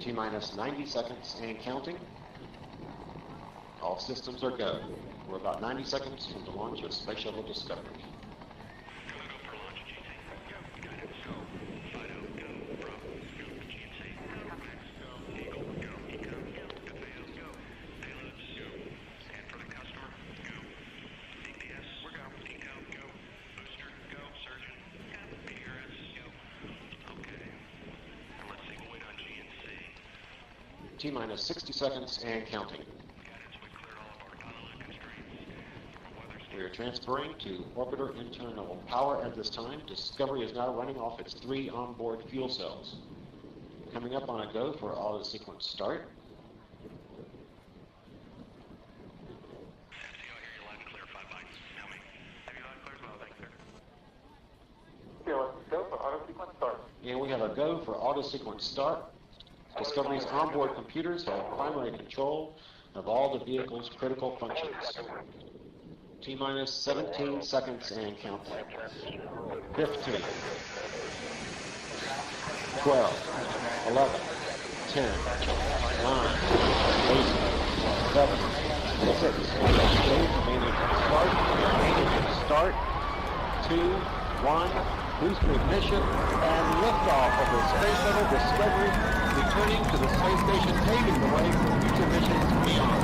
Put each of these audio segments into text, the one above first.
T-minus 90 seconds and counting. All systems are go. We're about 90 seconds from the launch of Space Shuttle Discovery. T-minus 60 seconds and counting. We are transferring to orbiter internal power at this time. Discovery is now running off its 3 onboard fuel cells. Coming up on a go for auto sequence start. And we have a go for auto sequence start. Discovery's onboard computers have primary control of all the vehicle's critical functions. T-minus 17 seconds and counting. 15, 12, 11, 10, 9, 8, 7, 6, start, 2, 1, booster ignition, and liftoff of the Space Shuttle Discovery, returning to the space station, paving the way for future missions beyond.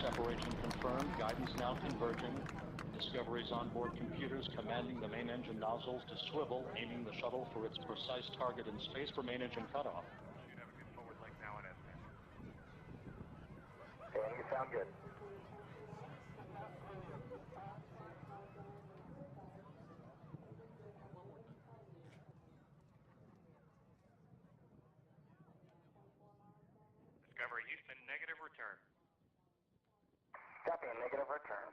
Separation confirmed. Guidance now converging. Discovery's onboard computers commanding the main engine nozzles to swivel, aiming the shuttle for its precise target in space for main engine cutoff. Okay, you sound good. Discovery Houston, negative return. Copy, a negative return.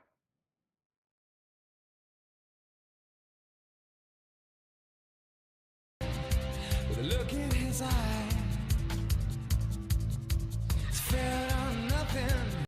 With a look in his eye, it's fed on nothing.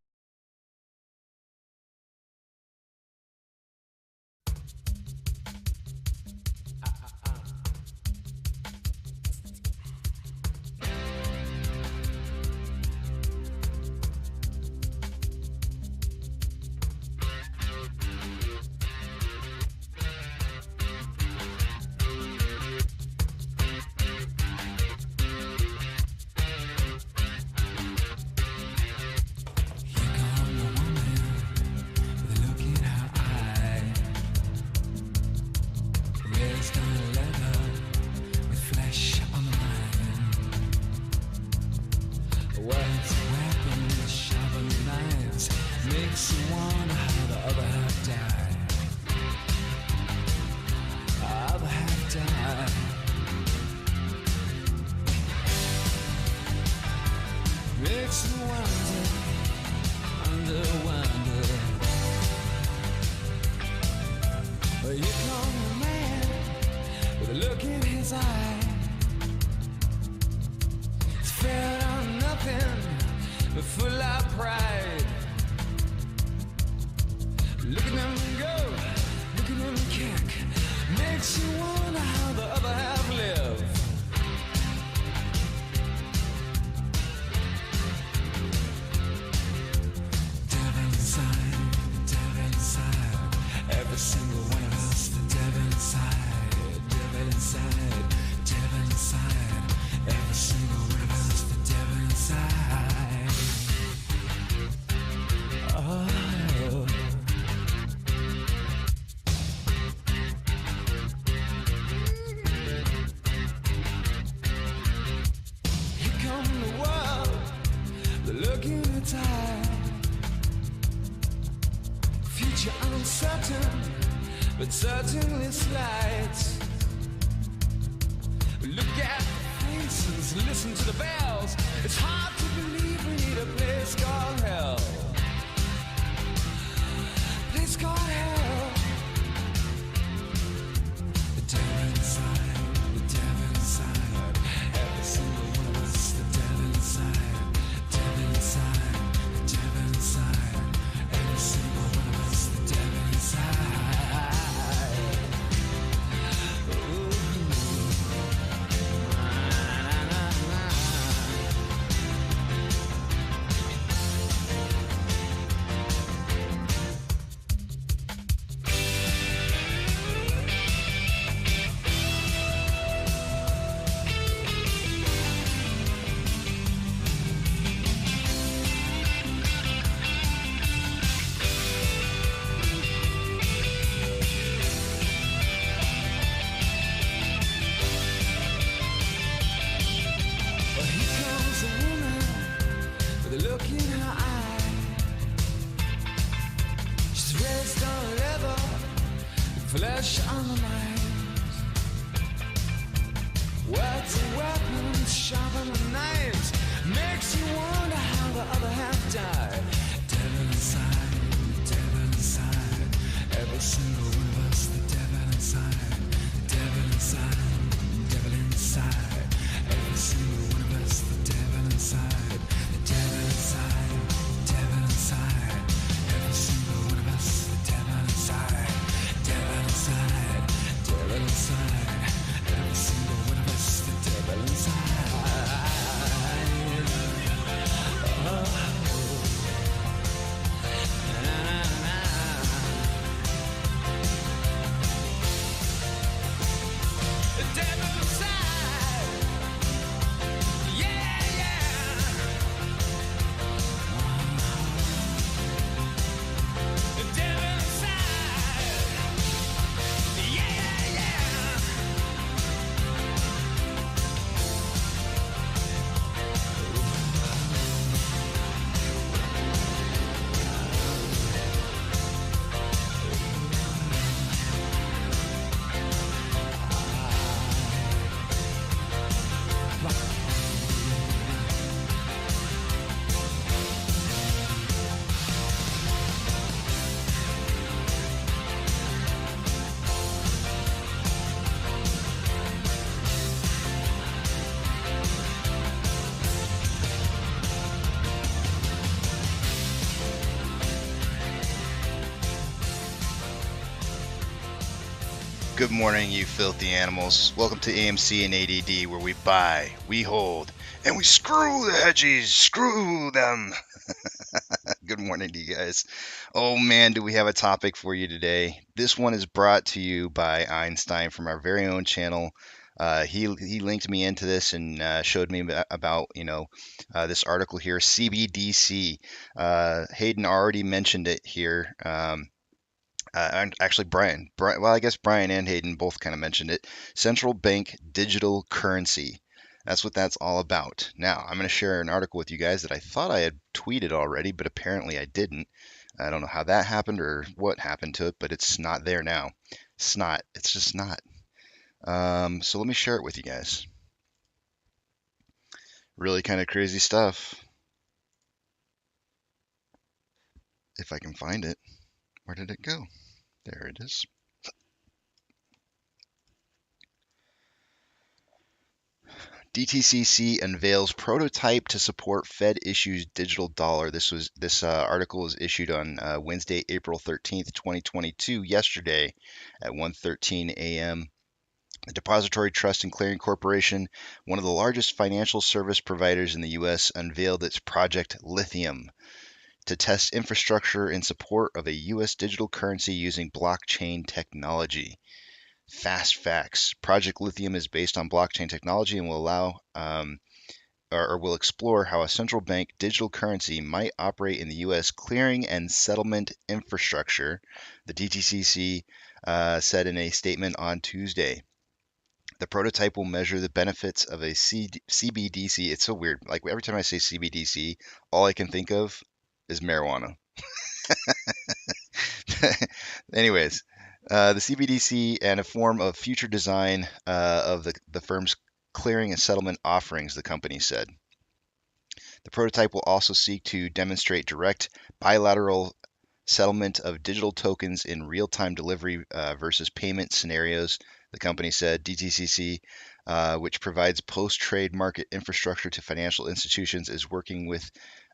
makes you wonder how the other half live. Devil inside, devil inside, every single one of us. The devil inside, devil inside, devil inside, every single one of us. The devil inside. Oh. Here come the world, the look in its eye. Future uncertain, but certainly slight. Look at the faces, listen to the bells. It's hard to believe we need a place called hell. Place called hell. The devil inside, the devil inside, every single one of us. The devil inside, devil inside, the devil inside, every single one of us. The devil inside. Ooh. Well, here comes a woman with a look in her eye. She's raised on leather, flesh on the mind. Words and weapons, sharper than knives, makes you wonder how the other half died. Devil inside, every single one of us. The devil inside, the devil inside, the devil inside, every single one of us. The devil inside, the devil inside, the devil inside, every single one of us. The devil inside, devil inside, devil inside, every single one of us. The devil inside. The devil inside. Yeah, yeah. The devil inside. Yeah, yeah. Good morning, you filthy animals. Welcome to AMC and ADD, where we buy, we hold, and we screw the hedgies. Screw them. Good morning to you guys. Oh man, do we have a topic for you today. This one is brought to you by Einstein from our very own channel. He linked me into this and showed me about, this article here, Cbdc. Hayden already mentioned it here. And actually, Brian, well, I guess Brian and Hayden both kind of mentioned it. Central bank digital currency. That's what that's all about. Now, I'm going to share an article with you guys that I thought I had tweeted already, but apparently I didn't. I don't know how that happened or what happened to it, but it's not there now. It's not. It's just not. So let me share it with you guys. Really kind of crazy stuff. If I can find it. Where did it go? There it is. DTCC unveils prototype to support Fed issues digital dollar. This article was issued on Wednesday, April 13th, 2022, yesterday at 1:13 a.m. The Depository Trust and Clearing Corporation, one of the largest financial service providers in the U.S., unveiled its Project Lithium to test infrastructure in support of a U.S. digital currency using blockchain technology. Fast facts. Project Lithium is based on blockchain technology and will allow or will explore how a central bank digital currency might operate in the U.S. clearing and settlement infrastructure, the DTCC said in a statement on Tuesday. The prototype will measure the benefits of a Cbdc. It's so weird. Like every time I say Cbdc, all I can think of is marijuana. Anyways, the Cbdc and a form of future design of the firm's clearing and settlement offerings, the company said. The prototype will also seek to demonstrate direct bilateral settlement of digital tokens in real-time delivery versus payment scenarios, the company said. DTCC, which provides post-trade market infrastructure to financial institutions, is working with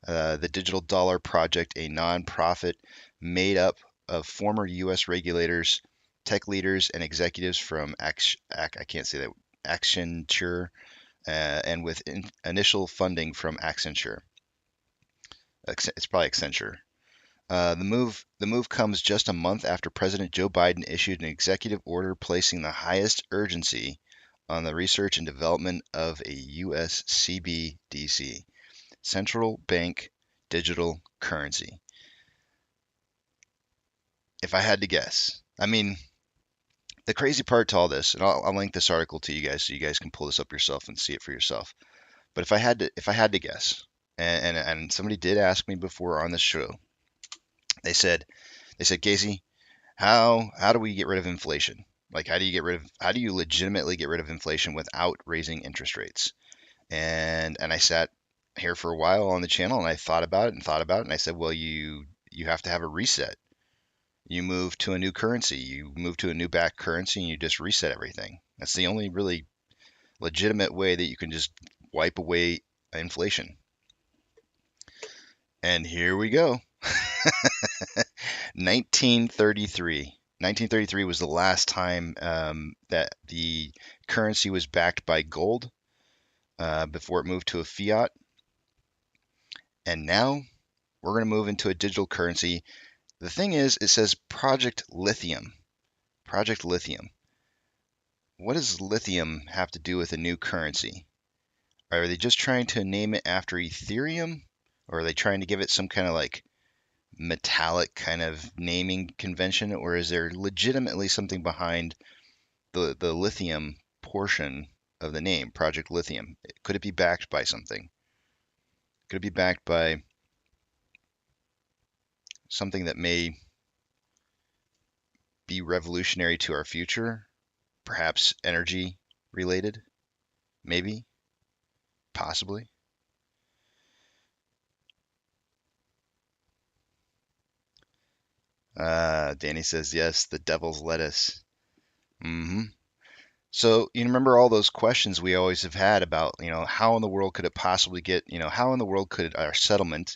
the Digital Dollar Project, a nonprofit made up of former U.S. regulators, tech leaders, and executives from Accenture, and with initial funding from Accenture. It's probably Accenture. The move comes just a month after President Joe Biden issued an executive order placing the highest urgency on the research and development of a U.S. Cbdc, central bank digital currency. If I had to guess, I mean, the crazy part to all this, and I'll link this article to you guys so you guys can pull this up yourself and see it for yourself. But if I had to guess, and somebody did ask me before on this show, they said, Casey, how do we get rid of inflation? Like, how do you legitimately get rid of inflation without raising interest rates? And I sat here for a while on the channel and I thought about it, and I said, well, you have to have a reset. You move to a new currency, you move to a new backed currency, and you just reset everything. That's the only really legitimate way that you can just wipe away inflation. And here we go. 1933. 1933 was the last time that the currency was backed by gold before it moved to a fiat. And now we're going to move into a digital currency. The thing is, it says Project Lithium. Project Lithium. What does lithium have to do with a new currency? Are they just trying to name it after Ethereum? Or are they trying to give it some kind of like metallic kind of naming convention? Or is there legitimately something behind the lithium portion of the name, Project Lithium? Could it be backed by something? Could it be backed by something that may be revolutionary to our future? Perhaps energy related? Maybe? Possibly? Danny says, yes, the devil's lettuce. So you remember all those questions we always have had about, how in the world could it possibly get, how in the world could our settlement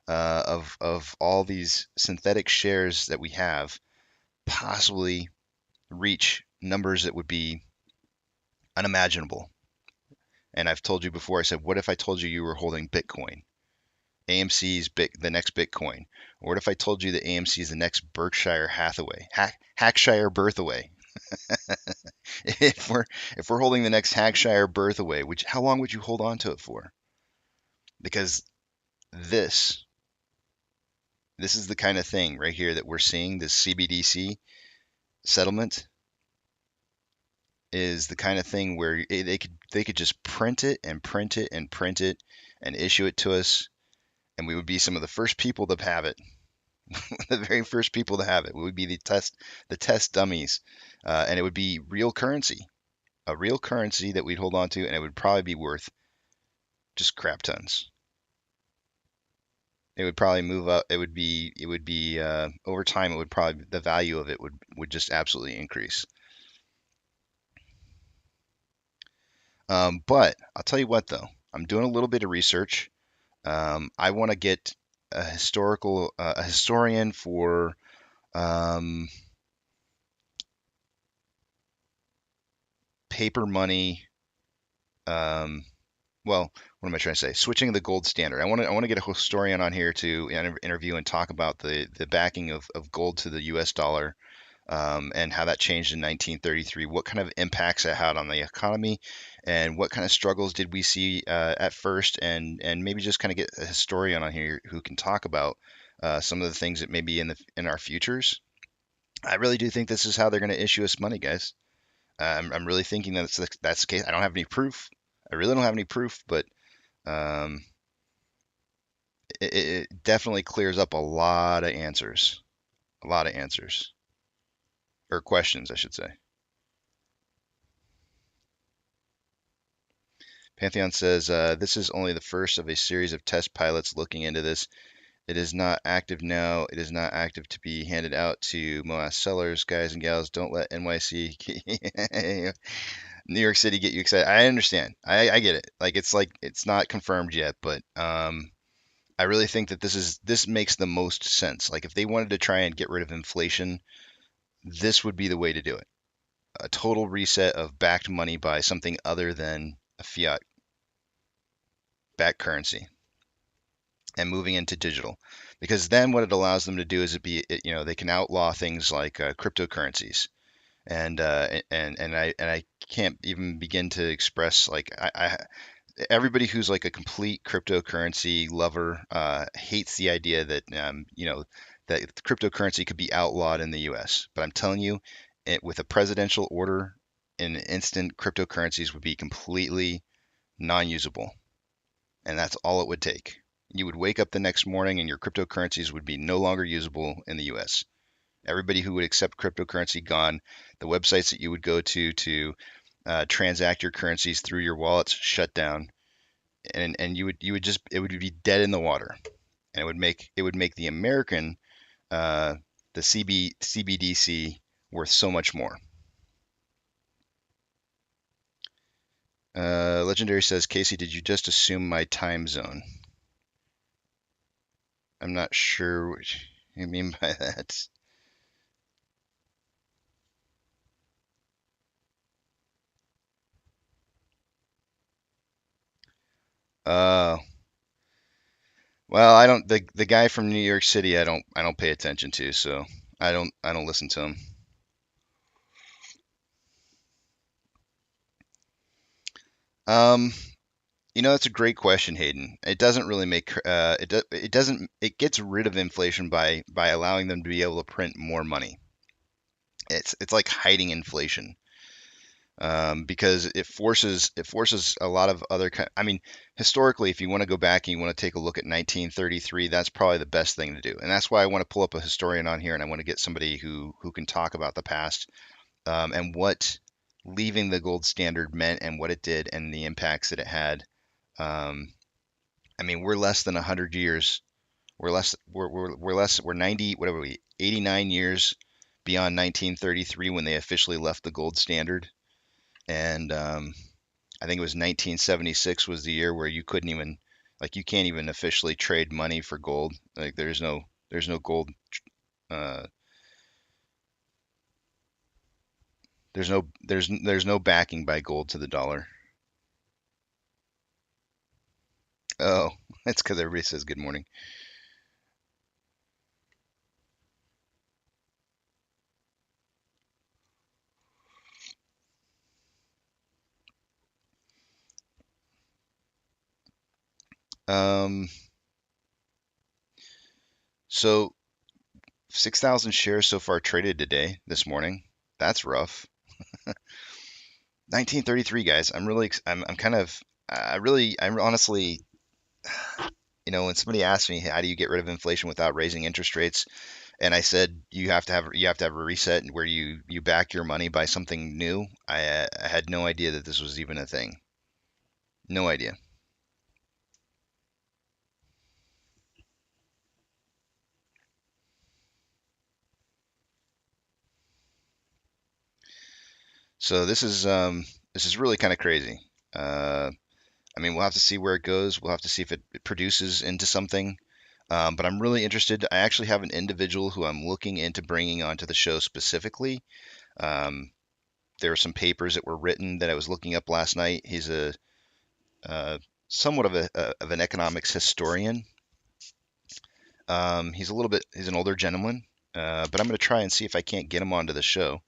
of all these synthetic shares that we have possibly reach numbers that would be unimaginable? And I've told you before, I said, what if I told you you were holding Bitcoin? AMC's the next Bitcoin. Or what if I told you that AMC is the next Berkshire Hathaway, Hackshire Berthaway? If we're holding the next Hackshire Berthaway, how long would you hold on to it for? Because this is the kind of thing right here that we're seeing. This Cbdc settlement is the kind of thing where they could just print it and print it and print it and issue it to us, and we would be some of the first people to have it. The very first people to have it. We would be the test dummies, and it would be real currency, a real currency that we'd hold on to, and it would probably be worth just crap tons. It would probably move up. It would be over time. It would probably, the value of it would just absolutely increase. But I'll tell you what, though, I'm doing a little bit of research. I want to get a historian for um, paper money. Well, what am I trying to say? Switching the gold standard. I want to get a historian on here to interview and talk about the backing of gold to the U.S. dollar, and how that changed in 1933. What kind of impacts it had on the economy, and what kind of struggles did we see at first, and maybe just kind of get a historian on here who can talk about some of the things that may be in our futures. I really do think this is how they're going to issue us money, guys. I'm really thinking that that's the case. I don't have any proof. I really don't have any proof, but um, it definitely clears up a lot of answers. A lot of answers. Or questions, I should say. Pantheon says, this is only the first of a series of test pilots looking into this. It is not active now. It is not active to be handed out to MOAS sellers. Guys and gals, don't let NYC, New York City get you excited. I understand. I get it. Like it's not confirmed yet, but I really think that this makes the most sense. Like if they wanted to try and get rid of inflation, this would be the way to do it. A total reset of backed money by something other than a fiat backed currency and moving into digital. Because then what it allows them to do is they can outlaw things like cryptocurrencies. And I can't even begin to express like everybody who's like a complete cryptocurrency lover hates the idea that that cryptocurrency could be outlawed in the U.S. But I'm telling you, with a presidential order, in an instant, cryptocurrencies would be completely non-usable, and that's all it would take. You would wake up the next morning and your cryptocurrencies would be no longer usable in the U.S. Everybody who would accept cryptocurrency gone. The websites that you would go to transact your currencies through your wallets shut down, and you would just it would be dead in the water, and it would make the American the Cbdc worth so much more. Legendary says, Casey, did you just assume my time zone? I'm not sure what you mean by that. Uh, well, I don't the guy from New York City I don't pay attention to, so I don't listen to him. Um, that's a great question, Hayden. It doesn't really make it doesn't it gets rid of inflation by allowing them to be able to print more money. It's like hiding inflation. Because it forces a lot of other I mean, historically, if you want to go back and you want to take a look at 1933, that's probably the best thing to do, and that's why I want to pull up a historian on here, and I want to get somebody who can talk about the past, and what leaving the gold standard meant and what it did and the impacts that it had. Um, I mean, we're less than 100 years. We're 90, whatever 89 years beyond 1933 when they officially left the gold standard. And I think it was 1976 was the year where you couldn't even, like, you can't even officially trade money for gold. Like, there's no gold. Uh, there's no backing by gold to the dollar. Oh, that's because everybody says good morning. Um, so 6,000 shares so far traded today, this morning. That's rough. 1933, guys. I'm kind of, I'm honestly, when somebody asks me, how do you get rid of inflation without raising interest rates? And I said you have to have a reset where you back your money by something new. I had no idea that this was even a thing. No idea. So this is really kind of crazy. I mean, we'll have to see where it goes. We'll have to see if it produces into something. But I'm really interested. I actually have an individual who I'm looking into bringing onto the show specifically. There are some papers that were written that I was looking up last night. He's a somewhat of an economics historian. He's an older gentleman, but I'm going to try and see if I can't get him onto the show.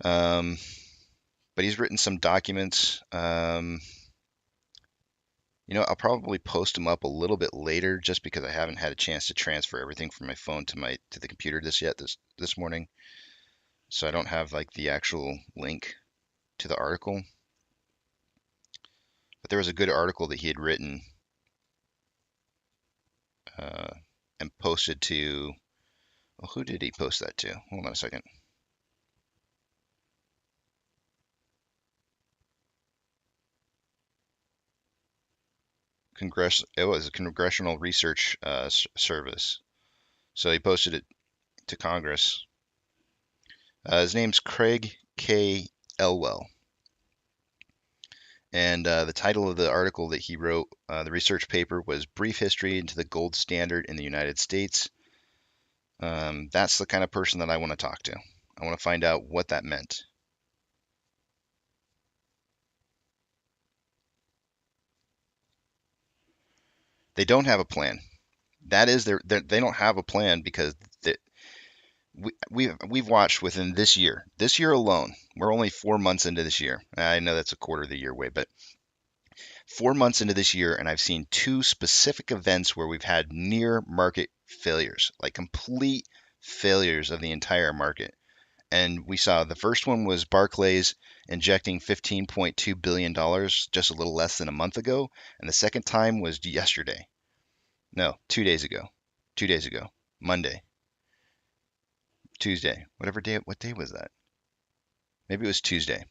But he's written some documents. I'll probably post them up a little bit later, just because I haven't had a chance to transfer everything from my phone to the computer this morning. So I don't have like the actual link to the article. But there was a good article that he had written and posted to. Well, who did he post that to? Hold on a second. It was a Congressional Research Service. So he posted it to Congress. His name's Craig K. Elwell. And the title of the article that he wrote, the research paper, was Brief History into the Gold Standard in the United States. That's the kind of person that I want to talk to. I want to find out what that meant. They don't have a plan. That is, they don't have a plan because we've watched within this year alone. We're only 4 months into this year. I know that's a quarter of the year away, but 4 months into this year, and I've seen two specific events where we've had near market failures, like complete failures of the entire market. And we saw the first one was Barclays injecting $15.2 billion just a little less than a month ago. And the second time was yesterday. No, 2 days ago. 2 days ago. Monday. Tuesday. What day was that? Maybe it was Tuesday.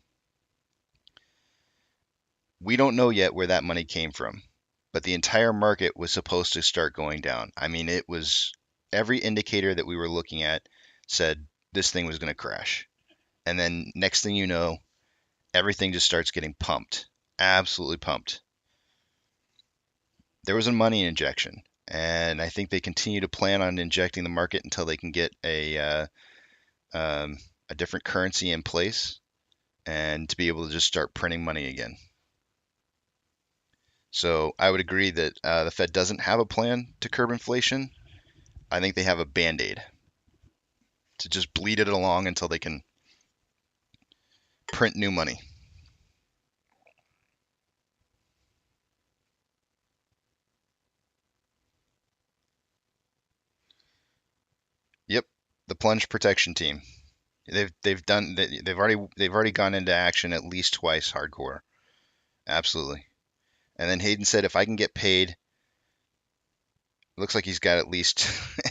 We don't know yet where that money came from, but the entire market was supposed to start going down. I mean, it was every indicator that we were looking at said this thing was going to crash. And then next thing you know, everything just starts getting pumped, absolutely pumped. There was a money injection, and I think they continue to plan on injecting the market until they can get a different currency in place and to be able to just start printing money again. So I would agree that the Fed doesn't have a plan to curb inflation. I think they have a Band-Aid to just bleed it along until they can print new money. Yep, the plunge protection team. They've already gone into action at least twice hardcore. Absolutely. And then Hayden said, if I can get paid, looks like he's got at least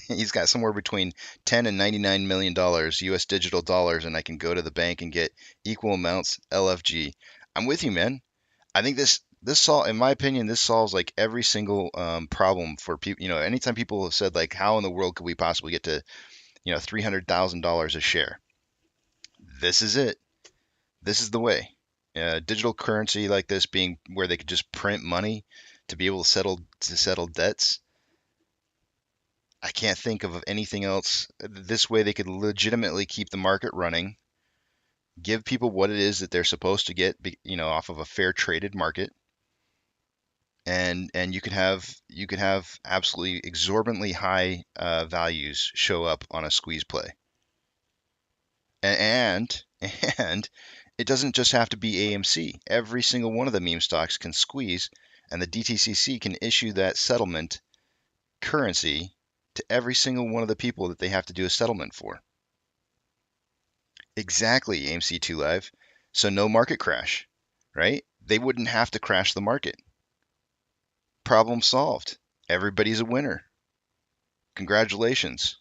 he's got somewhere between $10 and $99 million US digital dollars, and I can go to the bank and get equal amounts LFG. I'm with you, man. I think this in my opinion, this solves like every single problem for people. Anytime people have said like, how in the world could we possibly get to $300,000 a share? This is it. This is the way. Digital currency like this being where they could just print money to be able to settle debts. I can't think of anything else. This way they could legitimately keep the market running, give people what it is that they're supposed to get, off of a fair traded market, and you could have absolutely exorbitantly high values show up on a squeeze play. And it doesn't just have to be AMC. Every single one of the meme stocks can squeeze, and the DTCC can issue that settlement currency to every single one of the people that they have to do a settlement for. Exactly, AMC2 Live. So no market crash, right? They wouldn't have to crash the market. Problem solved. Everybody's a winner. Congratulations.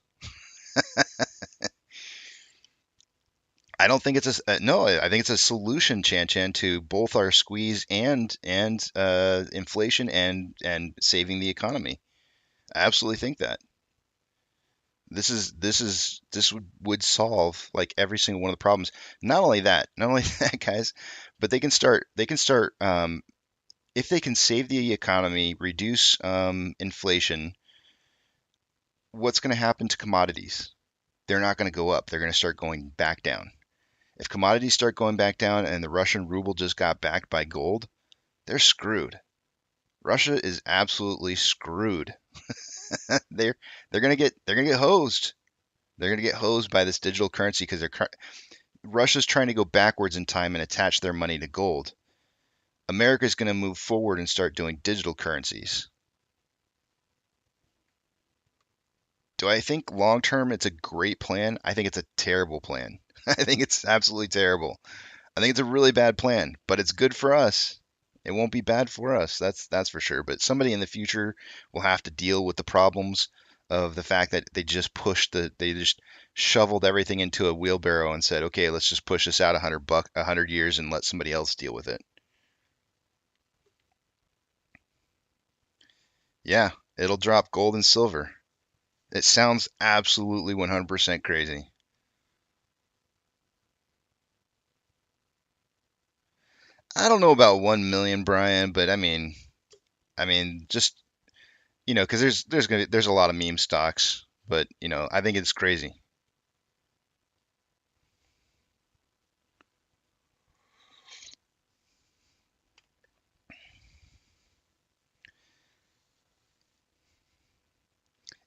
I don't think it's I think it's a solution, Chan, to both our squeeze and inflation and saving the economy. I absolutely think that. This would solve like every single one of the problems. Not only that, guys, But they can start. If they can save the economy, reduce inflation. What's going to happen to commodities? They're not going to go up. They're going to start going back down. If commodities start going back down and the Russian ruble just got backed by gold, they're screwed. Russia is absolutely screwed. they're gonna get hosed. They're gonna get hosed by this digital currency because Russia's trying to go backwards in time and attach their money to gold. America's gonna move forward and start doing digital currencies. Do I think long term it's a great plan? I think it's a terrible plan. I think it's absolutely terrible. I think it's a really bad plan, but it's good for us. It won't be bad for us. That's for sure. But somebody in the future will have to deal with the problems of the fact that they just shoveled everything into a wheelbarrow and said, "Okay, let's just push this out 100 years and let somebody else deal with it." Yeah, it'll drop gold and silver. It sounds absolutely 100% crazy. I don't know about 1 million, Brian, but just because there's a lot of meme stocks, but I think it's crazy.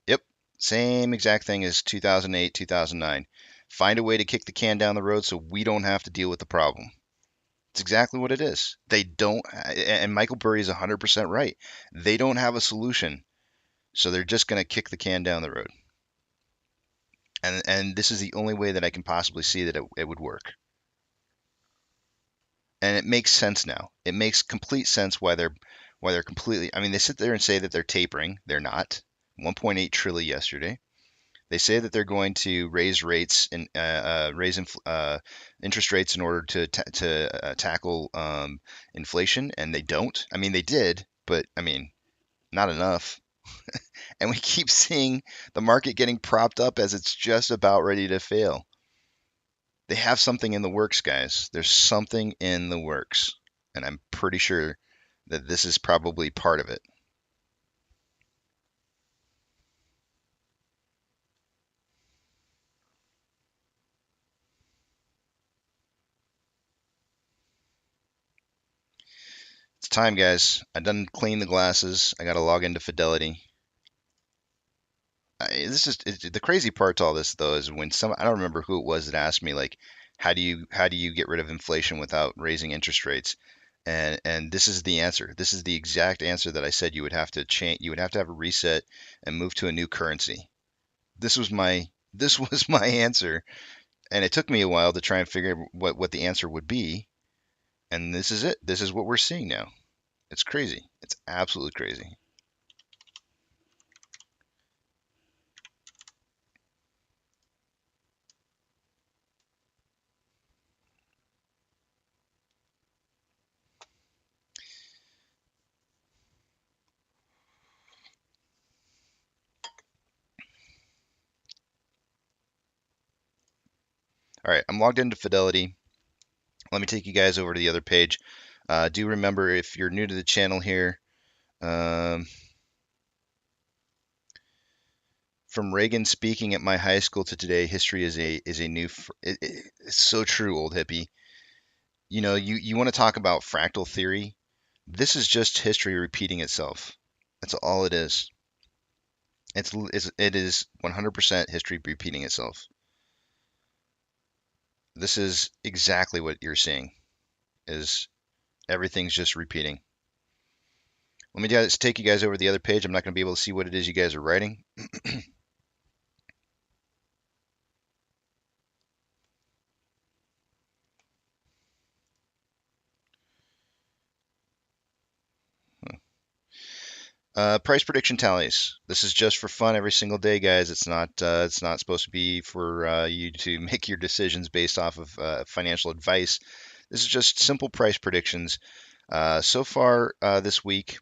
Yep, same exact thing as 2008, 2009. Find a way to kick the can down the road so we don't have to deal with the problem. It's exactly what it is. They don't, and Michael Burry is 100% right. They don't have a solution, so they're just going to kick the can down the road. And this is the only way that I can possibly see that it would work. And it makes sense now. It makes complete sense why they're completely. I mean, they sit there and say that they're tapering. They're not. 1.8 trillion yesterday. They say that they're going to raise rates and raise interest rates in order to tackle inflation, and they don't. I mean, they did, but I mean, not enough. And we keep seeing the market getting propped up as it's just about ready to fail. They have something in the works, guys. There's something in the works, and I'm pretty sure that this is probably part of it. It's time, guys. I done cleaned the glasses. I got to log into Fidelity. The crazy part to all this though is when I don't remember who it was that asked me like, how do you get rid of inflation without raising interest rates? And this is the answer. This is the exact answer that I said you would have to change. You would have to have a reset and move to a new currency. This was my answer, and it took me a while to try and figure out what the answer would be. And this is it. This is what we're seeing now. It's crazy. It's absolutely crazy. All right, I'm logged into Fidelity. Let me take you guys over to the other page. Do remember, if you're new to the channel here, from Reagan speaking at my high school to today, history is a new. It's so true, old hippie. You want to talk about fractal theory? This is just history repeating itself. That's all it is. It is 100% history repeating itself. This is exactly what you're seeing. Is everything's just repeating. Let me just take you guys over to the other page. I'm not going to be able to see what it is you guys are writing. Price prediction tallies. This is just for fun every single day, guys. It's not supposed to be for you to make your decisions based off of financial advice. This is just simple price predictions. So far this week,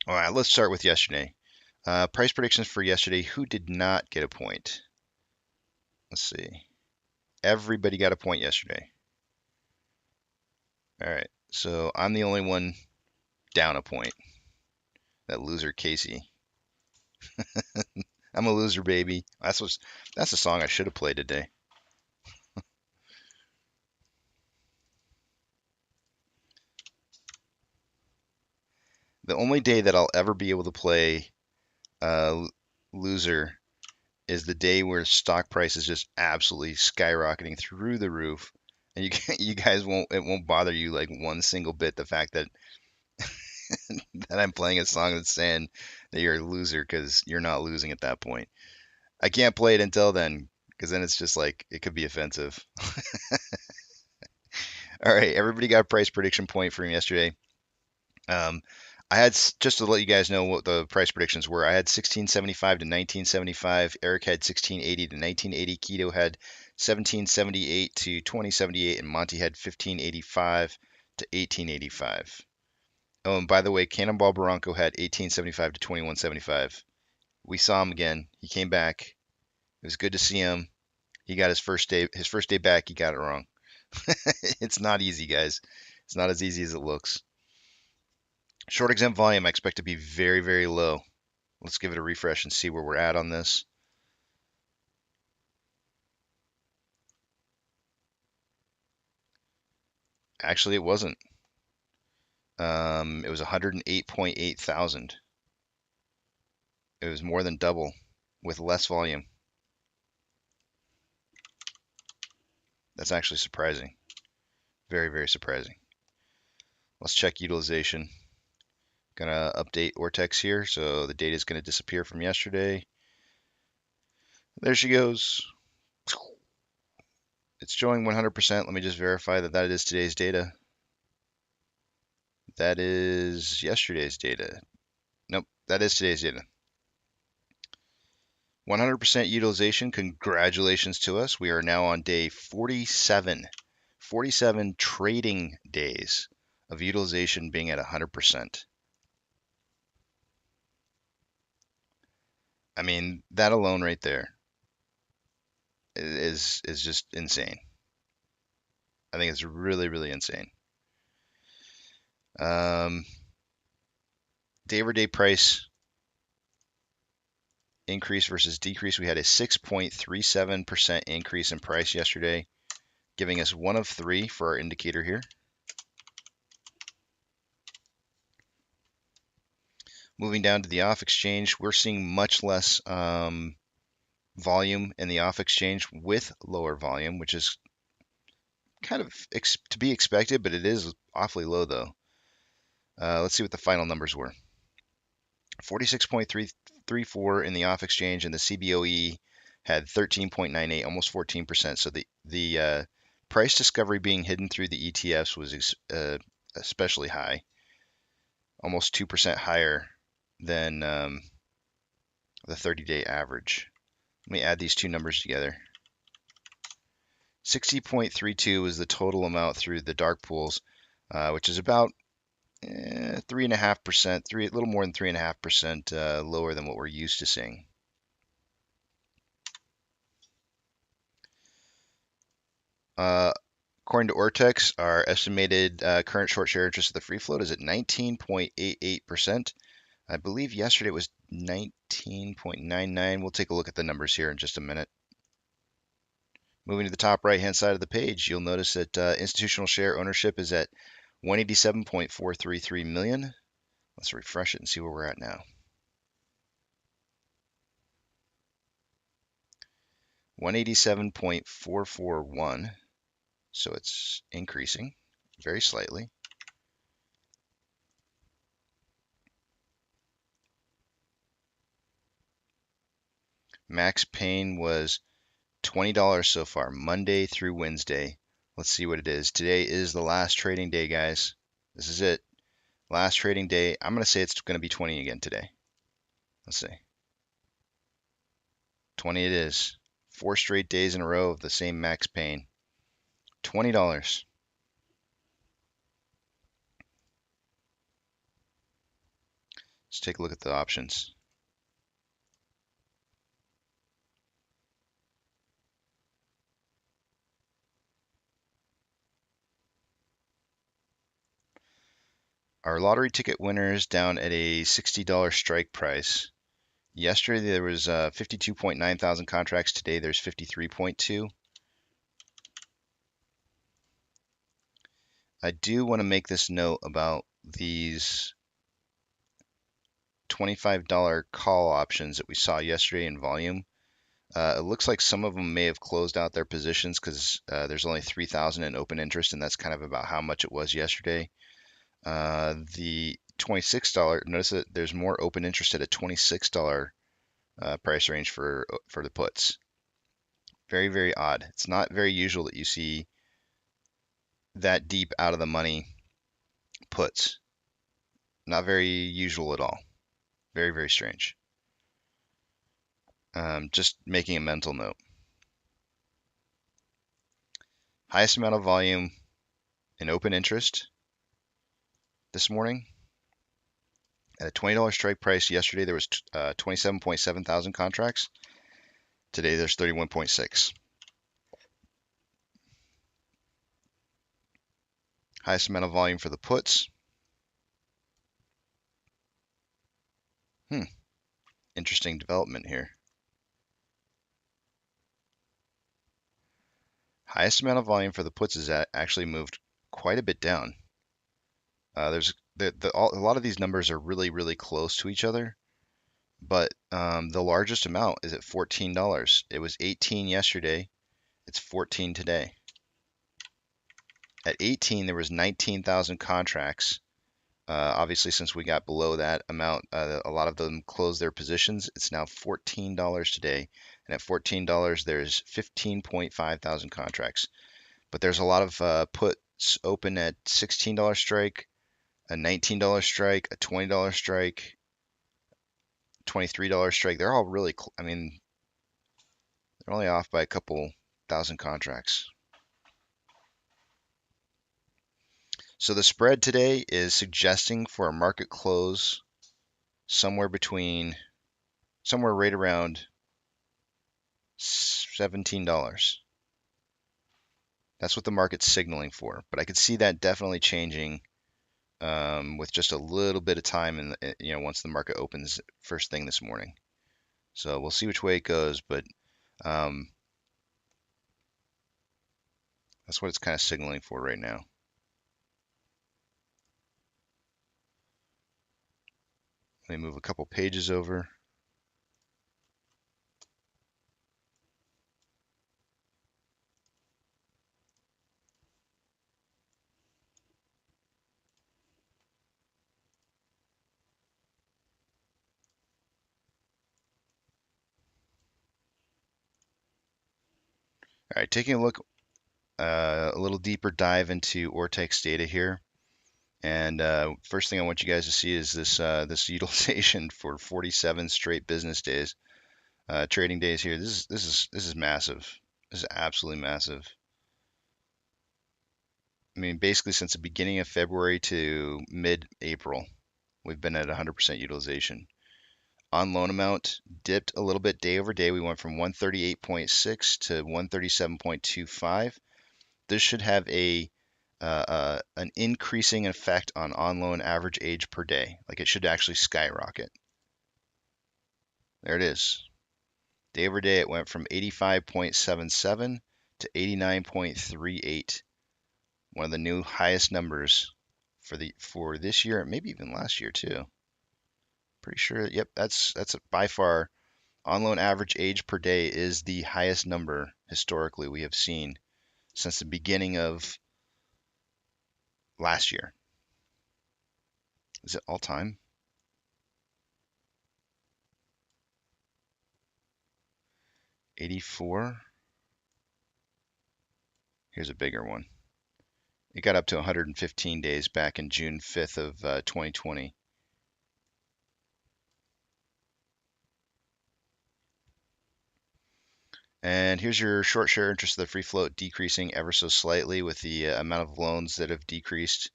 all right, let's start with yesterday. Price predictions for yesterday. Who did not get a point? Let's see. Everybody got a point yesterday. All right, so I'm the only one down a point. That loser Casey. I'm a loser, baby. That's the song I should have played today. The only day that I'll ever be able to play loser is the day where stock price is just absolutely skyrocketing through the roof, and you guys won't bother you like one single bit the fact that that I'm playing a song that's saying that you're a loser because you're not losing at that point. I can't play it until then because then it's just like it could be offensive. All right, everybody got a price prediction point from yesterday. I had, just to let you guys know what the price predictions were, I had 1675 to 1975. Eric had 1680 to 1980. Keto had 1778 to 2078, and Monty had 1585 to 1885. Oh, and by the way, Cannonball Barranco had 1875 to 2175. We saw him again. He came back. It was good to see him. He got his first day back. He got it wrong. It's not easy, guys. It's not as easy as it looks. Short exempt volume I expect to be very, very low. Let's give it a refresh and see where we're at on this. Actually, it wasn't. It was 108.8 thousand. It was more than double with less volume. That's actually surprising. Very, very surprising. Let's check utilization. Gonna update Ortex here, so the data is gonna disappear from yesterday. There she goes. It's showing 100%. Let me just verify that that is today's data. That is yesterday's data. Nope, that is today's data. 100% utilization. Congratulations to us. We are now on day 47. 47 trading days of utilization being at 100%. I mean, that alone right there is just insane. I think it's really, really insane. Day-over-day price increase versus decrease. We had a 6.37% increase in price yesterday, giving us one of three for our indicator here. Moving down to the off exchange, we're seeing much less volume in the off exchange with lower volume, which is kind of to be expected, but it is awfully low though. Let's see what the final numbers were. 46.334 in the off exchange, and the CBOE had 13.98, almost 14%. So the price discovery being hidden through the ETFs was especially high, almost 2% higher than the 30-day average. Let me add these two numbers together. 60.32 is the total amount through the dark pools, which is about 3.5%, a little more than 3.5% lower than what we're used to seeing. According to Ortex, our estimated current short share interest of the free float is at 19.88%. I believe yesterday it was 19.99. We'll take a look at the numbers here in just a minute. Moving to the top right-hand side of the page, you'll notice that institutional share ownership is at 187.433 million. Let's refresh it and see where we're at now. 187.441. So it's increasing very slightly. Max pain was $20 so far, Monday through Wednesday. Let's see what it is. Today is the last trading day, guys. This is it. Last trading day. I'm going to say it's going to be 20 again today. Let's see. 20 it is. 4 straight days in a row of the same max pain. $20. Let's take a look at the options. Our lottery ticket winners down at a $60 strike price. Yesterday there was 52.9 thousand contracts. Today there's 53.2. I do want to make this note about these $25 call options that we saw yesterday in volume. It looks like some of them may have closed out their positions because there's only 3,000 in open interest, and that's kind of about how much it was yesterday. The $26, notice that there's more open interest at a $26 price range for the puts. Very, very odd. It's not very usual that you see that deep out of the money puts. Not very usual at all. Very, very strange. Just making a mental note. Highest amount of volume in open interest this morning at a $20 strike price. Yesterday there was 27.7 thousand contracts. Today there's 31.6. Highest amount of volume for the puts. Interesting development here. Highest amount of volume for the puts is actually moved quite a bit down. There's a lot of these numbers are really, really close to each other, but the largest amount is at $14. It was 18 yesterday. It's 14 today. At 18, there was 19,000 contracts. Obviously, since we got below that amount, a lot of them closed their positions. It's now $14 today, and at $14, there's 15.5 thousand contracts. But there's a lot of puts open at $16 strike, a $19 strike, a $20 strike, $23 strike. They're all really, I mean, they're only off by a couple thousand contracts. So the spread today is suggesting for a market close somewhere right around $17. That's what the market's signaling for. But I could see that definitely changing with just a little bit of time, once the market opens first thing this morning. So we'll see which way it goes, but that's what it's kind of signaling for right now. Let me move a couple pages over. All right, taking a look, a little deeper dive into Ortex data here. And first thing I want you guys to see is this utilization for 47 straight business days, trading days here. This is massive. This is absolutely massive. I mean, basically since the beginning of February to mid-April, we've been at 100% utilization. On loan amount dipped a little bit day over day. We went from 138.6 to 137.25. This should have an increasing effect on loan average age per day. Like it should actually skyrocket. There it is. Day over day, it went from 85.77 to 89.38. One of the new highest numbers for this year, maybe even last year too. Pretty sure. Yep, that's by far on loan average age per day is the highest number historically we have seen since the beginning of last year. Is it all time? $84. Here's a bigger one. It got up to 115 days back in June 5th of 2020. And here's your short share interest of the free float decreasing ever so slightly with the amount of loans that have decreased.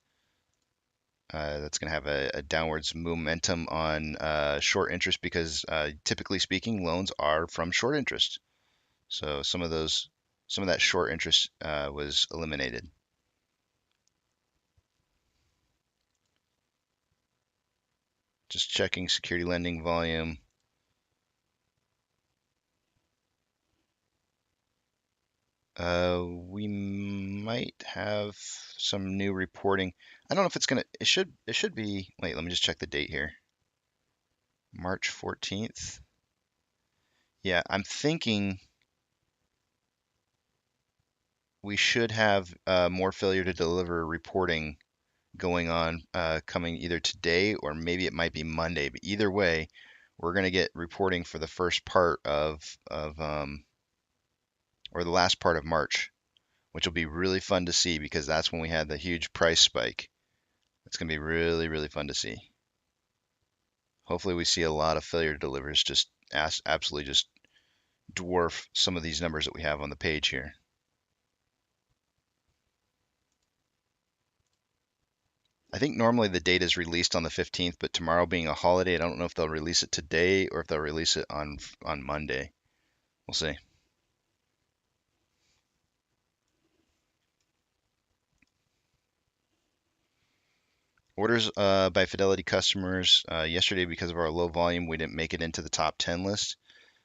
That's going to have a downwards momentum on short interest because typically speaking, loans are from short interest. So some of that short interest was eliminated. Just checking security lending volume. We might have some new reporting. I don't know if it's gonna. It should be. Wait, let me just check the date here. March 14th. Yeah, I'm thinking we should have more failure to deliver reporting going on coming either today or maybe it might be Monday. But either way, we're going to get reporting for the first part of or the last part of March, which will be really fun to see because that's when we had the huge price spike. It's going to be really, really fun to see. Hopefully we see a lot of failure to delivers just absolutely just dwarf some of these numbers that we have on the page here. I think normally the data is released on the 15th, but tomorrow being a holiday, I don't know if they'll release it today or if they'll release it on Monday. We'll see. Orders by Fidelity customers. Yesterday, because of our low volume, we didn't make it into the top 10 list.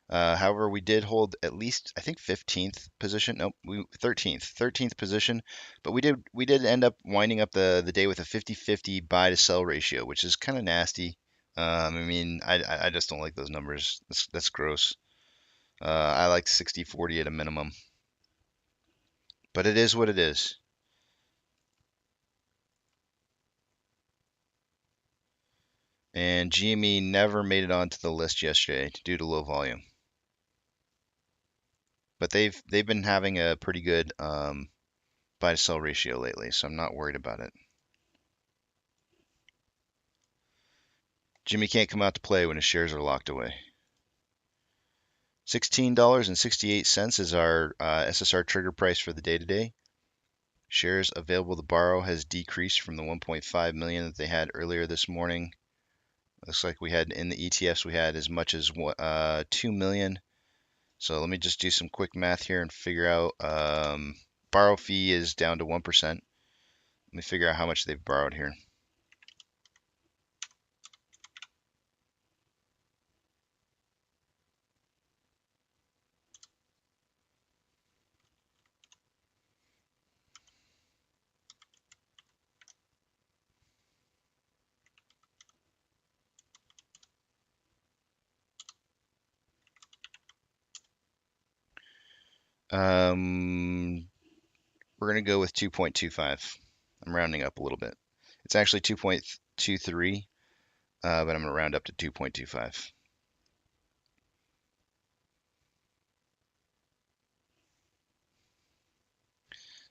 However, we did hold at least, I think, 15th position. Nope, 13th position. But we did end up winding up the day with a 50-50 buy to sell ratio, which is kind of nasty. I mean, I just don't like those numbers. That's gross. I like 60-40 at a minimum. But it is what it is. And GME never made it onto the list yesterday due to low volume. But they've been having a pretty good buy to sell ratio lately, so I'm not worried about it. Jimmy can't come out to play when his shares are locked away. $16.68 is our SSR trigger price for the day today. Shares available to borrow has decreased from the 1.5 million that they had earlier this morning. Looks like we had in the ETFs, we had as much as 2 million. So let me just do some quick math here and figure out borrow fee is down to 1%. Let me figure out how much they've borrowed here. We're going to go with 2.25. I'm rounding up a little bit. It's actually 2.23, but I'm going to round up to 2.25.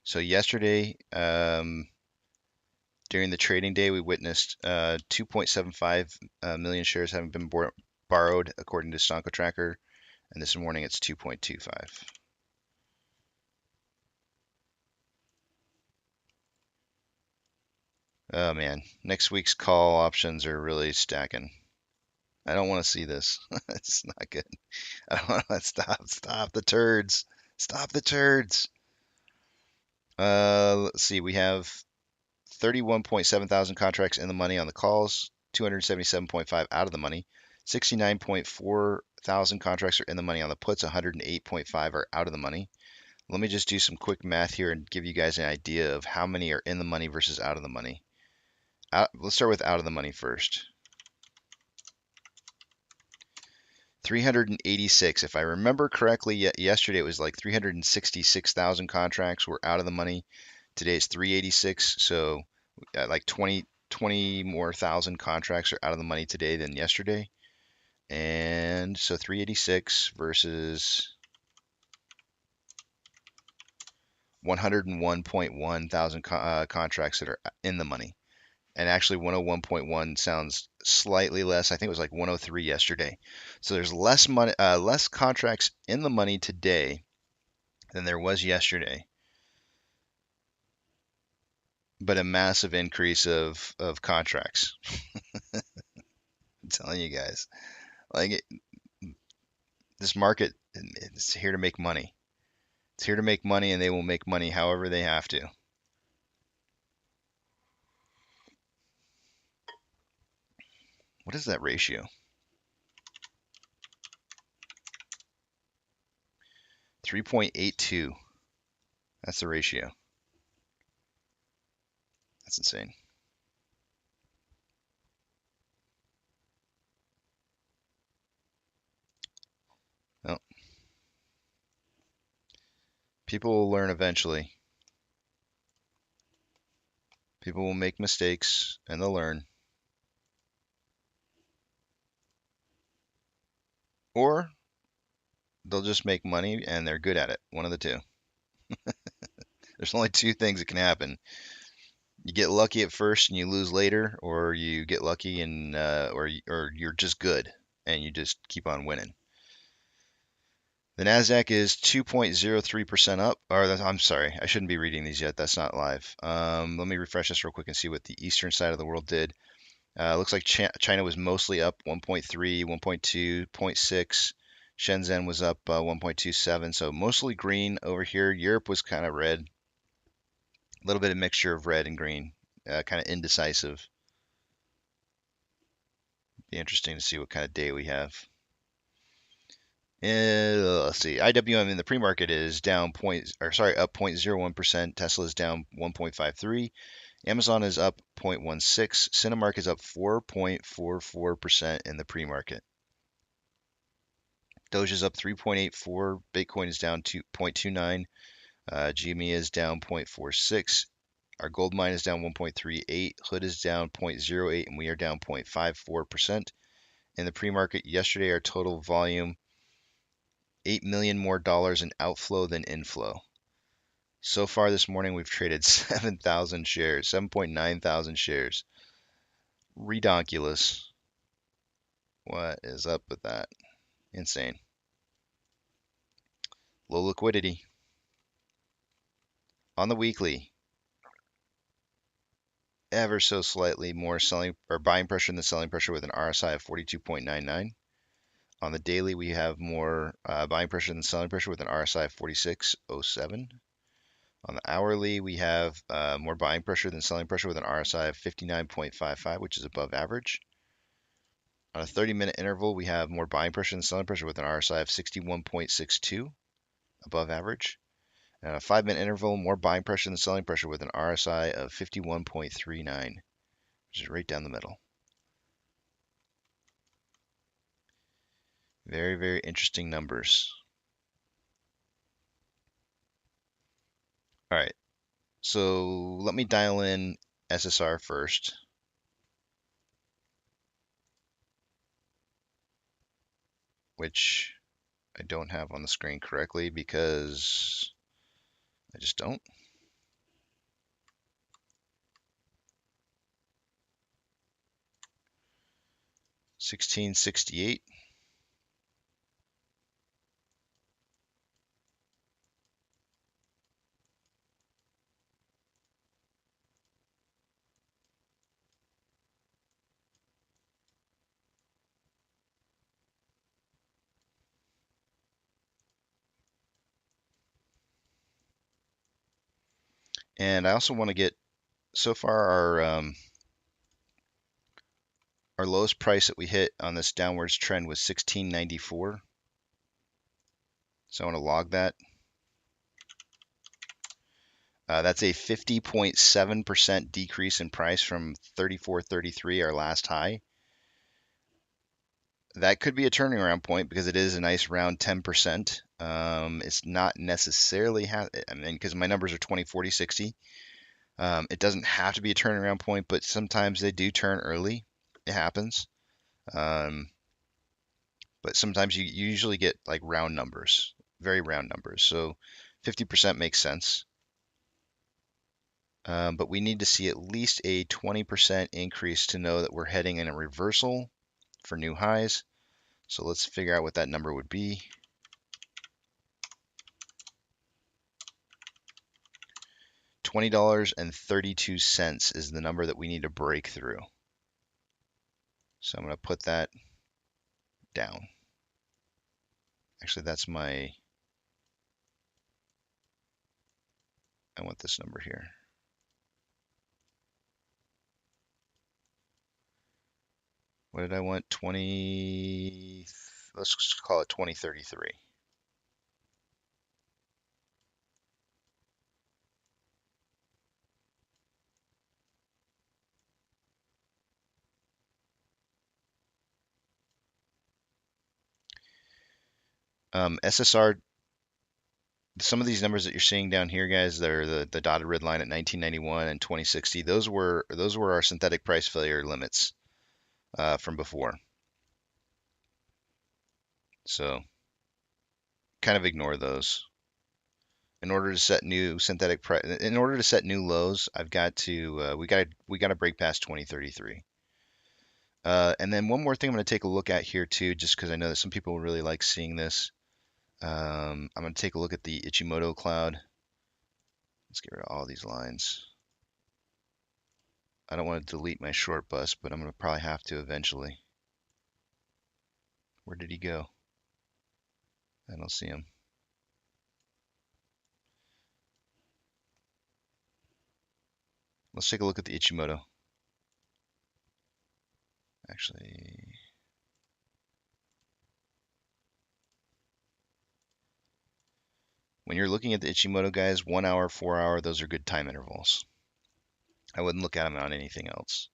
So yesterday, during the trading day, we witnessed 2.75 million shares having been borrowed according to Stonko Tracker, and this morning it's 2.25. Oh man, next week's call options are really stacking. I don't want to see this. It's not good. I don't want to stop the turds. Stop the turds. Let's see. We have 31.7 thousand contracts in the money on the calls, 277.5 out of the money. 69.4 thousand contracts are in the money on the puts, 108.5 are out of the money. Let me just do some quick math here and give you guys an idea of how many are in the money versus out of the money. Let's start with out of the money first. 386. If I remember correctly, yesterday it was like 366,000 contracts were out of the money. Today it's 386. So like 20 more thousand contracts are out of the money today than yesterday. And so 386 versus 101.1 thousand contracts that are in the money. And actually 101.1 sounds slightly less. I think it was like 103 yesterday. So there's less money, less contracts in the money today than there was yesterday. But a massive increase of contracts. I'm telling you guys, like this market is here to make money. It's here to make money, and they will make money however they have to. What is that ratio? 3.82. That's the ratio. That's insane. Well, people will learn eventually. People will make mistakes and they'll learn. Or they'll just make money and they're good at it. One of the two. There's only two things that can happen. You get lucky at first and you lose later, or you get lucky and or you're just good and you just keep on winning. The Nasdaq is 2.03% up. Or I'm sorry, I shouldn't be reading these yet. That's not live. Let me refresh this real quick and see what the eastern side of the world did. Looks like China was mostly up 1.3, 1.2, 0.6. Shenzhen was up 1.27, so mostly green over here. Europe was kind of red. A little bit of mixture of red and green, kind of indecisive. Be interesting to see what kind of day we have. Let's see. IWM in the pre-market is down up 0.01%. Tesla is down 1.53. Amazon is up 0.16. Cinemark is up 4.44% in the pre-market. Doge is up 3.84. Bitcoin is down 2.29. GME is down 0.46. Our gold mine is down 1.38. Hood is down 0.08, and we are down 0.54%. In the pre-market yesterday, our total volume, $8 million more in outflow than inflow. So far this morning, we've traded 7,000 shares, 7.9 thousand shares. Redonkulous. What is up with that? Insane. Low liquidity. On the weekly, ever so slightly more selling or buying pressure than selling pressure with an RSI of 42.99. On the daily, we have more buying pressure than selling pressure with an RSI of 46.07. On the hourly, we have more buying pressure than selling pressure with an RSI of 59.55, which is above average. On a 30-minute interval, we have more buying pressure than selling pressure with an RSI of 61.62, above average. And on a 5-minute interval, more buying pressure than selling pressure with an RSI of 51.39, which is right down the middle. Very, very interesting numbers. All right, so let me dial in SSR first. Which I don't have on the screen correctly because I just don't. $16.68. And I also want to get, so far our lowest price that we hit on this downwards trend was $16.94. So I want to log that. That's a 50.7% decrease in price from $34.33, our last high. That could be a turning around point because it is a nice round 10%. It's not necessarily, because my numbers are 20, 40, 60. It doesn't have to be a turnaround point, but sometimes they do turn early. It happens. But sometimes you usually get like round numbers, very round numbers. So 50% makes sense. But we need to see at least a 20% increase to know that we're heading in a reversal for new highs. So let's figure out what that number would be. $20.32 is the number that we need to break through. So I'm going to put that down. Actually, that's I want this number here. What did I want? 20, let's just call it 2033. SSR, some of these numbers that you're seeing down here, guys, that are the dotted red line at 1991 and 2060, those were our synthetic price failure limits from before. So kind of ignore those. In order to set new synthetic price, in order to set new lows, I've got to we got to break past 2033. And then one more thing I'm going to take a look at here too, just because I know that some people really like seeing this. I'm going to take a look at the Ichimoto cloud. Let's get rid of all these lines. I don't want to delete my short bus, but I'm going to probably have to eventually. Where did he go? I don't see him. Let's take a look at the Ichimoto. Actually, when you're looking at the Ichimoto, guys, 1 hour, 4 hour, those are good time intervals. I wouldn't look at them on anything else.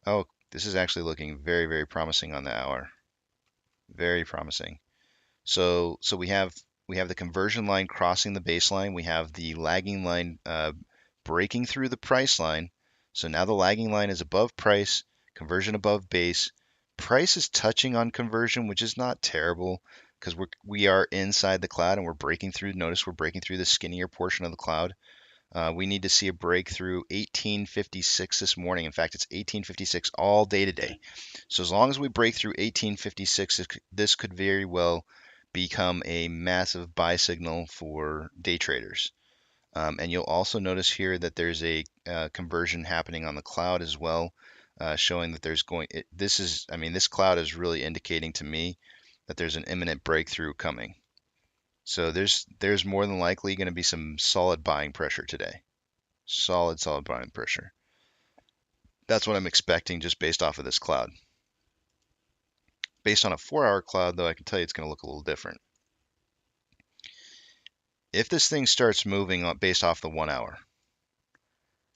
Oh, this is actually looking very, very promising on the hour. Very promising. So we have the conversion line crossing the baseline. We have the lagging line breaking through the price line. So now the lagging line is above price, conversion above base. Price is touching on conversion, which is not terrible because we are inside the cloud and we're breaking through. Notice we're breaking through the skinnier portion of the cloud. We need to see a breakthrough 1856 this morning. In fact, it's 1856 all day today. So as long as we break through 1856, this could very well become a massive buy signal for day traders. And you'll also notice here that there's a conversion happening on the cloud as well, showing that there's this cloud is really indicating to me that there's an imminent breakthrough coming. So there's more than likely going to be some solid buying pressure today. Solid buying pressure. That's what I'm expecting just based off of this cloud. Based on a 4-hour cloud, though, I can tell you it's going to look a little different. If this thing starts moving based off the 1 hour,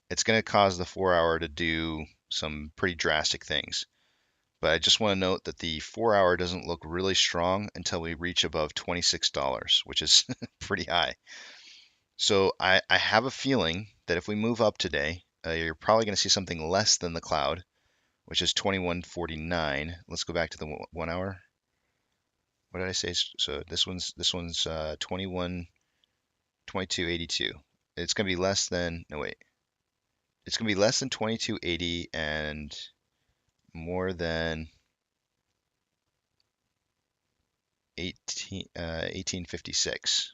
it's going to cause the 4-hour to do some pretty drastic things. But I just want to note that the 4-hour doesn't look really strong until we reach above $26, which is pretty high. So I have a feeling that if we move up today, you're probably going to see something less than the cloud, which is 2149. Let's go back to the 1 hour. What did I say? So this one's 2282. It's going to be less than, no wait. It's going to be less than 2280 and more than 1856.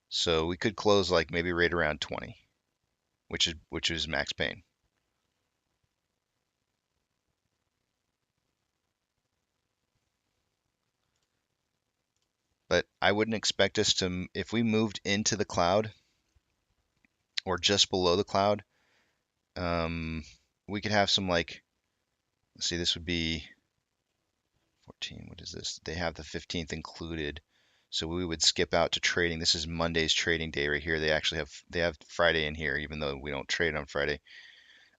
So we could close like maybe right around 20, which is max pain. But I wouldn't expect us to, if we moved into the cloud or just below the cloud, we could have some like, let's see, this would be 14. What is this? They have the 15th included. So we would skip out to trading. This is Monday's trading day right here. They actually have Friday in here, even though we don't trade on Friday.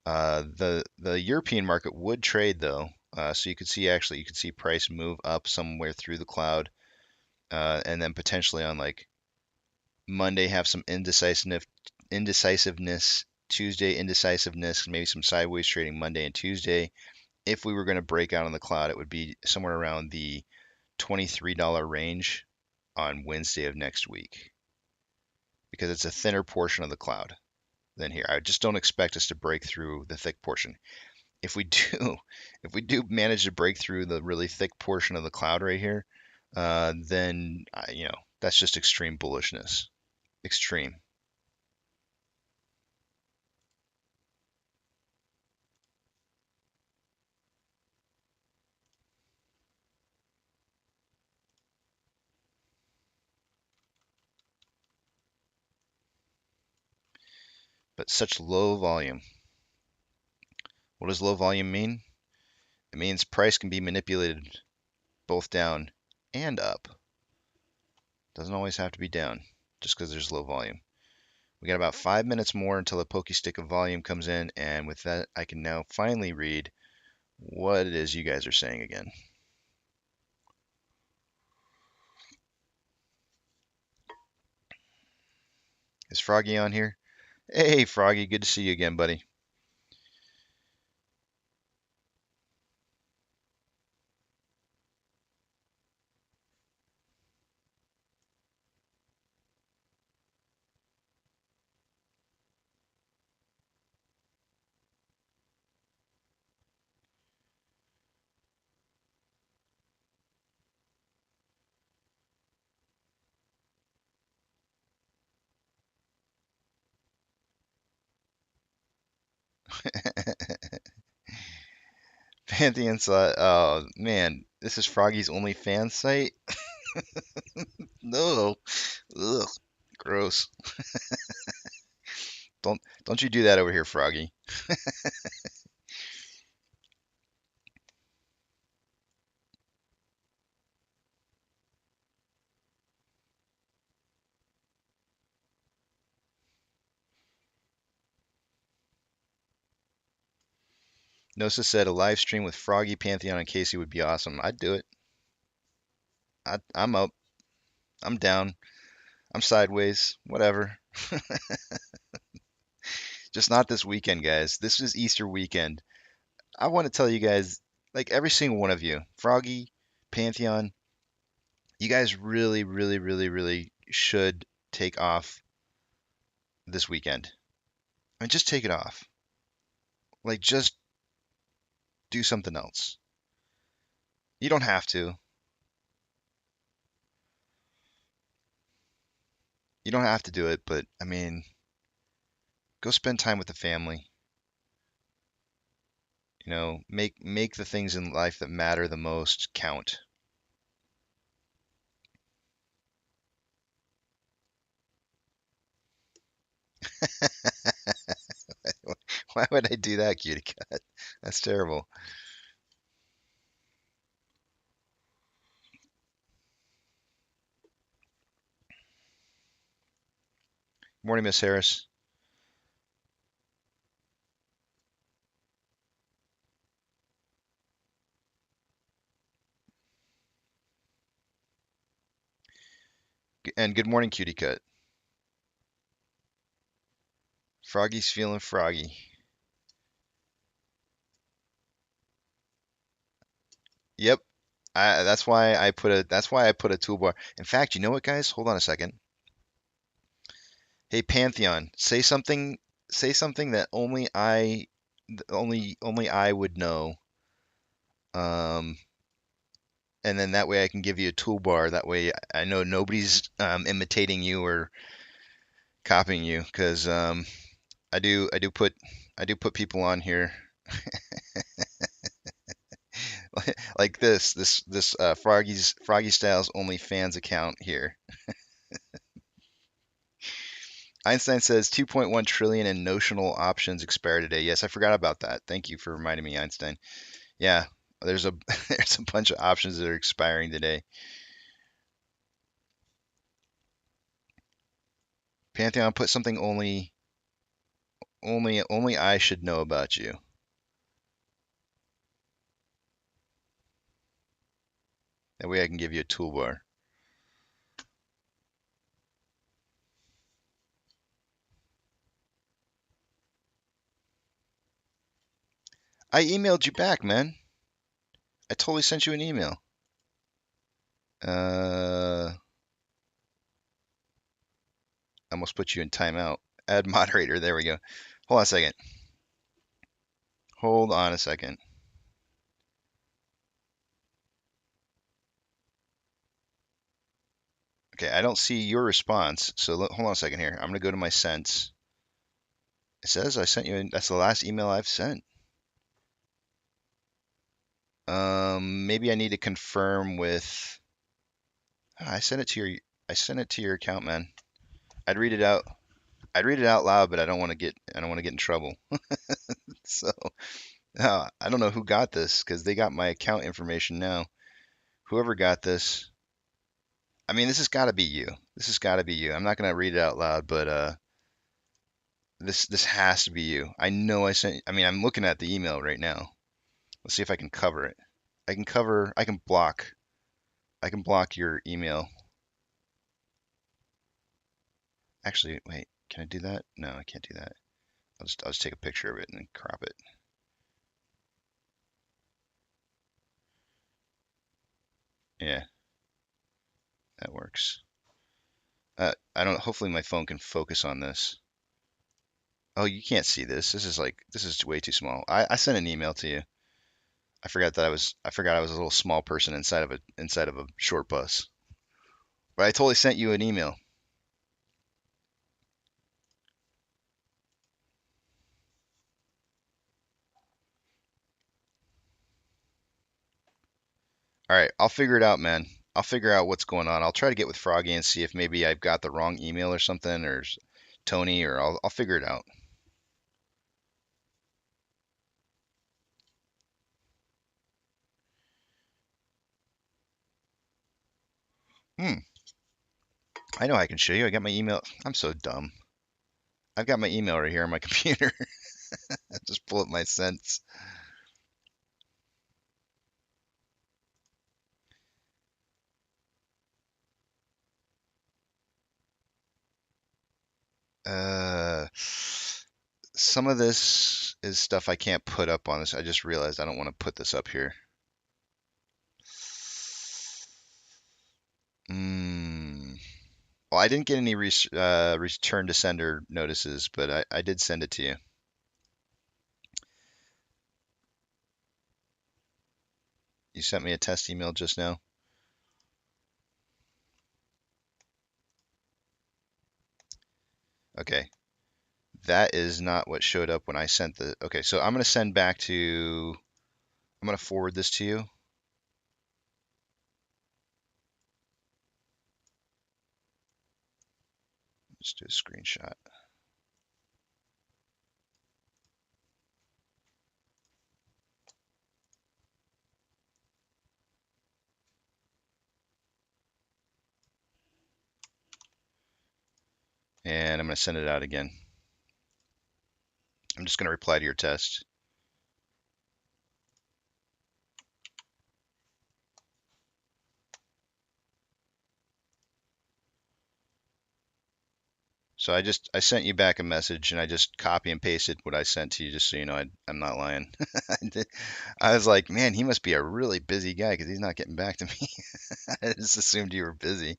The European market would trade though. So you could see price move up somewhere through the cloud. And then potentially on like Monday have some indecisiveness, Tuesday indecisiveness, maybe some sideways trading Monday and Tuesday. If we were going to break out on the cloud, it would be somewhere around the $23 range on Wednesday of next week because it's a thinner portion of the cloud than here. I just don't expect us to break through the thick portion. If we do manage to break through the really thick portion of the cloud right here, then that's just extreme bullishness. Extreme. But such low volume. What does low volume mean? It means price can be manipulated both down and up. Doesn't always have to be down just because there's low volume. We got about 5 minutes more until the pokey stick of volume comes in, and with that, I can now finally read what it is you guys are saying again. Is Froggy on here? Hey, Froggy, good to see you again, buddy. Pantheon saw, oh man, this is Froggy's only fan site? No. Ugh, gross. Don't you do that over here, Froggy. Nosa said a live stream with Froggy, Pantheon, and Casey would be awesome. I'd do it. I'm up. I'm down. I'm sideways. Whatever. Just not this weekend, guys. This is Easter weekend. I want to tell you guys, like every single one of you, Froggy, Pantheon, you guys really, really, really, really should take off this weekend. I mean, just take it off. Like, just do something else. You don't have to. You don't have to do it, but I mean, go spend time with the family. You know, make the things in life that matter the most count. Why would I do that, cutie cat? That's terrible. Morning, Miss Harris. And good morning, cutie cat. Froggy's feeling froggy. Yep. That's why I put a toolbar. In fact, you know what, guys? Hold on a second. Hey, Pantheon, say something that only I would know. And then that way I can give you a toolbar. That way I know nobody's imitating you or copying you, because I do put people on here like this Froggy Styles only fans account here. Einstein says 2.1 trillion in notional options expire today. Yes, I forgot about that. Thank you for reminding me, Einstein. Yeah, there's a there's a bunch of options that are expiring today. Pantheon, put something only I should know about you. That way I can give you a toolbar. I emailed you back, man. I totally sent you an email. I almost put you in timeout. Add moderator. There we go. Hold on a second. Hold on a second. Okay, I don't see your response. So hold on a second here. I'm going to go to my sents. It says I sent you. That's the last email I've sent. Maybe I need to confirm with. I sent it to your account, man. I'd read it out. I'd read it out loud, but I don't want to get in trouble. So I don't know who got this because they got my account information now. Whoever got this, I mean, this has got to be you. This has got to be you. I'm not gonna read it out loud, but this has to be you. I know I sent. I mean, I'm looking at the email right now. Let's see if I can cover it. I can cover. I can block. I can block your email. Actually, wait. Can I do that? No, I can't do that. I'll just take a picture of it and crop it. Yeah, that works. I don't. Hopefully, my phone can focus on this. Oh, you can't see this. This is way too small. I sent an email to you. I forgot I was a little small person inside of a short bus. But I totally sent you an email. All right, I'll figure it out, man. I'll figure out what's going on. I'll try to get with Froggy and see if maybe I've got the wrong email or something, or Tony, or I'll figure it out. Hmm. I know I can show you. I got my email. I'm so dumb. I've got my email right here on my computer. Just pull up my sents. Some of this is stuff I can't put up on this. I just realized I don't want to put this up here. Well, I didn't get any return to sender notices, but I did send it to you. You sent me a test email just now. Okay. That is not what showed up when I sent the. Okay, so I'm going to send back to. I'm going to forward this to you. Just do a screenshot. And I'm going to send it out again. I'm just going to reply to your test. So I sent you back a message and I just copy and pasted what I sent to you just so you know I'm not lying. I was like, man, he must be a really busy guy because he's not getting back to me. I just assumed you were busy.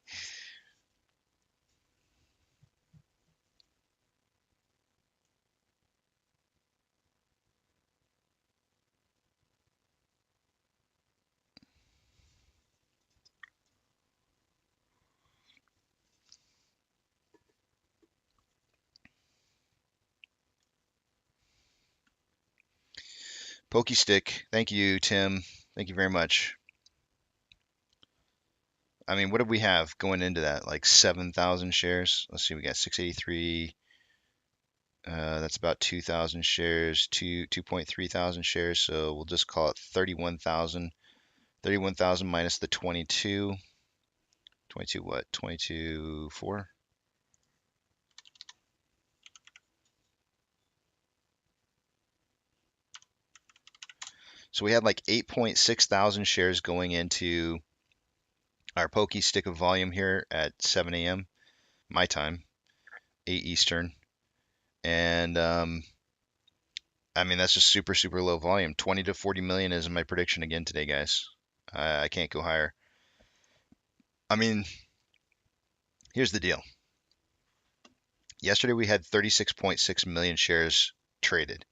Pokey Stick, thank you, Tim. Thank you very much. I mean, what did we have going into that? Like 7,000 shares? Let's see, we got 683. That's about 2,000 shares, 2.3 thousand shares. So we'll just call it 31,000. 31,000 minus the 22. 22 what? 22.4? So we had like 8.6 thousand shares going into our Pokey Stick of volume here at 7 a.m. my time, 8 Eastern. And I mean, that's just super, super low volume. 20 to 40 million is my prediction again today, guys. I can't go higher. I mean, here's the deal. Yesterday we had 36.6 million shares traded,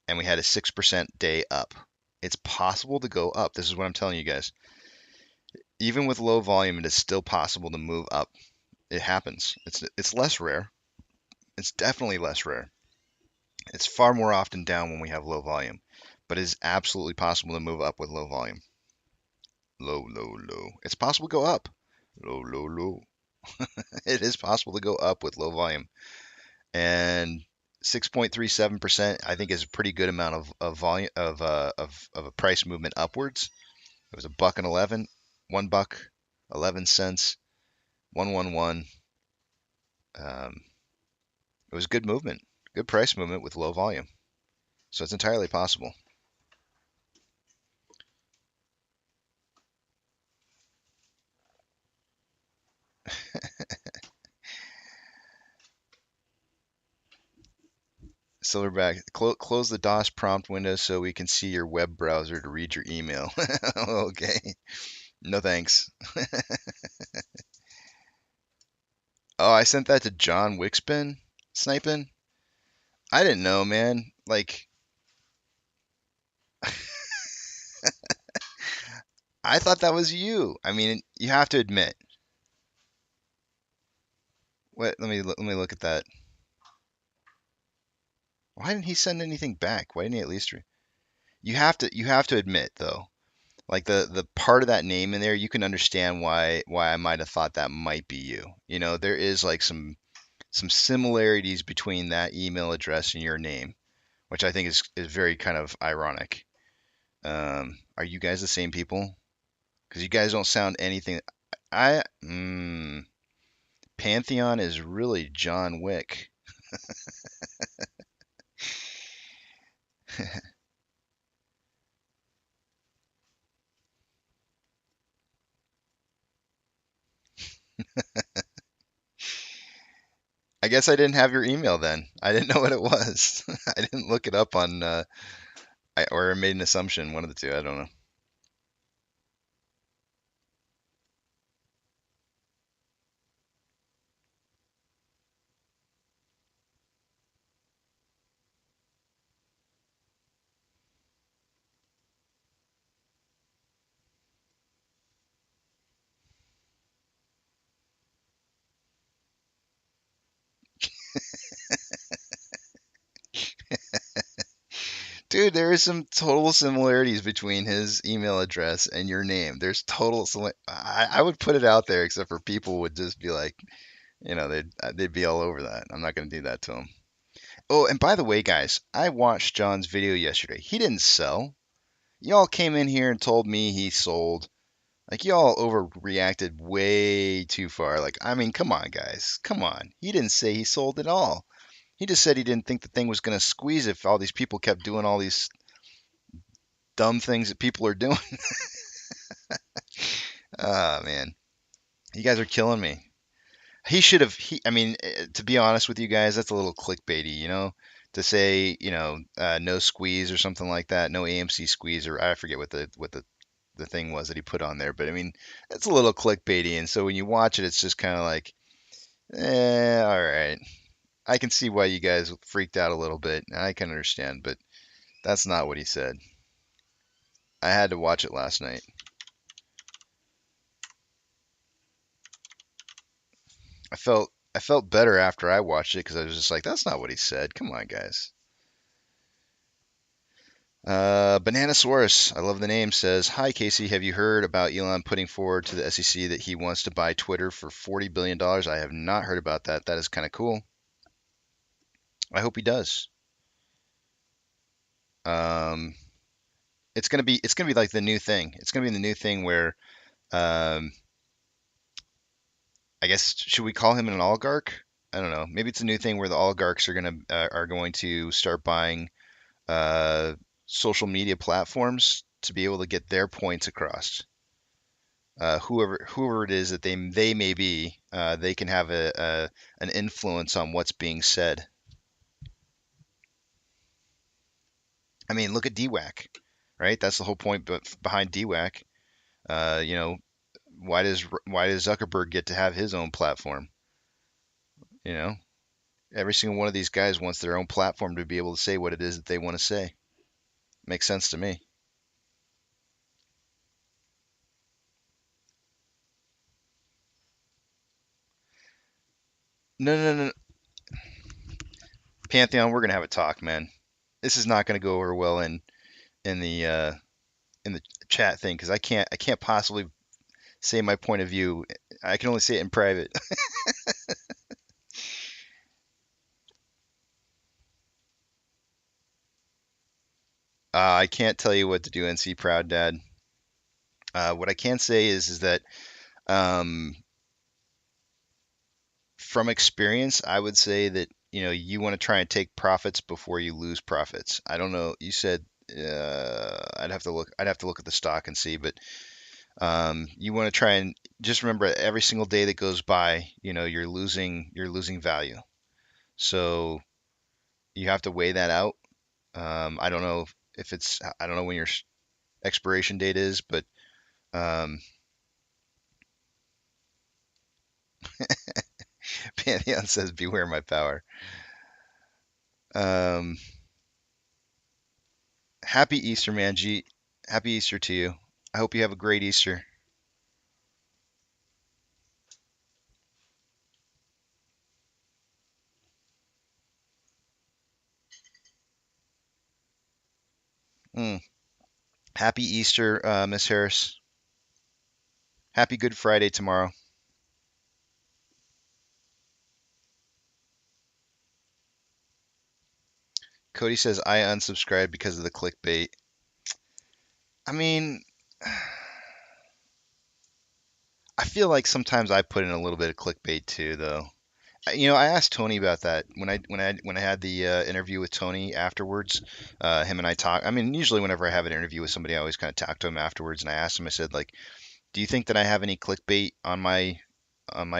and we had a 6% day up. It's possible to go up. This is what I'm telling you guys. Even with low volume, it is still possible to move up. It happens. It's less rare. It's definitely less rare. It's far more often down when we have low volume, but it is absolutely possible to move up with low volume. Low, low, low. It's possible to go up. Low, low, low. It is possible to go up with low volume. And 6.37%, I think, is a pretty good amount of volume of a price movement upwards. It was $1.11, $1.11, 111. It was good movement, good price movement with low volume. So it's entirely possible. Silverback, close the DOS prompt window so we can see your web browser to read your email. Okay. No thanks. Oh, I sent that to John Wixpin, sniping. I didn't know, man. Like, I thought that was you. I mean, you have to admit. What? Let me look at that. Why didn't he send anything back? Why didn't he at least? You have to admit though. Like the part of that name in there, you can understand why I might have thought that might be you. You know, there is like some similarities between that email address and your name, which I think is very kind of ironic. Are you guys the same people? Because you guys don't sound anything. I Pantheon is really John Wick. I guess I didn't have your email then. I didn't know what it was. I didn't look it up on, or I made an assumption. One of the two. I don't know. Dude, there is some total similarities between his email address and your name. There's total. I would put it out there, except for people would just be like, they'd be all over that. I'm not gonna do that to them. Oh, and by the way, guys, I watched John's video yesterday. He didn't sell. Y'all came in here and told me he sold. Like y'all overreacted way too far. Like, I mean, come on, guys. Come on. He didn't say he sold at all. He just said he didn't think the thing was going to squeeze if all these people kept doing all these dumb things that people are doing. Ah, man. You guys are killing me. He should have, I mean, to be honest with you guys, that's a little clickbaity, to say, no squeeze or something like that, no AMC squeeze, or I forget what the thing was that he put on there. But I mean, it's a little clickbaity. And so when you watch it, it's just kind of like, all right. I can see why you guys freaked out a little bit. I can understand, but that's not what he said. I had to watch it last night. I felt better after I watched it because I was just like, that's not what he said. Come on, guys. Bananasaurus, I love the name, says, hi, Casey. Have you heard about Elon putting forward to the SEC that he wants to buy Twitter for $40 billion? I have not heard about that. That is kind of cool. I hope he does. It's gonna be like the new thing. It's gonna be the new thing where, um, I guess, should we call him an oligarch? I don't know. Maybe it's a new thing where the oligarchs are going to start buying uh, social media platforms to be able to get their points across. Whoever it is that they may be, they can have an influence on what's being said. I mean, look at DWAC, right? That's the whole point behind DWAC. Why does Zuckerberg get to have his own platform? You know, every single one of these guys wants their own platform to be able to say what it is that they want to say. Makes sense to me. No, no, no, no. Pantheon, we're gonna have a talk, man. This is not gonna go over well in the uh, in the chat thing because I can't possibly say my point of view. I can only say it in private. I can't tell you what to do, NC Proud Dad. What I can say is that um, from experience, I would say that you want to try and take profits before you lose profits. I don't know. You said I'd have to look. I'd have to look at the stock and see, but you want to try and just remember every single day that goes by, you're losing value. So you have to weigh that out. I don't know if it's I don't know when your expiration date is, but um, Pantheon says beware my power. Um, Happy Easter, man. G. Happy Easter to you. I hope you have a great Easter. Mm. Happy Easter, Miss Harris. Happy Good Friday tomorrow. Cody says I unsubscribed because of the clickbait. I mean, I feel like sometimes I put in a little bit of clickbait too, though. I asked Tony about that when I had the interview with Tony afterwards. Him and I talk. I mean, usually whenever I have an interview with somebody, I always kind of talk to him afterwards. And I asked him, I said, like, do you think that I have any clickbait on my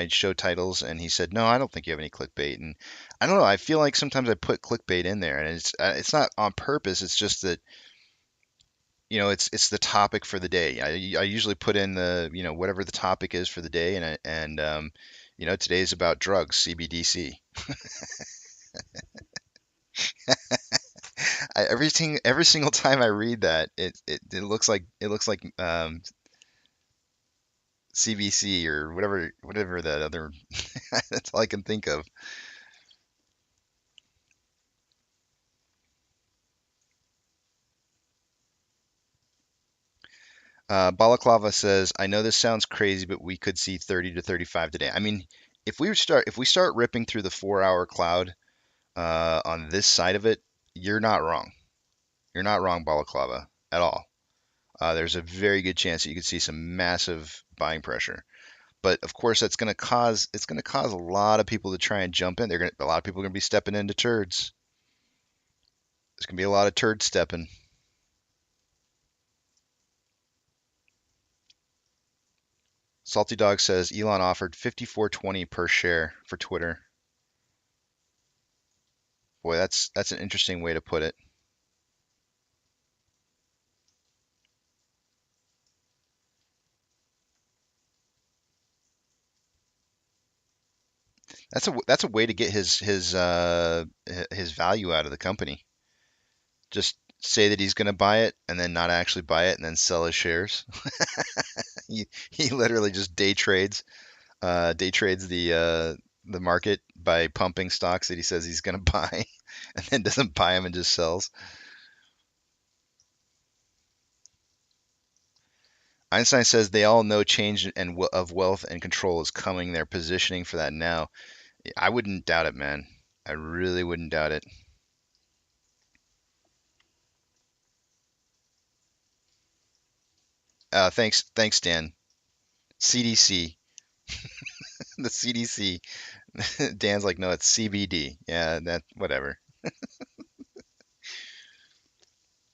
show titles? And he said, no, I don't think you have any clickbait. And I don't know. I feel like sometimes I put clickbait in there, and it's not on purpose. It's just that it's the topic for the day. I usually put in the whatever the topic is for the day, and today's about drugs, CBDC. Every single time I read that, it looks like CBC or whatever that other. That's all I can think of. Balaclava says, "I know this sounds crazy, but we could see 30 to 35 today." I mean, if we start ripping through the 4-hour cloud on this side of it, you're not wrong. You're not wrong, Balaclava, at all. There's a very good chance that you could see some massive buying pressure. But of course, it's going to cause a lot of people to try and jump in. A lot of people are going to be stepping into turds. There's going to be a lot of turd stepping. Salty Dog says Elon offered 54.20 per share for Twitter. Boy, that's an interesting way to put it. That's a way to get his value out of the company. Just say that he's going to buy it and then not actually buy it and then sell his shares. He literally just day trades the market by pumping stocks that he says he's going to buy and then doesn't buy them and just sells. Einstein says they all know change of wealth and control is coming. They're positioning for that now. I wouldn't doubt it, man. I really wouldn't doubt it. Thanks, Dan. CDC, the CDC. Dan's like, no, it's CBD. Yeah, that whatever.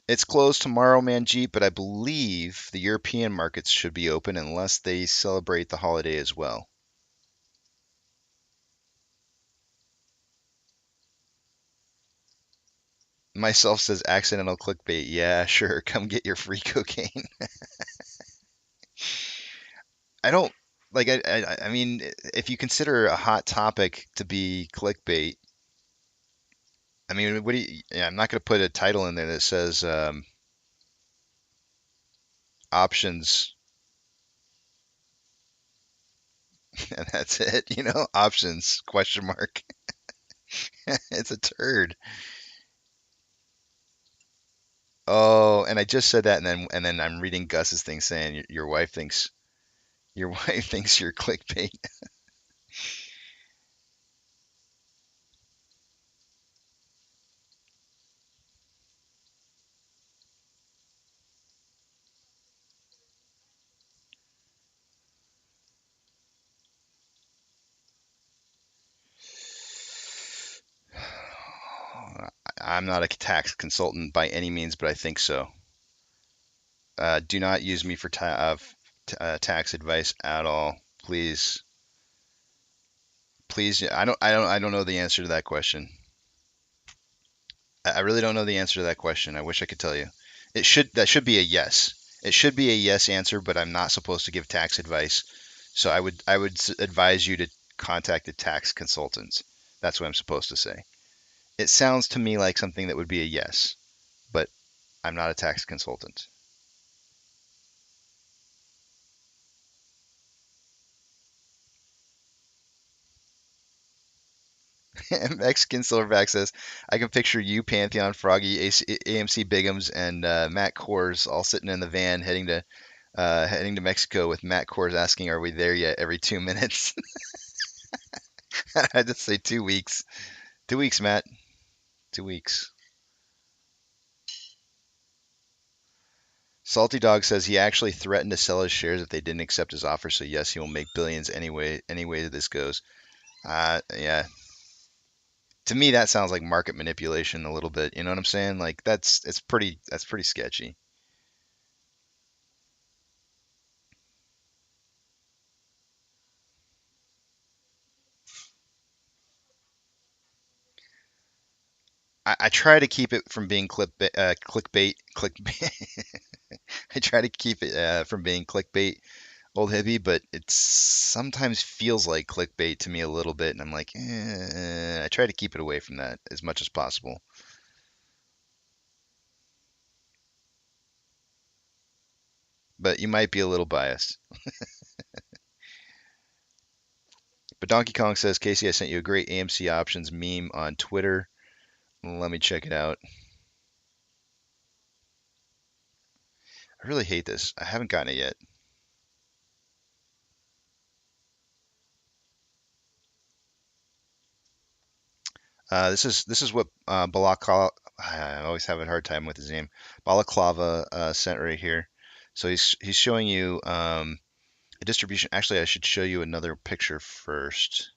It's closed tomorrow, Manjeet, but I believe the European markets should be open unless they celebrate the holiday as well. Myself says accidental clickbait. Yeah, sure. Come get your free cocaine. I don't like. I mean, if you consider a hot topic to be clickbait, I mean, what do you? Yeah, I'm not going to put a title in there that says options, and that's it. Options question mark. It's a turd. Oh, and I just said that, and then I'm reading Gus's thing saying your wife thinks you're clickbait. I'm not a tax consultant by any means, but I think so. Do not use me for tax advice at all, please. Please, I don't know the answer to that question. I really don't know the answer to that question. I wish I could tell you. That should be a yes. It should be a yes answer, but I'm not supposed to give tax advice. So I would advise you to contact a tax consultant. That's what I'm supposed to say. It sounds to me like something that would be a yes, but I'm not a tax consultant. Mexican Silverback says, I can picture you, Pantheon, Froggy, AMC Bigums, and Matt Kors all sitting in the van heading to Mexico with Matt Kors asking, "Are we there yet?" every 2 minutes. I just say 2 weeks. 2 weeks, Matt. 2 weeks. Salty Dog says he actually threatened to sell his shares if they didn't accept his offer. So yes, he will make billions anyway. Any way that this goes. Yeah. To me, that sounds like market manipulation a little bit. You know what I'm saying? Like that's pretty sketchy. I try to keep it from being clickbait. I try to keep it from being clickbait, old hippie, but it sometimes feels like clickbait to me a little bit, and I'm like, I try to keep it away from that as much as possible. But you might be a little biased. But Donkey Kong says, Casey, I sent you a great AMC options meme on Twitter. Let me check it out. I really hate this. I haven't gotten it yet. This is what Balaclava. I always have a hard time with his name. Balaclava sent right here. So he's showing you a distribution. Actually, I should show you another picture first.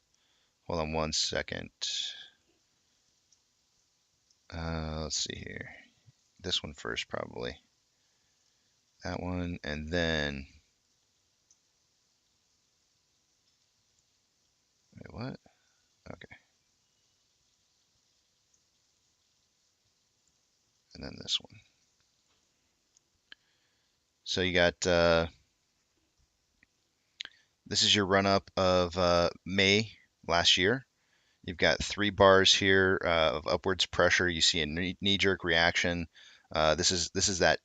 Hold on 1 second. Let's see here. This one first, probably. That one, and then. Wait, what? Okay. And then this one. So you got this is your run up of May last year. You've got 3 bars here of upwards pressure. You see a knee-jerk reaction. This is that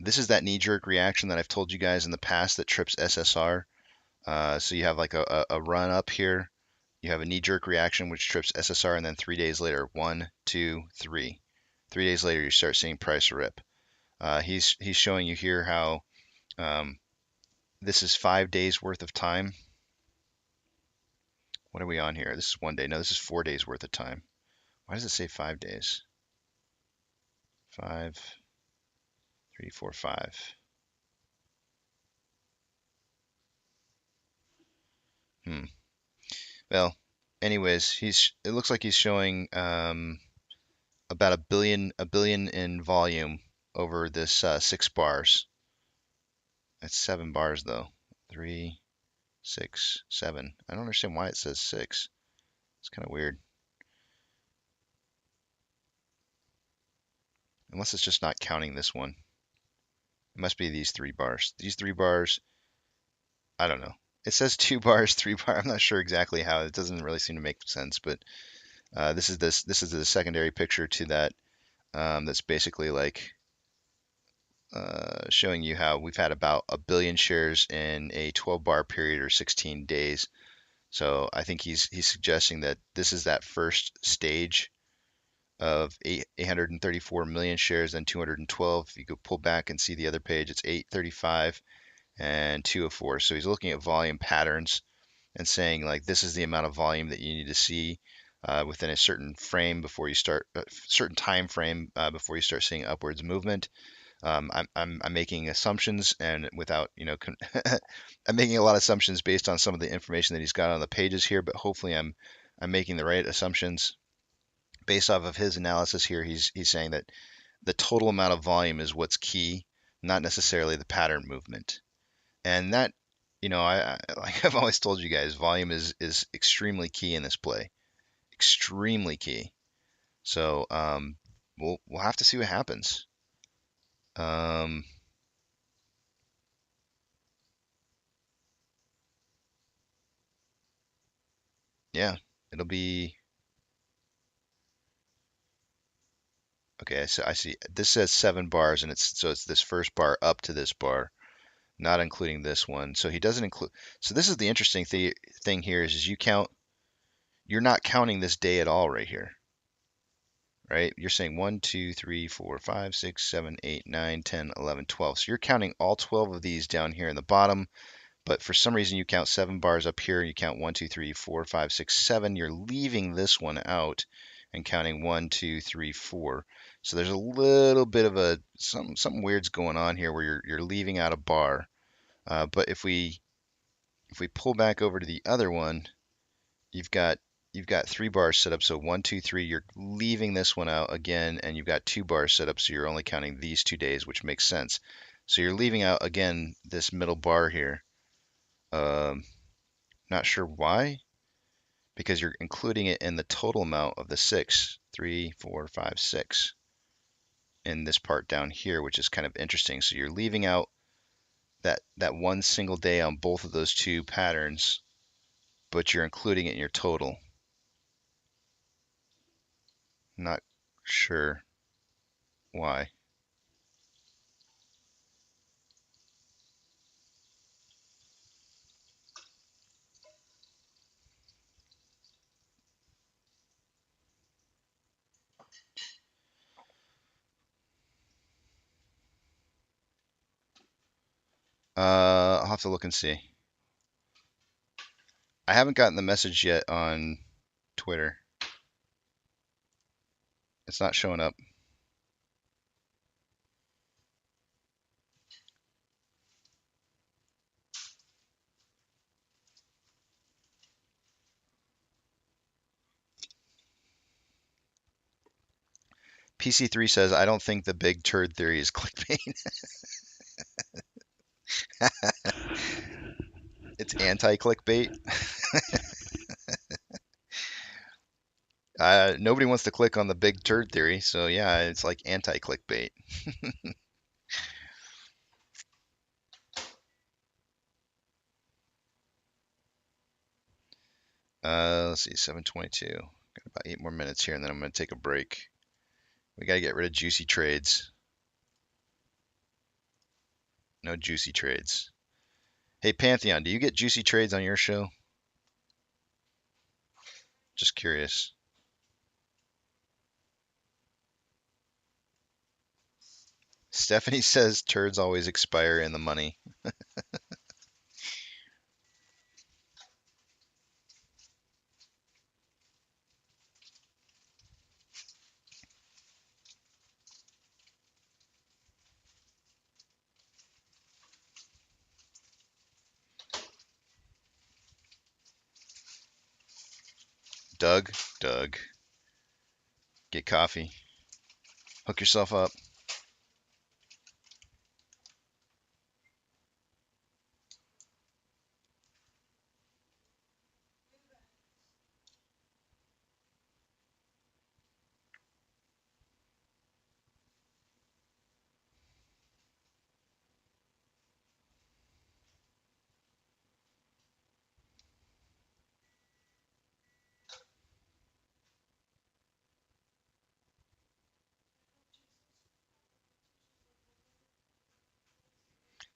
knee-jerk reaction that I've told you guys in the past that trips SSR. So you have like a run up here. You have a knee-jerk reaction which trips SSR, and then 3 days later, 1, 2, 3. 3 days later, you start seeing price rip. He's showing you here how this is 5 days worth of time. What are we on here? This is 1 day. No, this is 4 days worth of time. Why does it say 5 days? 5, 3, 4, 5. Well, anyways, it looks like he's showing about a billion in volume over this 6 bars. That's 7 bars though. 3, 6, 7. I don't understand why it says 6. It's kind of weird. Unless it's just not counting this one. It must be these 3 bars. These 3 bars, I don't know. It says 2 bars, 3 bars. I'm not sure exactly how. It doesn't really seem to make sense, but this is the secondary picture to that. That's basically like showing you how we've had about a billion shares in a 12-bar period or 16 days. So I think he's suggesting that this is that first stage of 834 million shares and 212. You could pull back and see the other page. It's 835 and 204. So he's looking at volume patterns and saying like this is the amount of volume that you need to see within a certain frame before you start certain time frame before you start seeing upwards movement. I'm making assumptions and without I'm making a lot of assumptions based on some of the information that he's got on the pages here, but hopefully I'm making the right assumptions. based off of his analysis here, he's saying that the total amount of volume is what's key, not necessarily the pattern movement. And that, like I've always told you guys, volume is extremely key in this play, extremely key. So we'll have to see what happens. Yeah, it'll be okay. So I see this says 7 bars, and it's this first bar up to this bar, not including this one. So he doesn't include. So this is the interesting thing here is you're not counting this day at all right here, right? You're saying 1, 2, 3, 4, 5, 6, 7, 8, 9, 10, 11, 12. So you're counting all 12 of these down here in the bottom, but for some reason you count 7 bars up here. You count 1, 2, 3, 4, 5, 6, 7. You're leaving this one out and counting 1, 2, 3, 4. So there's a little bit of something weird's going on here where you're leaving out a bar. But if we pull back over to the other one, you've got 3 bars set up. So 1, 2, 3. You're leaving this one out again, and you've got 2 bars set up. So you're only counting these 2 days, which makes sense. So you're leaving out again this middle bar here. Not sure why, because you're including it in the total amount of the 6, 3, 4, 5, 6 in this part down here, which is kind of interesting. So you're leaving out that one single day on both of those 2 patterns, but you're including it in your total. Not sure why. I'll have to look and see. I haven't gotten the message yet on Twitter. It's not showing up. PC3 says, I don't think the big turd theory is clickbait. It's anti-clickbait. Nobody wants to click on the big turd theory, so yeah, it's like anti-clickbait. Let's see, 7:22. Got about 8 more minutes here, and then I'm going to take a break. We got to get rid of juicy trades. No juicy trades. Hey, Pantheon, do you get juicy trades on your show? Just curious. Stephanie says turds always expire in the money. Doug, get coffee. Hook yourself up.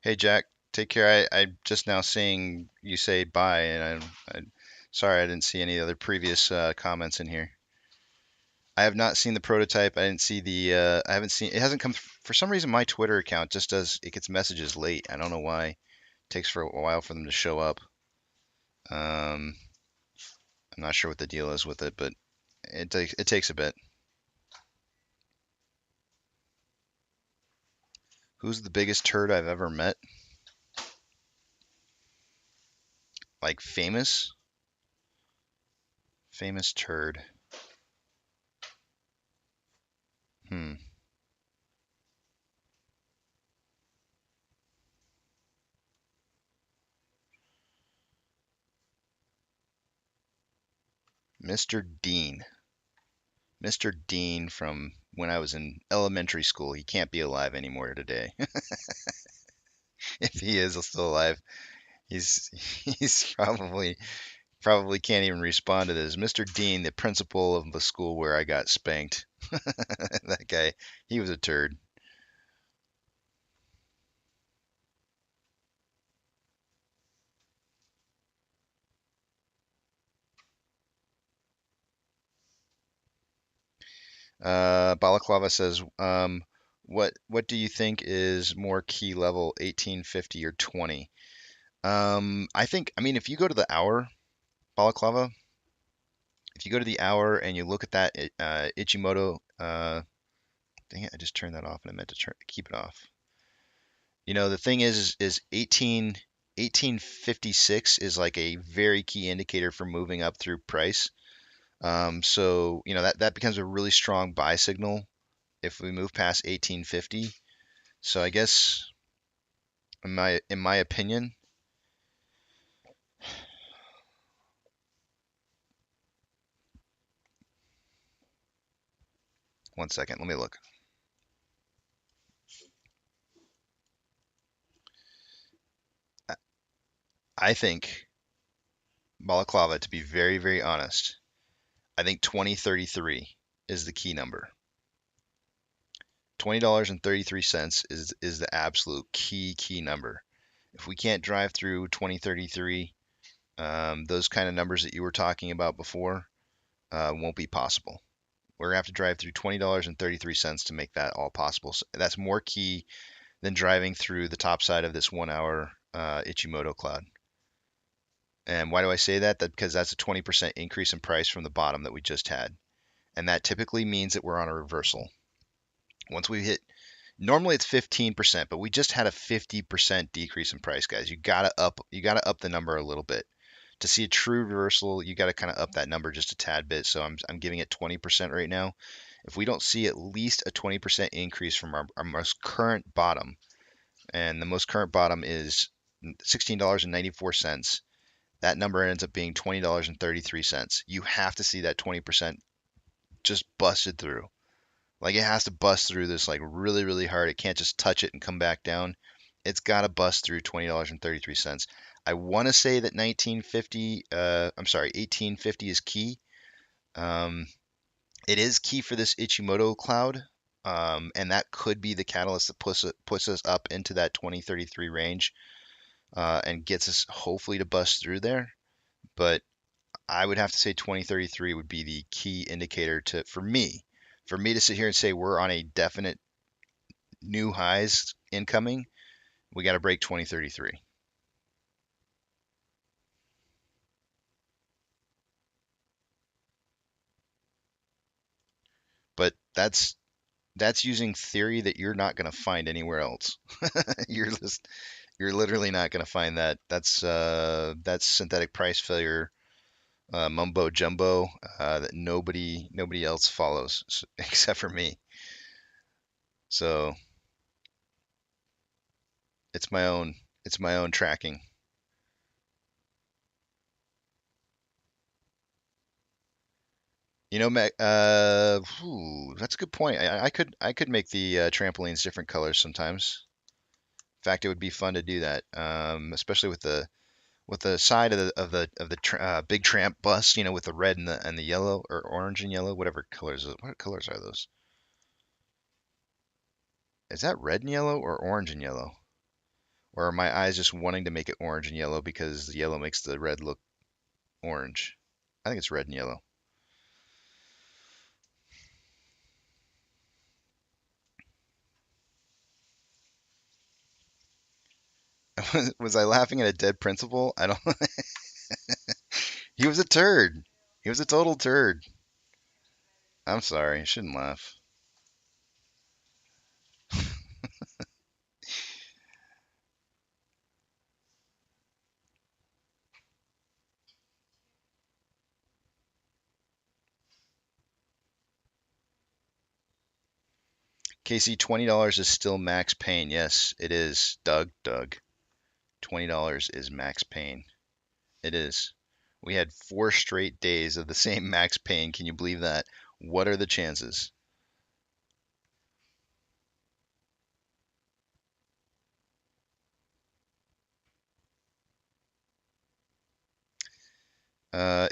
Hey, Jack, take care. I just now seeing you say bye, and sorry I didn't see any other previous comments in here. I have not seen the prototype. I didn't see I haven't seen. It hasn't come. For some reason, my Twitter account just does. It gets messages late. I don't know why. It takes for a while for them to show up. I'm not sure what the deal is with it, but it takes a bit. Who's the biggest turd I've ever met? Like famous? Famous turd. Hmm. Mr. Dean. Mr. Dean from when I was in elementary school. He can't be alive anymore today. If he is still alive, he's he's probably can't even respond to this. Mr. Dean, the principal of the school where I got spanked. That guy, he was a turd. Balaclava says, what do you think is more key level, 1850 or 20? I mean, if you go to the hour, Balaclava, if you go to the hour and you look at that Ichimoto, dang it, I just turned that off and I meant to keep it off. You know, the thing is 1856 is like a very key indicator for moving up through price. So, you know, that becomes a really strong buy signal if we move past 1850. So I guess in my opinion, one second, let me look. I think Balaclava, to be very, very honest, I think 2033 is the key number. $20.33 is the absolute key number. If we can't drive through 2033, those kind of numbers that you were talking about before won't be possible. We're gonna have to drive through $20.33 to make that all possible. So that's more key than driving through the top side of this 1 hour Ichimoto cloud. And why do I say that? Because that's a 20% increase in price from the bottom that we just had. And that typically means that we're on a reversal. Once we hit, normally it's 15%, but we just had a 50% decrease in price, guys. You gotta up the number a little bit. To see a true reversal, you gotta kind of up that number just a tad bit. So I'm giving it 20% right now. If we don't see at least a 20% increase from our most current bottom, and the most current bottom is $16.94, that number ends up being $20.33. You have to see that 20% just busted through. Like it has to bust through this like really, really hard. It can't just touch it and come back down. It's got to bust through $20.33. I want to say that 1850 is key. It is key for this Ichimoto cloud. And that could be the catalyst that puts us up into that 2033 range and gets us hopefully to bust through there. But I would have to say 2033 would be the key indicator for me to sit here and say we're on a definite new highs incoming. We got to break 2033. But that's using theory that you're not going to find anywhere else. you're literally not going to find that. That's synthetic price failure mumbo jumbo that nobody else follows except for me. So it's my own tracking. You know, Mac, that's a good point. I could make the trampolines different colors sometimes. In fact, it would be fun to do that, especially with the side of the big tramp bus. You know, with the red and the yellow or orange and yellow, whatever colors. What colors are those? Is that red and yellow or orange and yellow? Or are my eyes just wanting to make it orange and yellow because the yellow makes the red look orange? I think it's red and yellow. Was I laughing at a dead principal? I don't. He was a turd. He was a total turd. I'm sorry. I shouldn't laugh. Casey, $20 is still max pain. Yes, it is. Doug, $20 is max pain. It is. We had 4 straight days of the same max pain. Can you believe that? What are the chances?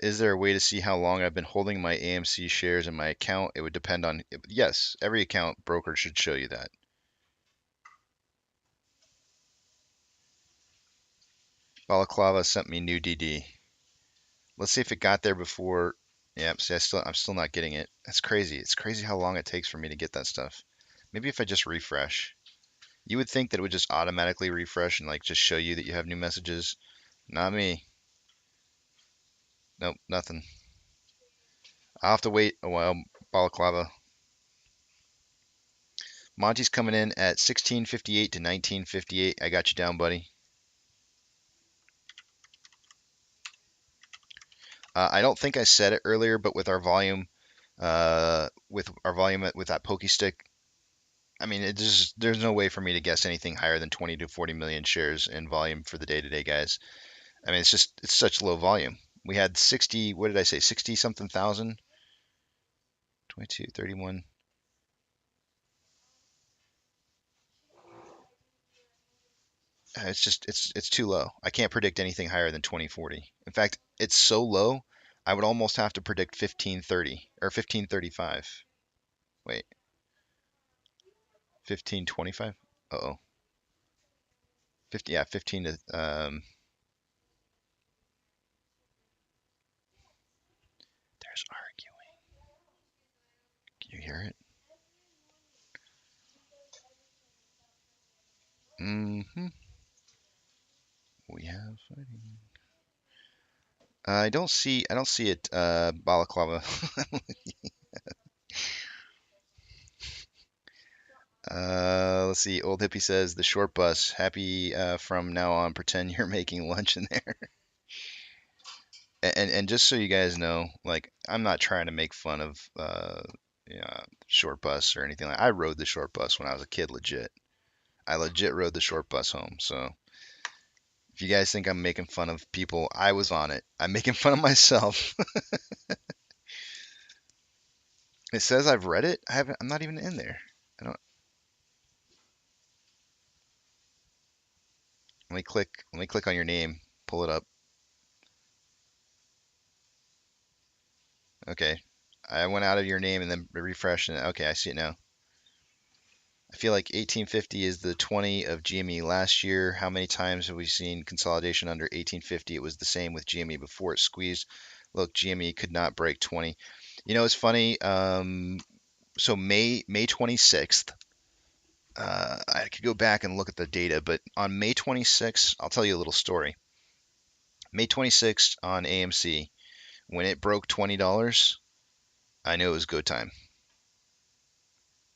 Is there a way to see how long I've been holding my AMC shares in my account? It would depend on, yes, every account broker should show you that. Balaclava sent me new DD. Let's see if it got there before. Yeah, see, I'm still not getting it. That's crazy. It's crazy how long it takes for me to get that stuff. Maybe if I just refresh. You would think that it would just automatically refresh and like just show you that you have new messages. Not me. Nope, nothing. I'll have to wait a while, Balaclava. Monty's coming in at 1658 to 1958. I got you down, buddy. I don't think I said it earlier, but with our volume, with that pokey stick, I mean, there's no way for me to guess anything higher than 20 to 40 million shares in volume for the day-to-day guys. I mean, it's such low volume. We had 60, what did I say, 60 something thousand? 22, 31. It's too low. I can't predict anything higher than 2040. In fact, it's so low, I would almost have to predict 1530 or 1535. Wait, 1525? Uh-oh. 50, yeah, 15 to there's arguing. Can you hear it? Mm-hmm. We have fighting. I don't see it, Balaclava. Let's see. Old Hippie says the short bus. Happy from now on. Pretend you're making lunch in there. And just so you guys know, like I'm not trying to make fun of short bus or anything like. I rode the short bus when I was a kid, legit. I legit rode the short bus home. So if you guys think I'm making fun of people, I was on it. I'm making fun of myself. It says I've read it. I'm not even in there. I don't. Let me click on your name. Pull it up. Okay. I went out of your name and then refreshed and okay, I see it now. I feel like 1850 is the 20 of GME last year. How many times have we seen consolidation under 1850? It was the same with GME before it squeezed. Look, GME could not break 20. You know, it's funny. So May 26th, I could go back and look at the data, but on May 26th, I'll tell you a little story. May 26th on AMC, when it broke $20, I knew it was go time.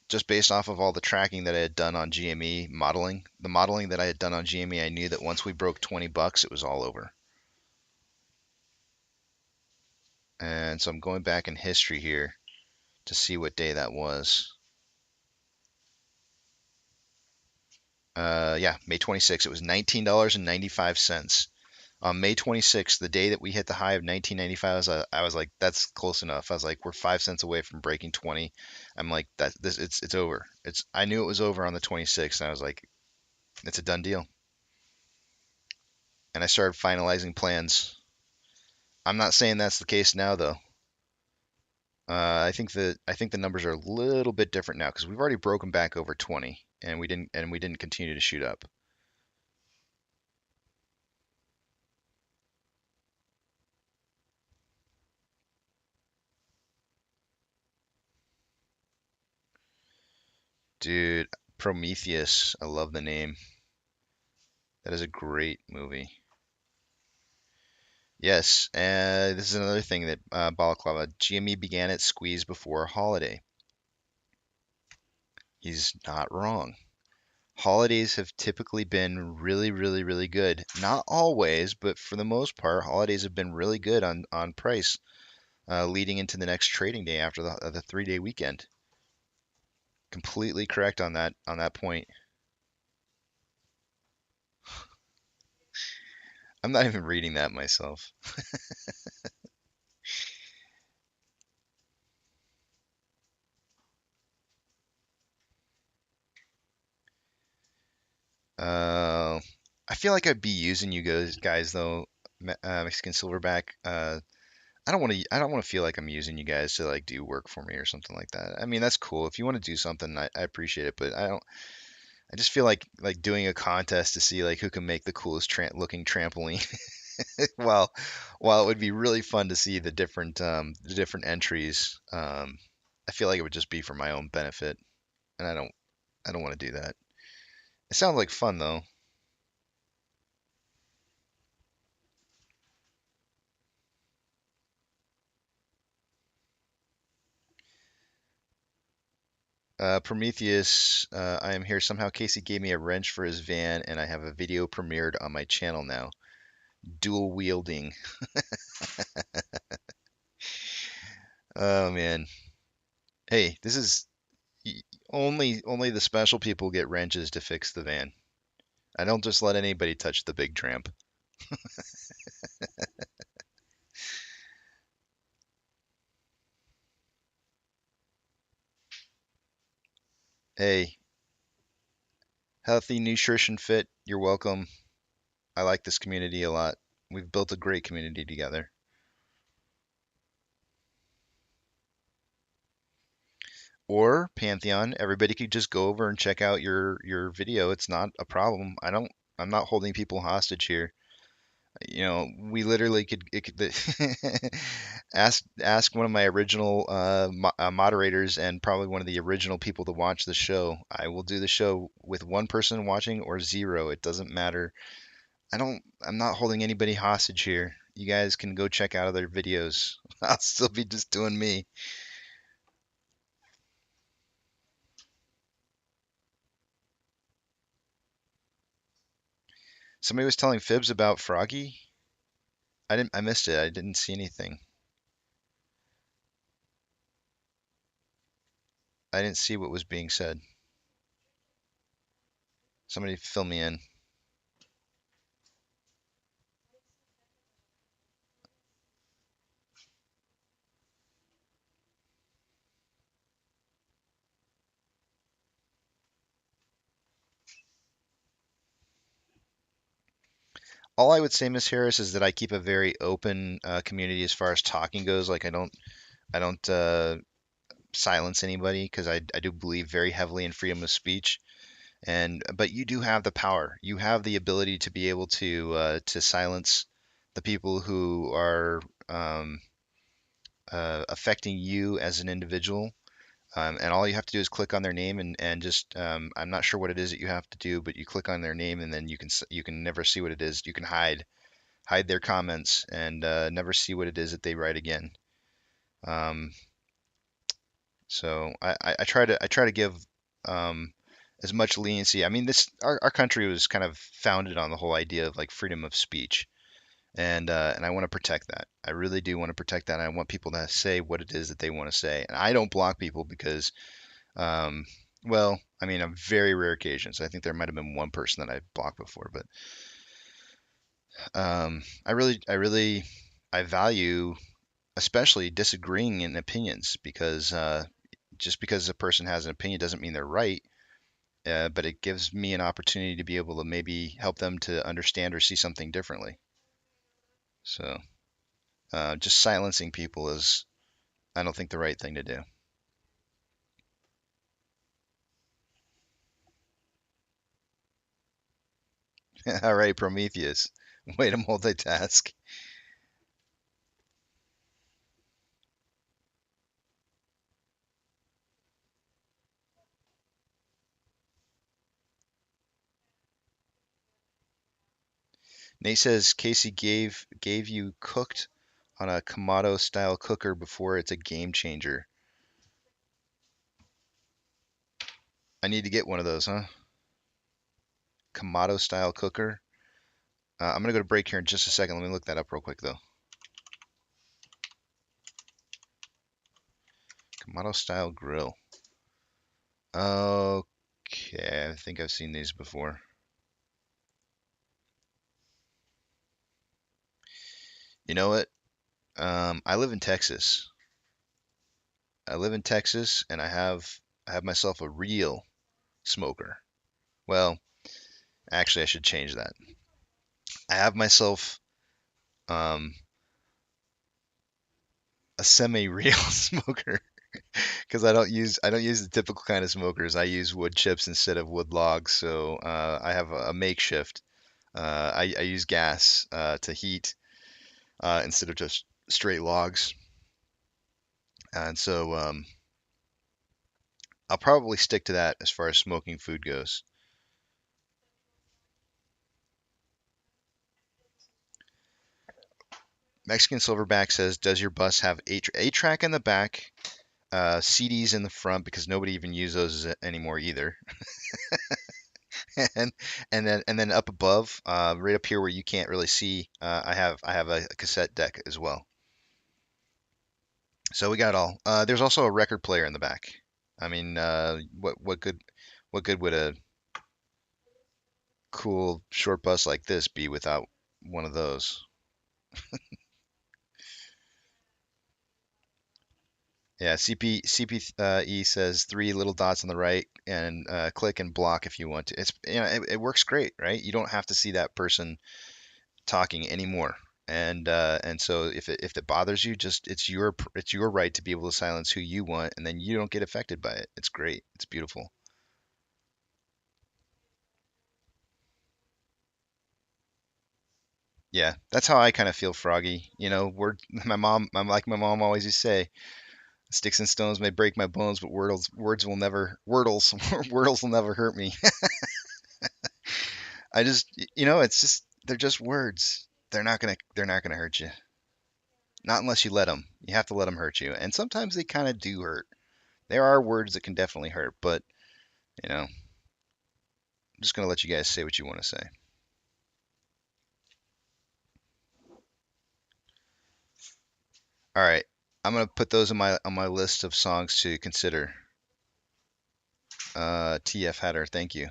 Just based off of all the tracking that I had done on GME modeling, the modeling that I had done on GME, I knew that once we broke 20 bucks, it was all over. And so I'm going back in history here to see what day that was. Yeah, May 26th, it was $19.95. On May 26th, the day that we hit the high of 1995, I was like, that's close enough. I was like, we're 5 cents away from breaking 20. I'm like, it's over. I knew it was over on the 26th, and I was like, it's a done deal. And I started finalizing plans. I'm not saying that's the case now, though. I think the numbers are a little bit different now because we've already broken back over 20, and we didn't continue to shoot up. Dude, Prometheus, I love the name. That is a great movie. Yes, this is another thing that Balaclava, GME began its squeeze before a holiday. He's not wrong. Holidays have typically been really, really, really good. Not always, but for the most part, holidays have been really good on price leading into the next trading day after the 3-day weekend. Completely correct on that point. I'm not even reading that myself. I feel like I'd be using you guys though, Mexican Silverback. I don't want to feel like I'm using you guys to like do work for me or something like that. I mean, that's cool. If you want to do something, I appreciate it, but I don't. I just feel like doing a contest to see like who can make the coolest looking trampoline. Well, while it would be really fun to see the different entries, I feel like it would just be for my own benefit, and I don't want to do that. It sounds like fun though. Prometheus, I am here. Somehow Casey gave me a wrench for his van, and I have a video premiered on my channel now. Dual wielding. Oh man. Hey, this is only the special people get wrenches to fix the van. I don't just let anybody touch the big tramp. Hey, healthy nutrition fit. You're welcome. I like this community a lot. We've built a great community together. Or Pantheon, everybody could just go over and check out your video. It's not a problem. I'm not holding people hostage here. You know, we literally ask one of my original moderators and probably one of the original people to watch the show. I will do the show with one person watching or zero. It doesn't matter. I'm not holding anybody hostage here. You guys can go check out other videos. I'll still be just doing me. Somebody was telling fibs about Froggy. I missed it. I didn't see anything. I didn't see what was being said. Somebody fill me in. All I would say, Miss Harris, is that I keep a very open community as far as talking goes. Like I don't silence anybody because I do believe very heavily in freedom of speech. And but you do have the power. You have the ability to be able to silence the people who are affecting you as an individual. And all you have to do is click on their name and just I'm not sure what it is that you have to do, but you click on their name and then you can never see what it is. You can hide their comments and never see what it is that they write again. Um, so I try to give um, as much leniency. I mean, our country was kind of founded on the whole idea of like freedom of speech, and I want to protect that. I really do want to protect that. I want people to say what it is that they want to say, and I don't block people because, um, well, I mean, on very rare occasions. I think there might have been one person that I blocked before, but I value especially disagreeing in opinions because just because a person has an opinion doesn't mean they're right. But it gives me an opportunity to be able to maybe help them to understand or see something differently. So just silencing people is, I don't think, the right thing to do. All right, Prometheus. Way to multitask. Nate says Casey gave you cooked on a Kamado style cooker before. It's a game changer. I need to get one of those, huh? Kamado style cooker. I'm gonna go to break here in just a second. Let me look that up real quick though. Kamado style grill. Okay, I think I've seen these before. You know what? I live in Texas. I live in Texas, and I have myself a real smoker. Well, actually, I should change that. I have myself um, a semi-real smoker because I don't use the typical kind of smokers. I use wood chips instead of wood logs. So I have a makeshift. I use gas to heat instead of just straight logs, and so I'll probably stick to that as far as smoking food goes. Mexican Silverback says, "Does your bus have eight track in the back, CDs in the front because nobody even uses those anymore either, and and then up above, right up here where you can't really see, I have a cassette deck as well. So we got all. There's also a record player in the back. I mean, what good would a cool short bus like this be without one of those?" Yeah, CPE says three little dots on the right and click and block if you want to. It works great, right? You don't have to see that person talking anymore. And so if it bothers you, just it's your right to be able to silence who you want, and then you don't get affected by it. It's great. It's beautiful. Yeah, that's how I kind of feel, Froggy. Word, my mom always used to say, "Sticks and stones may break my bones, but wordles will never hurt me." It's just they're just words. They're not gonna hurt you. Not unless you let them. You have to let them hurt you, and sometimes they kind of do hurt. There are words that can definitely hurt, but I'm just gonna let you guys say what you want to say. All right, I'm gonna put those on my list of songs to consider. TF Hatter, thank you.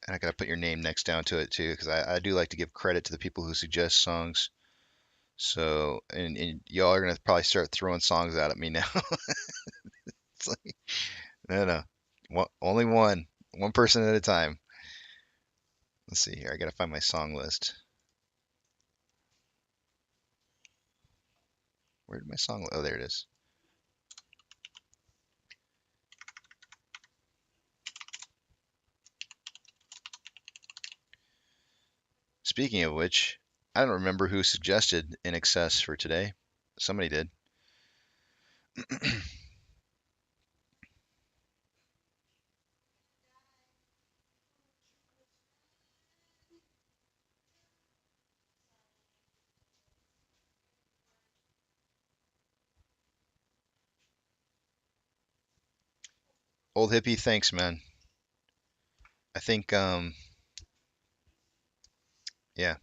And I gotta put your name next down to it too, because I do like to give credit to the people who suggest songs. So, and y'all are gonna probably start throwing songs out at me now. It's like, no, no, only one person at a time. Let's see here. I gotta find my song list. Where did my song? Oh, there it is. Speaking of which, I don't remember who suggested In Excess for today. Somebody did. Old hippie, thanks, man. I think, yeah,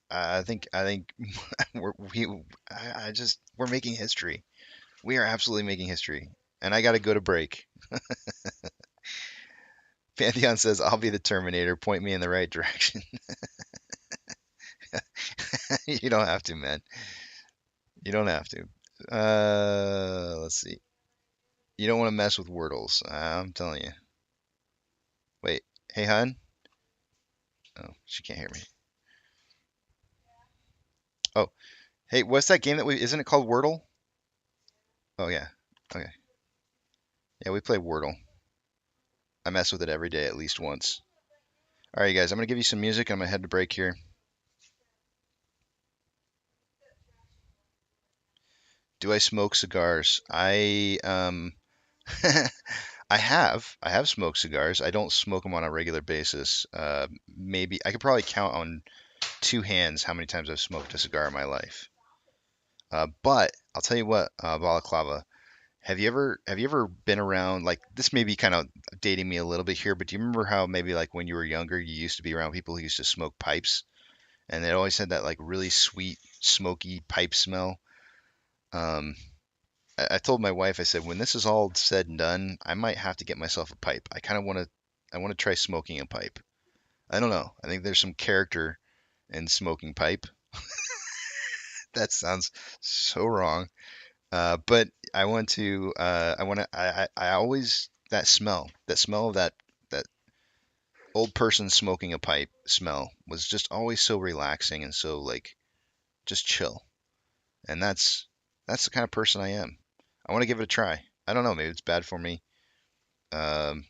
I think we're making history. We are absolutely making history. And I got to go to break. Pantheon says, "I'll be the Terminator. Point me in the right direction." You don't have to, man. You don't have to. Let's see. You don't want to mess with Wordles. I'm telling you. Wait. Hey, hun. Oh, she can't hear me. Oh, hey, what's that game isn't it called Wordle? Oh, yeah. Okay. Yeah, we play Wordle. I mess with it every day at least once. All right, guys, I'm going to give you some music. I'm going to head to break here. Do I smoke cigars? I have smoked cigars. I don't smoke them on a regular basis. Maybe I could probably count on two hands how many times I've smoked a cigar in my life. But I'll tell you what, Balaclava, have you ever been around, like, this may be kind of dating me a little bit here, but do you remember how maybe like when you were younger you used to be around people who used to smoke pipes and they always had that like really sweet smoky pipe smell? I told my wife, I said, when this is all said and done, I might have to get myself a pipe. I want to try smoking a pipe. I don't know. I think there's some character in smoking pipe. That sounds so wrong. But I always, that smell of that old person smoking a pipe smell was just always so relaxing and so like just chill. And that's the kind of person I am. I want to give it a try. I don't know, maybe it's bad for me. Um,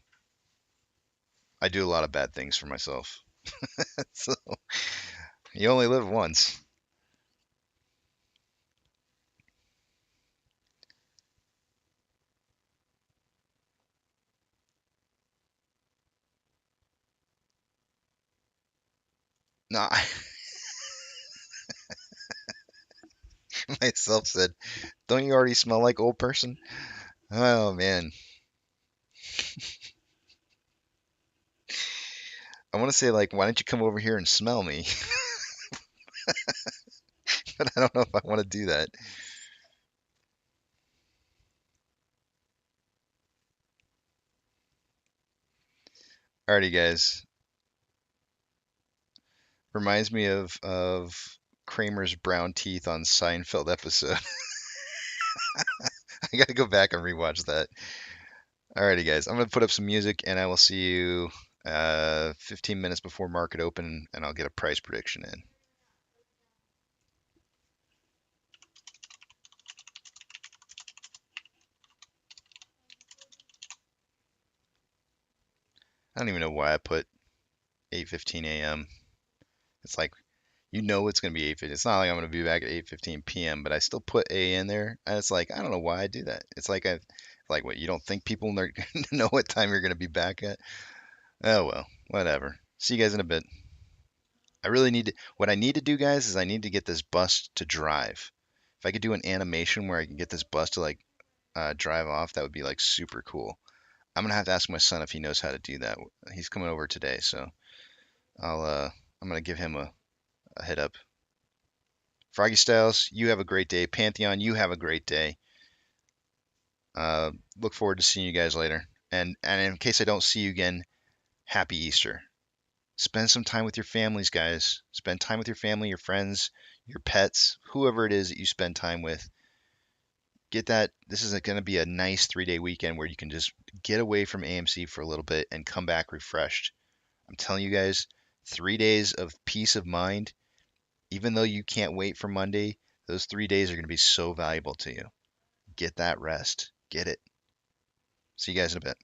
I do a lot of bad things for myself. So you only live once. No, I myself said, don't you already smell like old person? Oh man. I want to say like, why don't you come over here and smell me? But I don't know if I want to do that. Alrighty, guys. Reminds me of Kramer's brown teeth on Seinfeld episode. I gotta go back and rewatch that. Alrighty, guys. I'm gonna put up some music, and I will see you 15 minutes before market open, and I'll get a price prediction in. I don't even know why I put 8:15 a.m. It's like it's gonna be 8:15. It's not like I'm gonna be back at 8:15 p.m. But I still put a in there, and it's like I don't know why I do that. It's like what, you don't think people know what time you're gonna be back at? Oh well, whatever. See you guys in a bit. What I need to do, guys, is I need to get this bus to drive. If I could do an animation where I can get this bus to like drive off, that would be like super cool. I'm gonna have to ask my son if he knows how to do that. He's coming over today, so I'm gonna give him a head up. Froggy Styles, you have a great day. Pantheon, you have a great day. Look forward to seeing you guys later. And in case I don't see you again, happy Easter. Spend some time with your families, guys. Spend time with your family, your friends, your pets, whoever it is that you spend time with. Get that. This is going to be a nice 3-day weekend where you can just get away from AMC for a little bit and come back refreshed. I'm telling you guys, 3 days of peace of mind, even though you can't wait for Monday, those 3 days are going to be so valuable to you. Get that rest. Get it. See you guys in a bit.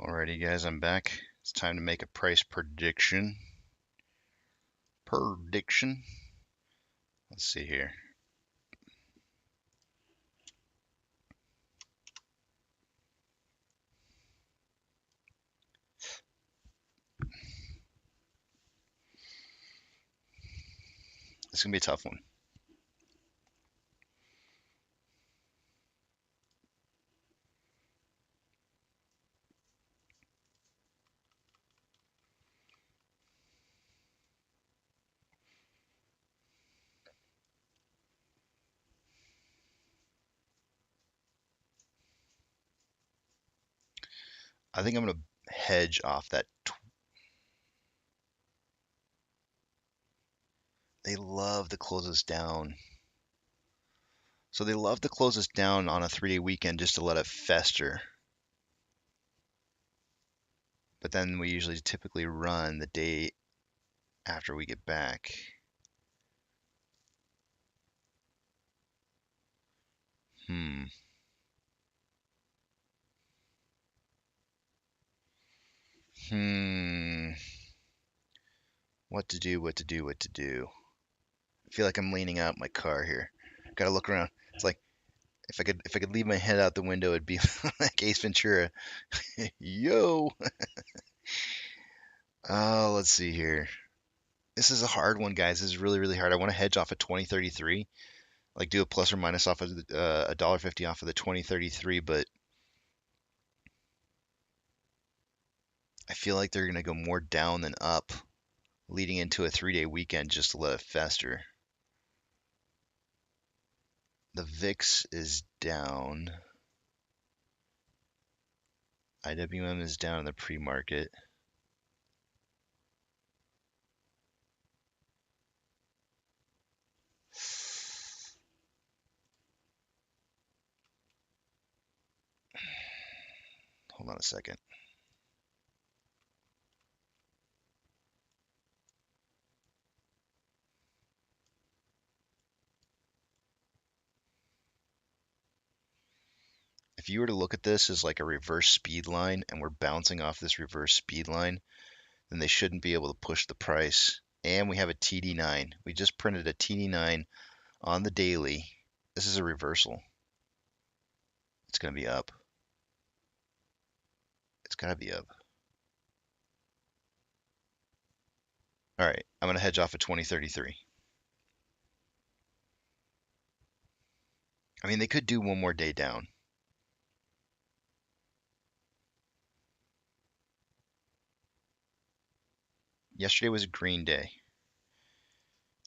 Alrighty, guys, I'm back. It's time to make a price prediction. Let's see here. It's gonna be a tough one. I think I'm gonna hedge off that. They love to close us down. So they love to close us down on a 3-day weekend just to let it fester. But then we usually typically run the day after we get back. What to do? I feel like I'm leaning out my car here. Gotta look around. It's like if I could leave my head out the window, it'd be like Ace Ventura. Yo. Oh, let's see here. This is a hard one, guys. This is really, really hard. I want to hedge off of 2033, like do a plus or minus off of $1.50 off of the 2033, but I feel like they're gonna go more down than up, leading into a 3-day weekend just to let it fester. The VIX is down. IWM is down in the pre-market. Hold on a second. If you were to look at this as like a reverse speed line and we're bouncing off this reverse speed line, then they shouldn't be able to push the price. And we have a TD9. We just printed a TD9 on the daily. This is a reversal. It's going to be up. It's got to be up. All right, I'm going to hedge off at 2033. I mean, they could do one more day down. Yesterday was a green day.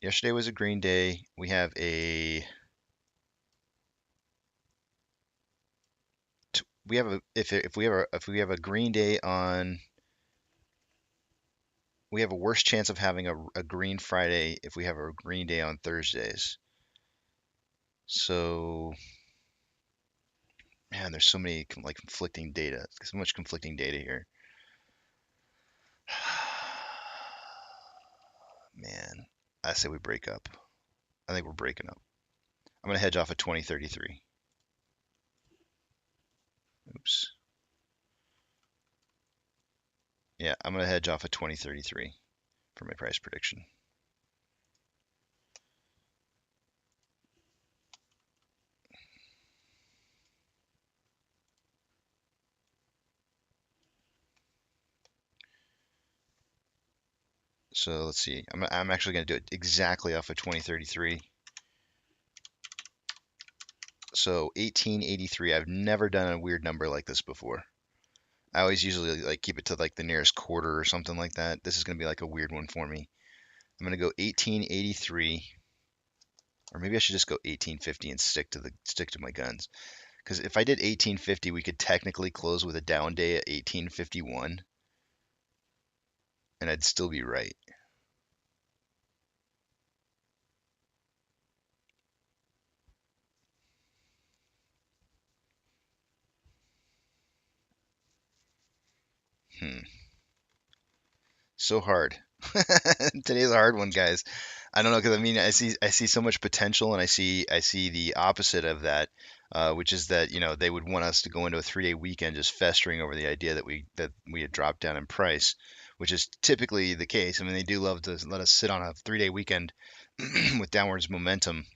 We have a if we have a green day on, we have a worse chance of having a green Friday if we have a green day on Thursdays. So, man, there's so many conflicting data. So much conflicting data here. Man, I say we break up. I think we're breaking up. I'm gonna hedge off at 2033. Oops. Yeah, I'm gonna hedge off at 2033 for my price prediction. So let's see. I'm actually going to do it exactly off of 2033. So 1883. I've never done a weird number like this before. I always usually like keep it to like the nearest quarter or something like that. This is going to be like a weird one for me. I'm going to go 1883, or maybe I should just go 1850 and stick to my guns. Because if I did 1850, we could technically close with a down day at 1851, and I'd still be right. So hard. Today's a hard one, guys. I don't know, because I mean, I see so much potential, and I see the opposite of that. which is that they would want us to go into a 3-day weekend just festering over the idea that we had dropped down in price, which is typically the case. I mean, they do love to let us sit on a 3-day weekend with downwards momentum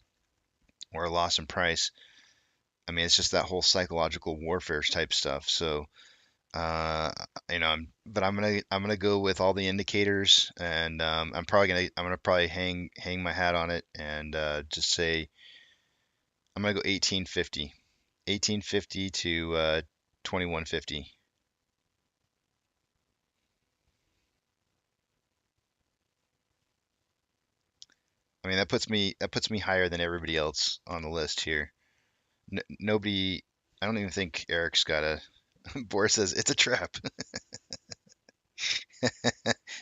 or a loss in price. I mean, it's just that whole psychological warfare type stuff. So, but I'm gonna go with all the indicators, and I'm gonna probably hang my hat on it and just say I'm gonna go 1850, 1850 to 2150. I mean, that puts me higher than everybody else on the list here. Nobody, I don't even think Eric's got a. Boris says it's a trap.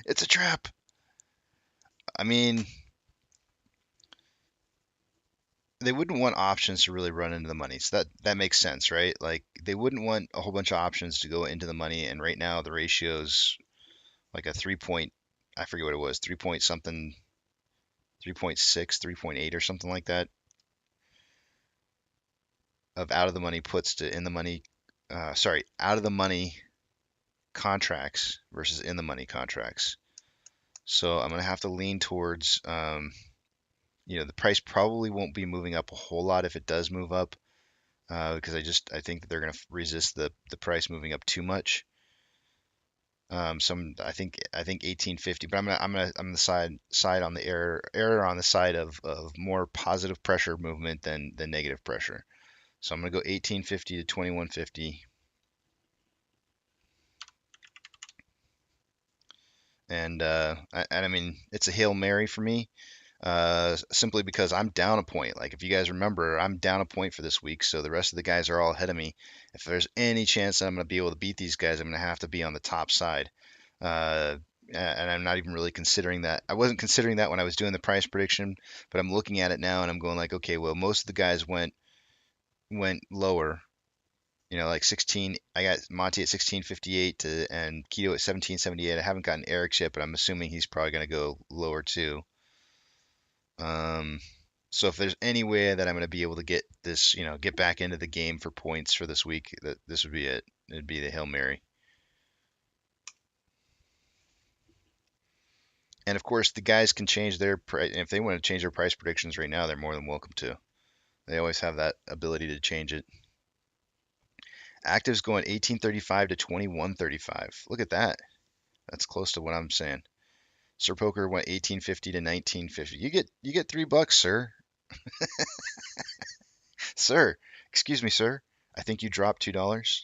It's a trap. I mean, they wouldn't want options to really run into the money. So that makes sense, right? Like they wouldn't want a whole bunch of options to go into the money. And right now the ratio's like a 3 point, I forget what it was, 3 point something, 3.6, 3.8 or something like that of out of the money puts to in the money. Sorry, out of the money contracts versus in the money contracts. So I'm gonna have to lean towards, the price probably won't be moving up a whole lot if it does move up, because I think that they're going to resist the price moving up too much. I think 1850, but I'm the side on the error on the side of more positive pressure movement than negative pressure. So I'm gonna go 1850 to 2150, and I mean it's a Hail Mary for me. Simply because I'm down a point. Like if you guys remember, I'm down a point for this week, so the rest of the guys are all ahead of me. If there's any chance that I'm going to be able to beat these guys, I'm going to have to be on the top side. And I'm not even really considering that. I wasn't considering that when I was doing the price prediction, but I'm looking at it now and I'm going like, okay, well, most of the guys went lower. Like 16. I got Monty at 1658 and Keto at 1778. I haven't gotten Eric's yet, but I'm assuming he's probably going to go lower too. Um, so if there's any way that I'm going to be able to get this, get back into the game for points for this week, this would be it. It'd be the Hail Mary. And of course, the guys can change their price. If they want to change their price predictions right now, they're more than welcome to. They always have that ability to change it. Active's going 1835 to 2135. Look at that. That's close to what I'm saying. Sir Poker went 1850 to 1950. You get $3, sir. Sir, excuse me, sir. I think you dropped $2.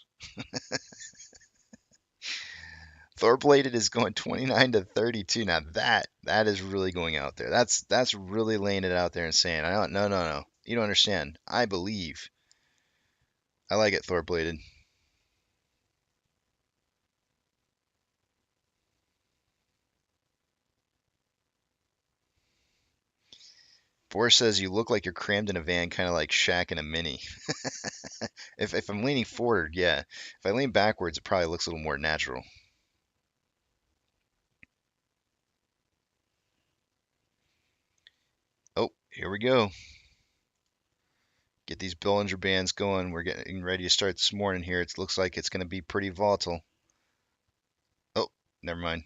Thor-bladed is going 29 to 32. Now that is really going out there. That's really laying it out there and saying, I don't, no, no, no. You don't understand. I believe. I like it, Thor-bladed. Boris says you look like you're crammed in a van, kind of like Shaq in a Mini. If I'm leaning forward, yeah. If I lean backwards, it probably looks a little more natural. Oh, here we go. Get these Bollinger Bands going. We're getting ready to start this morning here. It looks like it's going to be pretty volatile. Oh, never mind.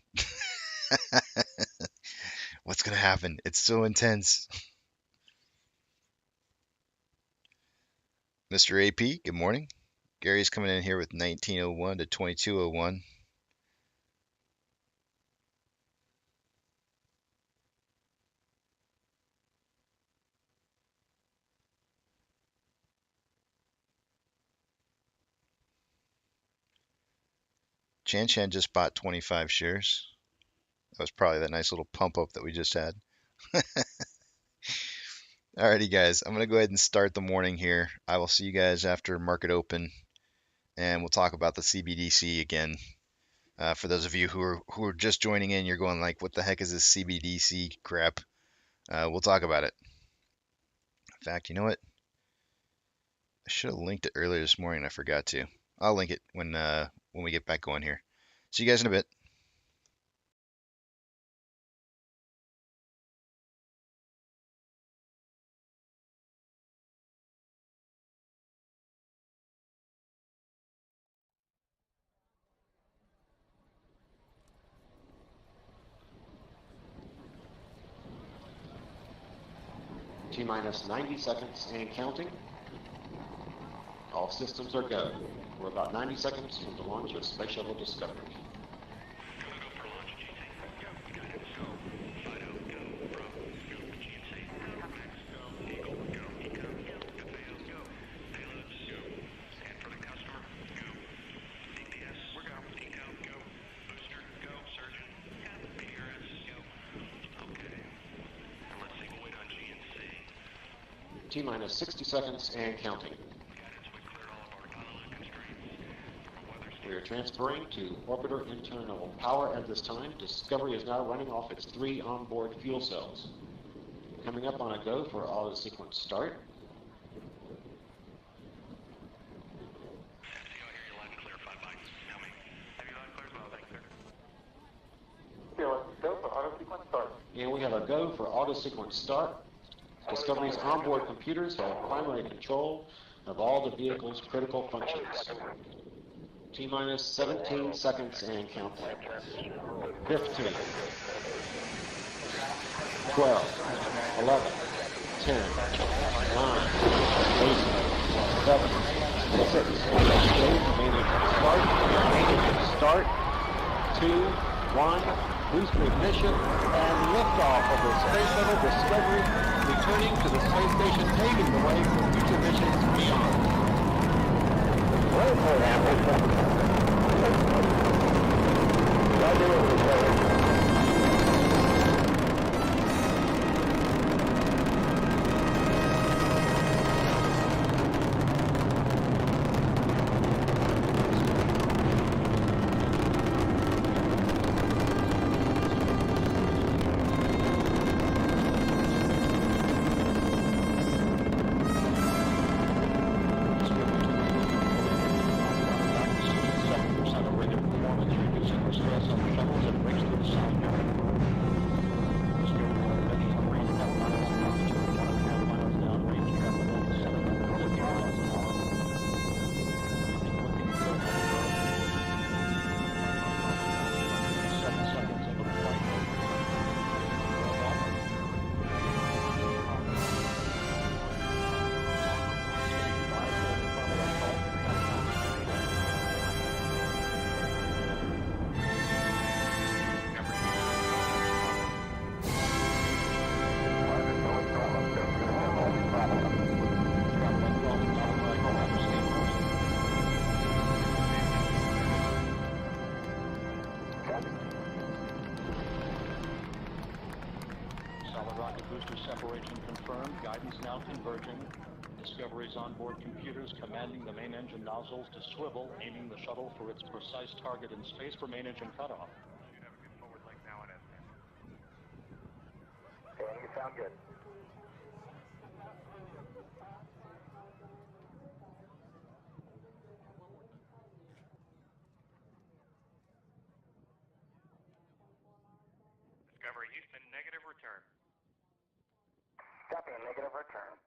What's going to happen? It's so intense. Mr. AP, good morning. Gary's coming in here with 1901 to 2201. Chan Chan just bought 25 shares. That was probably that nice little pump up that we just had. Alrighty, guys, I'm going to go ahead and start the morning here. I will see you guys after market open, and we'll talk about the Cbdc again. For those of you who are just joining in, you're going like, what the heck is this Cbdc crap? We'll talk about it. In fact, you know what? I should have linked it earlier this morning. I forgot to. I'll link it when we get back going here. See you guys in a bit. T-minus 90 seconds and counting. All systems are go. We're about 90 seconds from the launch of Space Shuttle Discovery. T-minus 60 seconds and counting. We are transferring to orbiter internal power at this time. Discovery is now running off its 3 onboard fuel cells. Coming up on a go for auto sequence start. And we have a go for auto sequence start. Discovery's onboard computers have primary control of all the vehicle's critical functions. T-minus 17 seconds and counting. 15, 12, 11, 10, 9, 8, 7, 6, start, 2, 1, booster ignition, and liftoff of the Space Shuttle Discovery, returning to the space station, paving the way for future missions beyond. Discovery's onboard computers commanding the main engine nozzles to swivel, aiming the shuttle for its precise target in space for main engine cutoff. Should have a good forward link now and then. Okay, you sound good. Discovery Houston, negative return. Copy, a negative return.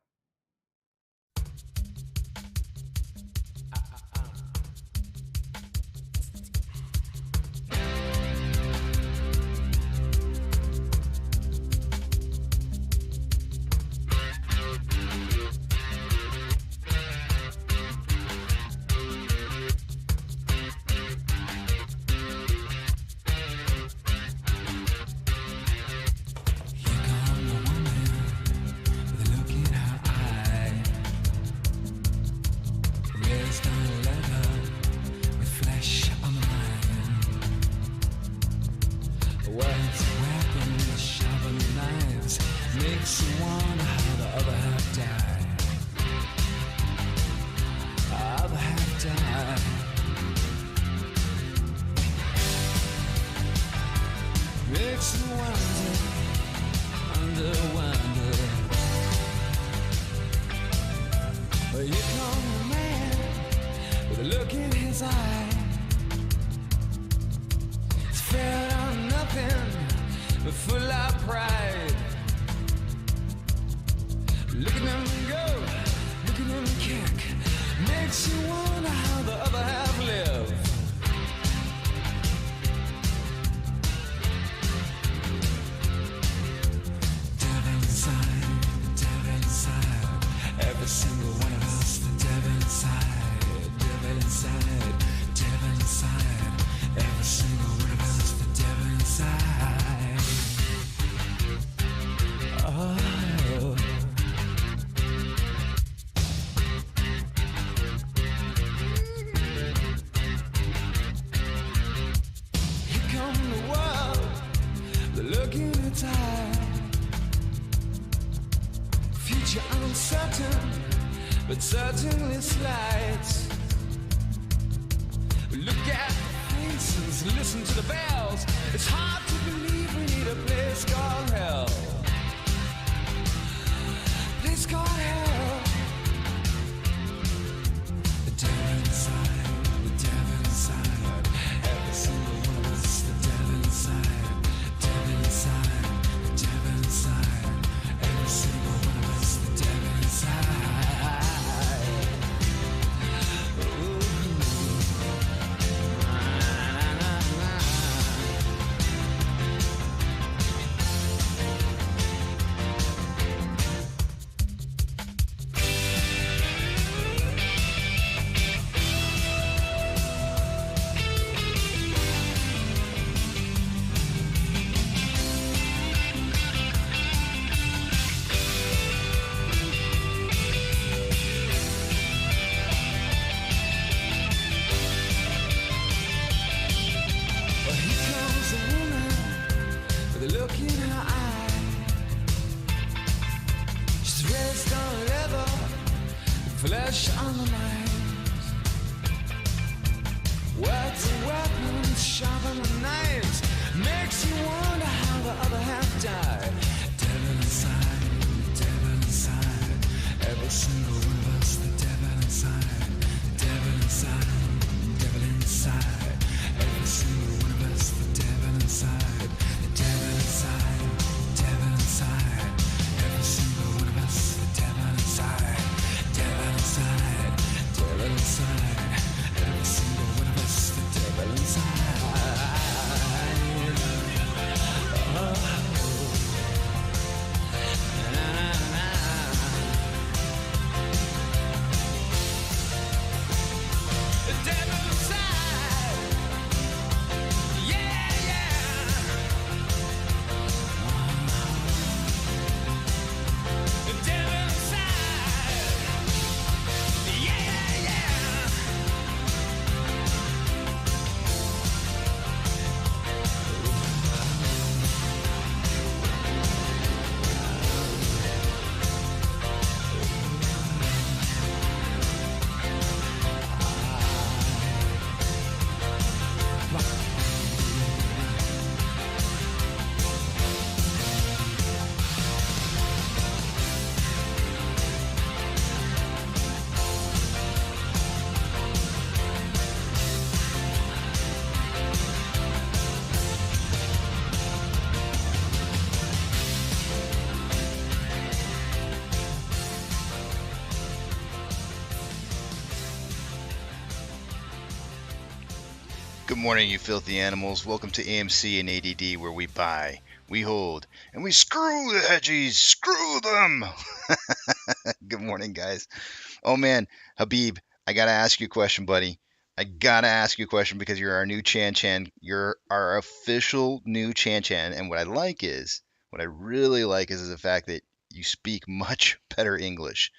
looking at time. Future uncertain, but certainly slight. Look at the faces, listen to the bells. It's hard to believe we need a place called hell. Place called hell. The devil inside, the devil inside. Every single one of us, the devil inside. Devil inside, the devil inside. Every single one of us, the devil inside. Well, here comes a woman with a look in her eye. She's raised on leather, flesh on the mind. Words and weapons, sharper than knives. Makes you wonder how the other half died. Devil inside, every single one of us, the devil inside. Devil inside, devil inside. Every single one of us, the devil inside. The devil inside, devil inside. Every single one of us, the devil inside. Devil inside, devil inside. Every single one of us, the devil inside. The devil inside. Yeah, yeah. The devil inside. Yeah, yeah. Good morning, you filthy animals. Welcome to AMC and ADD, where we buy, we hold, and we screw the hedgies. Screw them. Good morning, guys. Oh, man. Habib, I got to ask you a question, buddy. I got to ask you a question because you're our new Chan Chan. You're our official new Chan Chan. And what I really like is the fact that you speak much better English.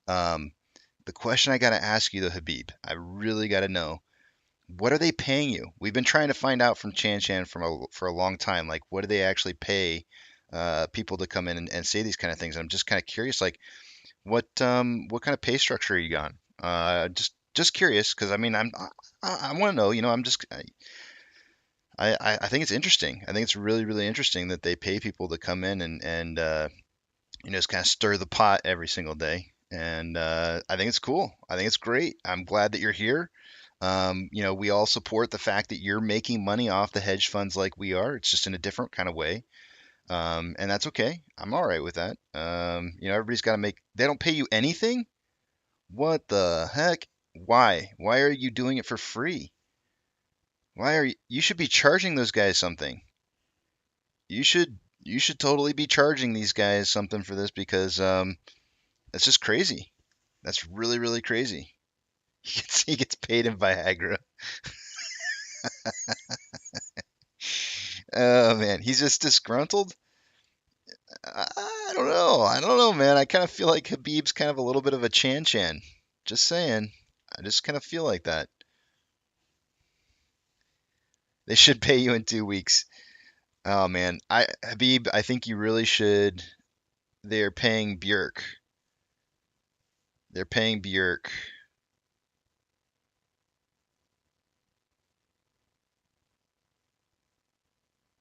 The question I got to ask you, though, Habib, I really got to know. What are they paying you? We've been trying to find out from Chan Chan for a long time. Like, what do they actually pay people to come in and say these kind of things? I'm just kind of curious, like, what kind of pay structure are you on? Just curious, because I mean, I want to know. You know, I think it's interesting. I think it's really, really interesting that they pay people to come in and you know, just kind of stir the pot every single day. And I think it's cool. I think it's great. I'm glad that you're here. You know, we all support the fact that you're making money off the hedge funds like we are. It's just in a different kind of way. And that's okay. I'm all right with that. You know, everybody's got to make, they don't pay you anything? What the heck? Why? Why are you doing it for free? You should be charging those guys something. You should totally be charging these guys something for this because that's just crazy. That's really, really crazy. He gets paid in Viagra. Oh man, he's just disgruntled. I don't know. I don't know, man. I kind of feel like Habib's kind of a little bit of a Chan Chan. Just saying. I just kind of feel like that. They should pay you in 2 weeks. Oh man, Habib, I think you really should. They're paying Björk. They're paying Björk.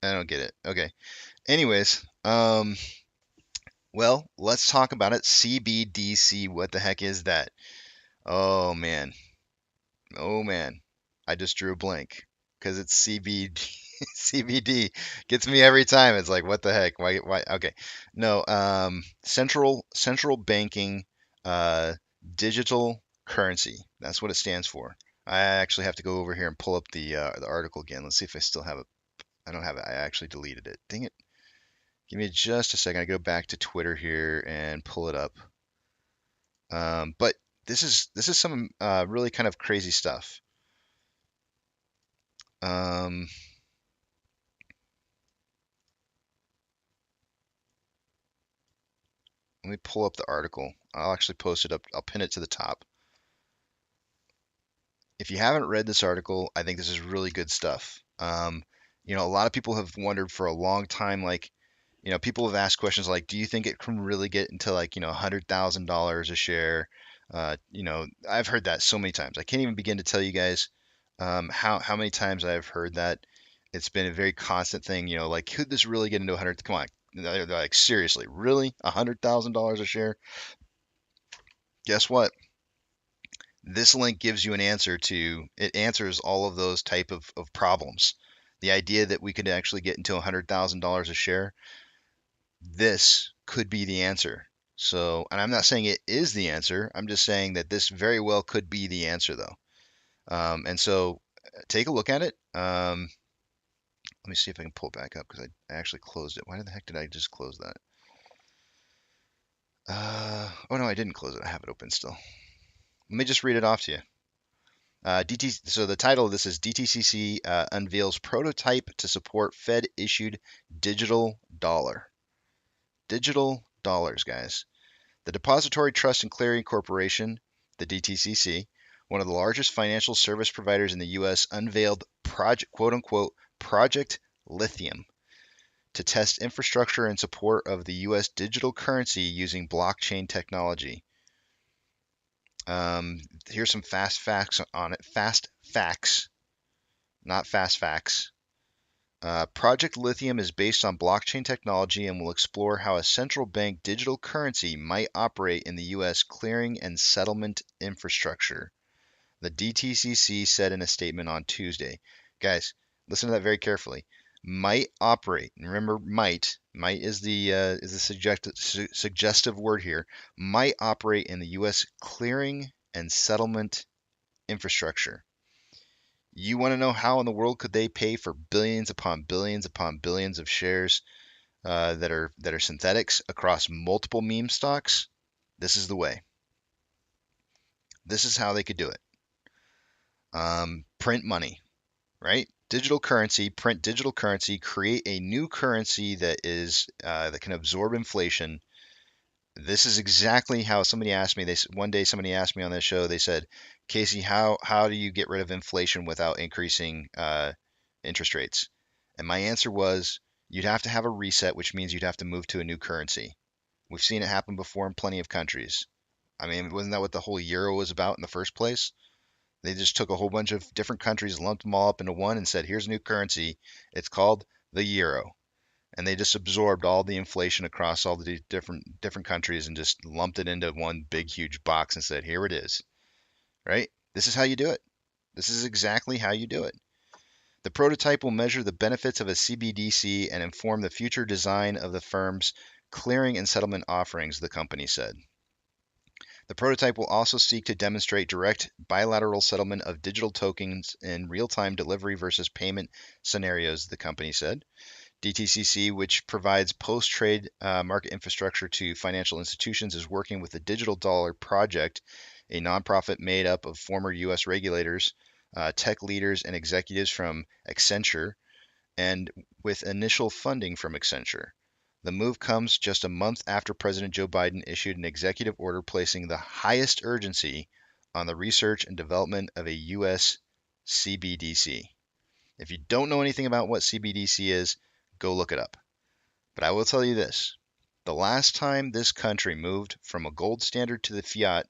I don't get it. Okay. Anyways, well, let's talk about it. CBDC. What the heck is that? Oh man. Oh man. I just drew a blank because it's CBD. CBD gets me every time. It's like, what the heck? Why? Okay. No, central banking, uh, digital currency. That's what it stands for. I actually have to go over here and pull up the article again. Let's see if I still have it. I don't have it. I actually deleted it. Dang it. Give me just a second. I go back to Twitter here and pull it up. But this is some really kind of crazy stuff. Um, Let me pull up the article. I'll actually post it up. I'll pin it to the top. If you haven't read this article, I think this is really good stuff. A lot of people have wondered for a long time, like, people have asked questions like, do you think it can really get into like, $100,000 a share? I've heard that so many times. I can't even begin to tell you guys how many times I've heard that. It's been a very constant thing, like, could this really get into 100? Come on. They're like, seriously, really? $100,000 a share? Guess what? This link gives you an answer to, it answers all of those type of problems. The idea that we could actually get into $100,000 a share, this could be the answer. So, and I'm not saying it is the answer. I'm just saying that this very well could be the answer though. And so take a look at it. Let me see if I can pull it back up because I actually closed it. Why the heck did I just close that? Oh no, I didn't close it. I have it open still. Let me just read it off to you. So the title of this is DTCC unveils prototype to support Fed-issued digital dollar. Digital dollars, guys. The Depository Trust and Clearing Corporation, the DTCC, one of the largest financial service providers in the U.S., unveiled quote unquote Project Lithium to test infrastructure in support of the U.S. digital currency using blockchain technology. Here's some fast facts on it. Fast facts, not fast facts. Project Lithium is based on blockchain technology and will explore how a central bank digital currency might operate in the U.S. clearing and settlement infrastructure, the DTCC said in a statement on Tuesday. Guys, listen to that very carefully. Might operate. Remember, might. Might is the suggestive word here. Might operate in the U.S. clearing and settlement infrastructure. You want to know how in the world could they pay for billions upon billions upon billions of shares that are synthetics across multiple meme stocks? This is the way. This is how they could do it. Print money, right? Digital currency, print digital currency, create a new currency that is that can absorb inflation. This is exactly how somebody asked me. One day somebody asked me on this show. They said, "Casey, how do you get rid of inflation without increasing interest rates?" And my answer was, you'd have to have a reset, which means you'd have to move to a new currency. We've seen it happen before in plenty of countries. I mean, wasn't that what the whole euro was about in the first place? They just took a whole bunch of different countries, lumped them all up into one, and said, "Here's a new currency. It's called the euro." And they just absorbed all the inflation across all the different countries and just lumped it into one big huge box and said, "Here it is." Right? This is how you do it. This is exactly how you do it. The prototype will measure the benefits of a CBDC and inform the future design of the firm's clearing and settlement offerings, the company said. The prototype will also seek to demonstrate direct bilateral settlement of digital tokens in real-time delivery versus payment scenarios, the company said. DTCC, which provides post-trade market infrastructure to financial institutions, is working with the Digital Dollar Project, a nonprofit made up of former U.S. regulators, tech leaders, and executives from Accenture, and with initial funding from Accenture. The move comes just a month after President Joe Biden issued an executive order placing the highest urgency on the research and development of a U.S. CBDC. If you don't know anything about what CBDC is, Go look it up. But I will tell you this. The last time this country moved from a gold standard to the fiat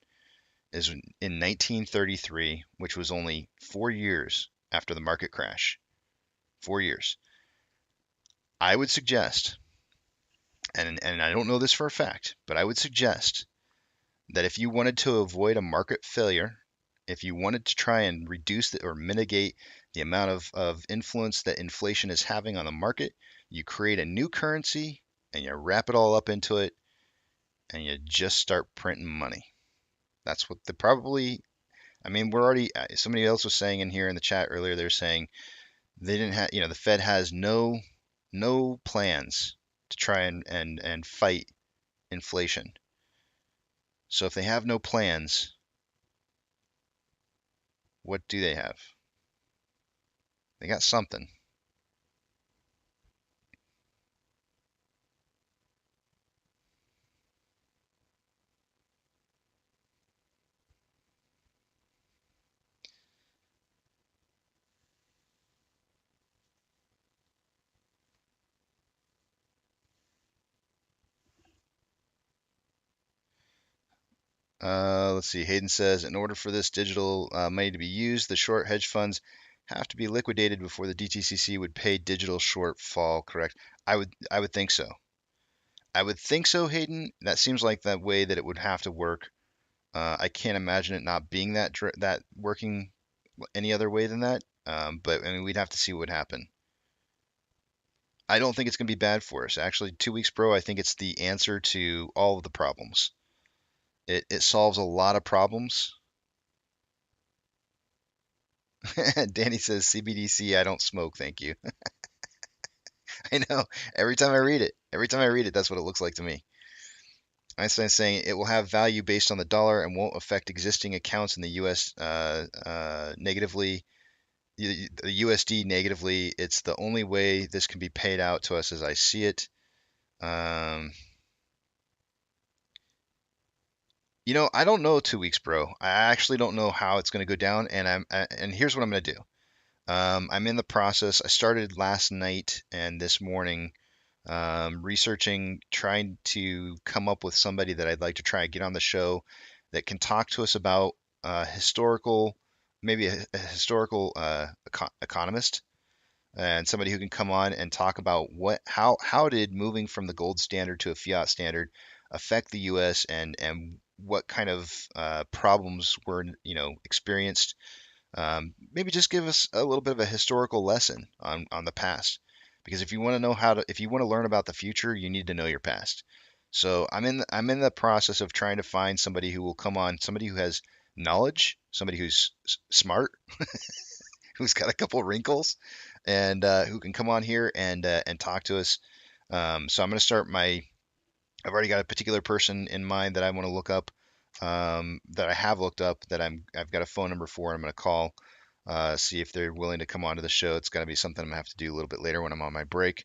is in 1933, which was only 4 years after the market crash. 4 years. I would suggest, and I don't know this for a fact, but I would suggest that if you wanted to avoid a market failure, if you wanted to try and reduce or mitigate the amount of influence that inflation is having on the market, you create a new currency and you wrap it all up into it and you just start printing money. That's what I mean, we're already, somebody else was saying in here in the chat earlier, they're saying they didn't have, the Fed has no plans to try and fight inflation. So if they have no plans, what do they have? They got something. Let's see. Hayden says, in order for this digital money to be used, the short hedge funds have to be liquidated before the DTCC would pay digital shortfall. Correct? I would think so. I would think so, Hayden. That seems like that way that it would have to work. I can't imagine it not being that working any other way than that. But I mean, we'd have to see what would happen. I don't think it's going to be bad for us. Actually, 2 weeks, bro, I think it's the answer to all of the problems. It solves a lot of problems. Danny says CBDC, I don't smoke, thank you. I know. Every time I read it, that's what it looks like to me. Einstein's saying it will have value based on the dollar and won't affect existing accounts in the U.S. Negatively. The USD negatively. It's the only way this can be paid out to us as I see it. I don't know 2 weeks, bro. I actually don't know how it's going to go down, and here's what I'm going to do. I'm in the process. I started last night and this morning researching, trying to come up with somebody that I'd like to try and get on the show that can talk to us about maybe a historical economist, and somebody who can come on and talk about how did moving from the gold standard to a fiat standard affect the U.S. and what kind of problems were experienced. Maybe just give us a little bit of a historical lesson on the past, because if you want to know if you want to learn about the future, you need to know your past. So I'm in the process of trying to find somebody who will come on, somebody who has knowledge, somebody who's smart, who's got a couple wrinkles, and who can come on here and talk to us. So I'm going to start I've already got a particular person in mind that I want to look up, that I have looked up, that I've got a phone number for. I'm going to call, see if they're willing to come onto the show. It's going to be something I'm going to have to do a little bit later when I'm on my break.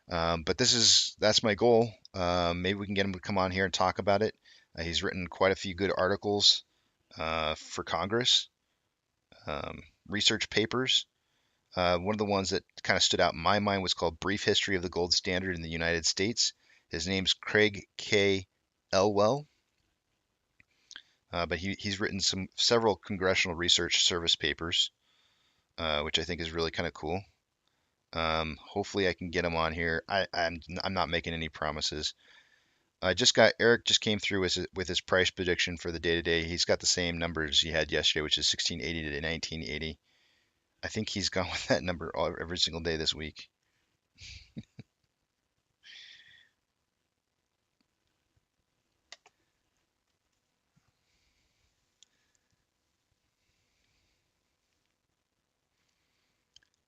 But that's my goal. Maybe we can get him to come on here and talk about it. He's written quite a few good articles for Congress, research papers. One of the ones that kind of stood out in my mind was called Brief History of the Gold Standard in the United States. His name's Craig K. Elwell, but he's written several Congressional Research Service papers, which I think is really kind of cool. Hopefully I can get him on here. I'm not making any promises. Eric just came through with his price prediction for the day-to-day. He's got the same numbers he had yesterday, which is 1680 to 1980. I think he's gone with that number every single day this week.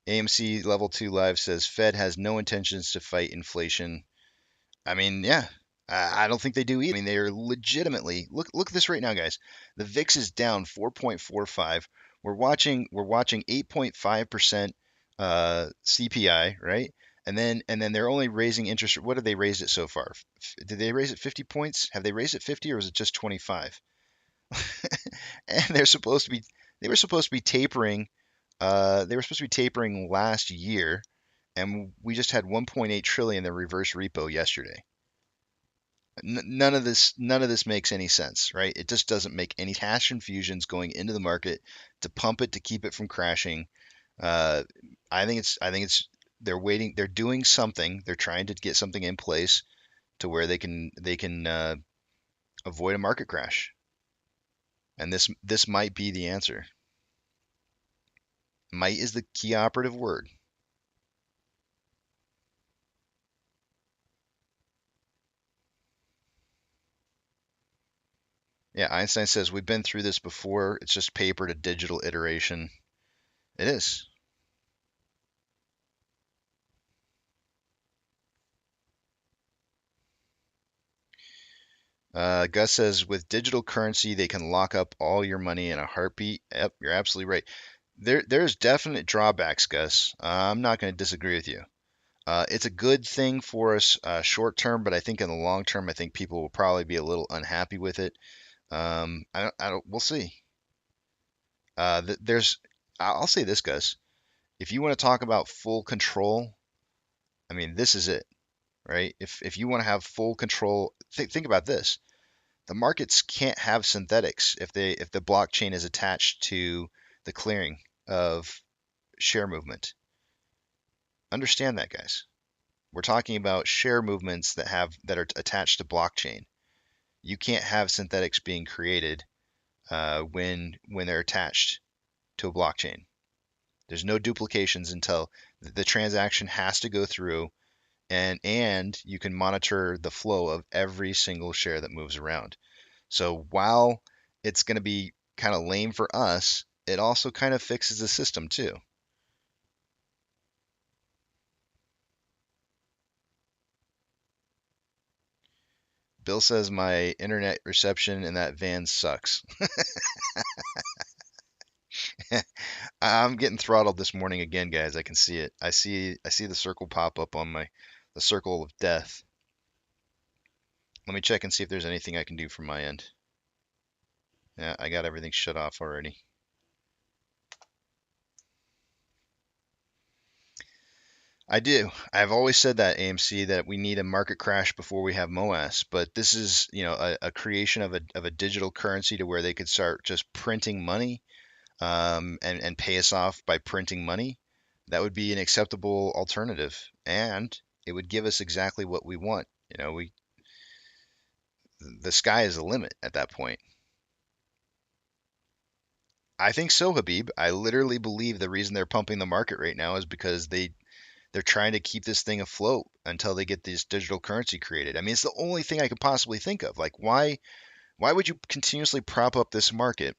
AMC Level 2 Live says Fed has no intentions to fight inflation. I mean, yeah, I don't think they do either. I mean, they are legitimately look at this right now, guys. The VIX is down 4.45. We're watching 8.5% CPI, right? And then they're only raising interest. What have they raised it so far? Did they raise it 50 points? Have they raised it 50, or is it just 25? And they were supposed to be tapering. They were supposed to be tapering last year, and we just had 1.8 trillion in reverse repo yesterday. None of this makes any sense, right? It just doesn't make any cash infusions going into the market to pump it to keep it from crashing. I think it's they're waiting. They're doing something. They're trying to get something in place to where they can avoid a market crash. And this might be the answer. Might is the key operative word. Yeah, Einstein says we've been through this before. It's just paper to digital iteration. It is. Gus says with digital currency, they can lock up all your money in a heartbeat. Yep, you're absolutely right. There's definite drawbacks, Gus. I'm not going to disagree with you. It's a good thing for us short term, but I think in the long term, I think people will probably be a little unhappy with it. We'll see. I'll say this, Gus. If you want to talk about full control, I mean, this is it, right? If you want to have full control, think about this. The markets can't have synthetics if the blockchain is attached to the clearing of share movement. Understand that, guys. We're talking about share movements that are attached to blockchain. You can't have synthetics being created when they're attached to a blockchain. There's no duplications until the transaction has to go through, and you can monitor the flow of every single share that moves around. So while it's going to be kind of lame for us, it also kind of fixes the system too. Bill says my internet reception in that van sucks. I'm getting throttled this morning again, guys. I can see it. I see the circle pop up on the circle of death. Let me check and see if there's anything I can do from my end. Yeah, I got everything shut off already. I do. I've always said that, AMC, that we need a market crash before we have MOAS, but this is, a creation of a digital currency to where they could start just printing money, and pay us off by printing money. That would be an acceptable alternative, and it would give us exactly what we want. The sky is the limit at that point. I think so, Habib. I literally believe the reason they're pumping the market right now is because they're trying to keep this thing afloat until they get this digital currency created. I mean, it's the only thing I could possibly think of. Like, why would you continuously prop up this market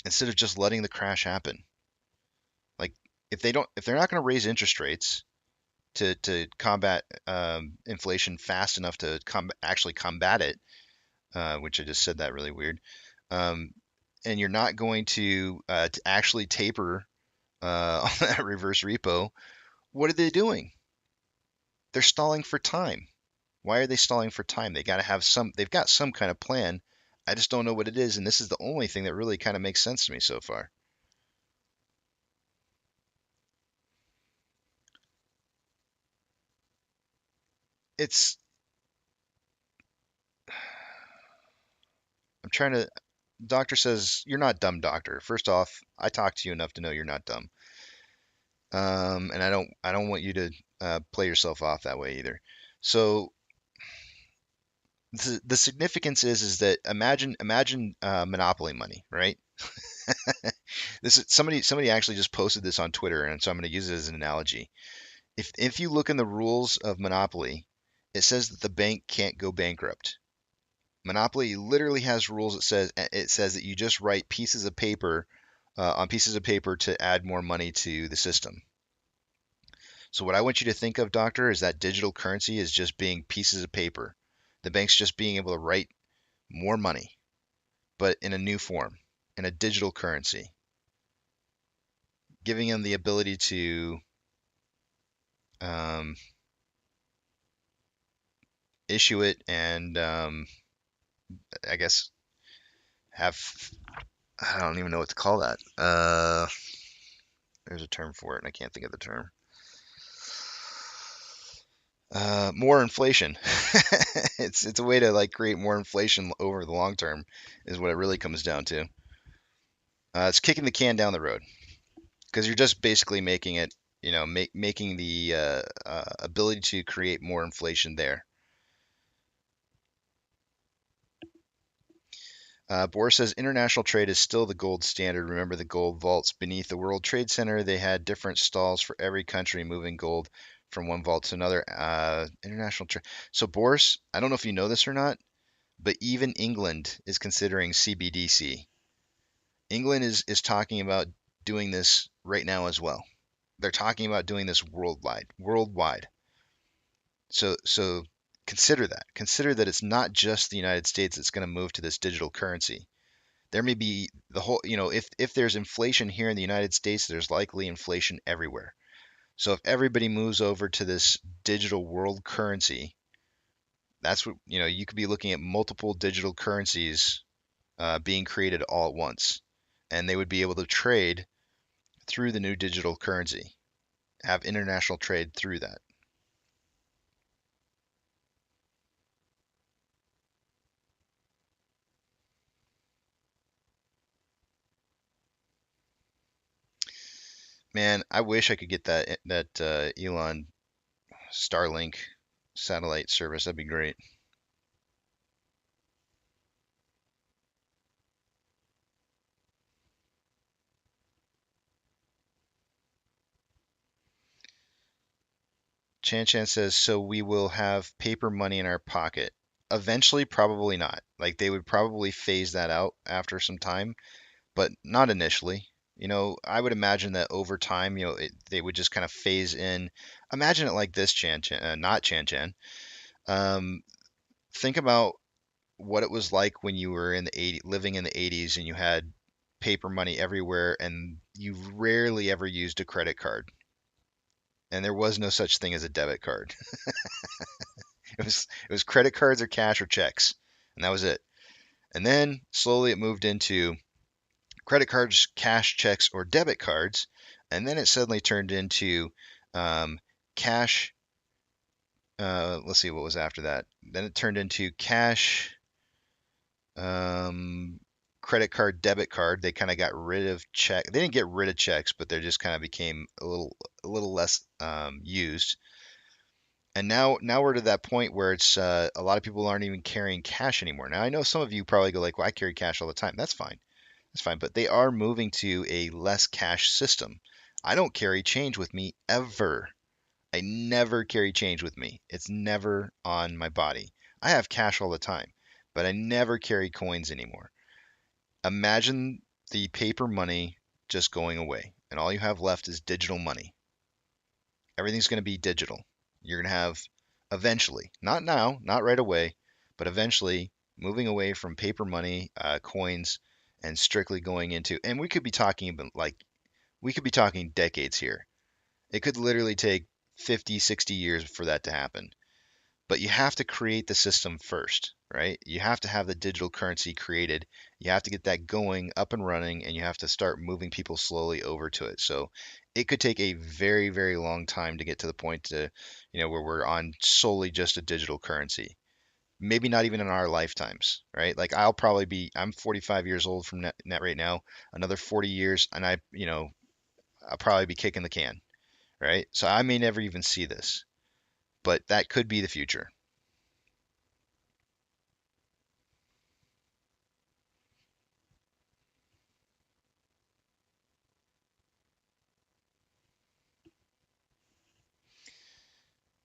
instead of just letting the crash happen? Like, if they're not going to raise interest rates to combat inflation fast enough to actually combat it, which I just said that really weird, and you're not going to actually taper on that reverse repo, what are they doing? They're stalling for time. Why are they stalling for time? They've got some kind of plan. I just don't know what it is, and this is the only thing that really kind of makes sense to me so far. It's I'm trying to Doctor says you're not dumb, doctor. First off, I talked to you enough to know you're not dumb. And I don't want you to play yourself off that way either. So the significance is that imagine monopoly money, right? Somebody actually just posted this on Twitter, and so I'm going to use it as an analogy. If you look in the rules of monopoly, it says that the bank can't go bankrupt. Monopoly literally has rules. It says that you just write pieces of paper on pieces of paper to add more money to the system. So what I want you to think of, doctor, is that digital currency is just being pieces of paper. The bank's just being able to write more money, but in a new form, in a digital currency, giving them the ability to issue it and I guess have, I don't even know what to call that. There's a term for it, and I can't think of the term. More inflation. It's a way to like create more inflation over the long term, is what it really comes down to. It's kicking the can down the road because you're just basically making it, making the ability to create more inflation there. Boris says international trade is still the gold standard. Remember the gold vaults beneath the World Trade Center? They had different stalls for every country moving gold from one vault to another. International trade. So Boris, I don't know if you know this or not, but even England is considering Cbdc. England is talking about doing this right now as well. They're talking about doing this worldwide. Worldwide. So consider that. Consider that it's not just the United States that's going to move to this digital currency. There may be the whole, if there's inflation here in the United States, there's likely inflation everywhere. So if everybody moves over to this digital world currency, that's what, you could be looking at multiple digital currencies being created all at once. And they would be able to trade through the new digital currency, have international trade through that. Man, I wish I could get that Elon Starlink satellite service. That'd be great. Chan Chan says, so we will have paper money in our pocket. Eventually, probably not. Like they would probably phase that out after some time, but not initially. I would imagine that over time, they would just kind of phase in. Imagine it like this, Chan Chan, not Chan Chan. Um, think about what it was like when you were in the living in the 80s, and you had paper money everywhere, and you rarely ever used a credit card, and there was no such thing as a debit card. It was credit cards or cash or checks, and that was it. And then slowly it moved into credit cards, cash, checks, or debit cards, and then it suddenly turned into um, cash. Let's see what was after that. Then it turned into cash, um, credit card, debit card. They kind of got rid of check. They didn't get rid of checks, but they just kind of became a little less used. And now we're to that point where it's a lot of people aren't even carrying cash anymore. Now I know some of you probably go like, "Well, I carry cash all the time." That's fine. That's fine. But they are moving to a less cash system. I don't carry change with me ever. I never carry change with me. It's never on my body. I have cash all the time, but I never carry coins anymore. Imagine the paper money just going away, and all you have left is digital money. Everything's going to be digital. You're going to have eventually, not now, not right away, but eventually moving away from paper money, coins, and strictly going into, and we could be talking about we could be talking decades here. It could literally take 50, 60 years for that to happen. But you have to create the system first, right? You have to have the digital currency created. You have to get that going, up and running, and you have to start moving people slowly over to it. So it could take a very, very long time to get to the point where we're on solely just a digital currency. Maybe not even in our lifetimes, right? Like I'm 45 years old from net right now. Another 40 years, and I'll probably be kicking the can, right? So I may never even see this, but that could be the future.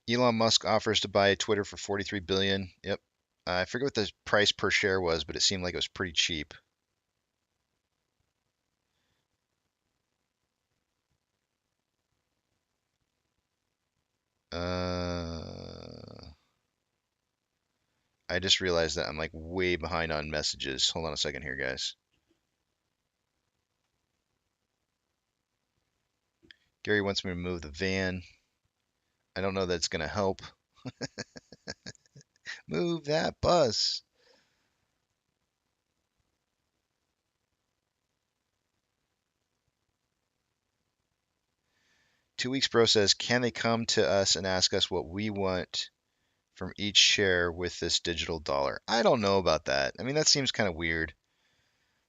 Elon Musk offers to buy Twitter for 43 billion. Yep. I forget what the price per share was, but it seemed like it was pretty cheap. I just realized that I'm like way behind on messages. Hold on a second here, guys. Gary wants me to move the van. I don't know that it's going to help. Move that bus. 2 Weeks Bro says, can they come to us and ask us what we want from each share with this digital dollar? I don't know about that. I mean, that seems kind of weird.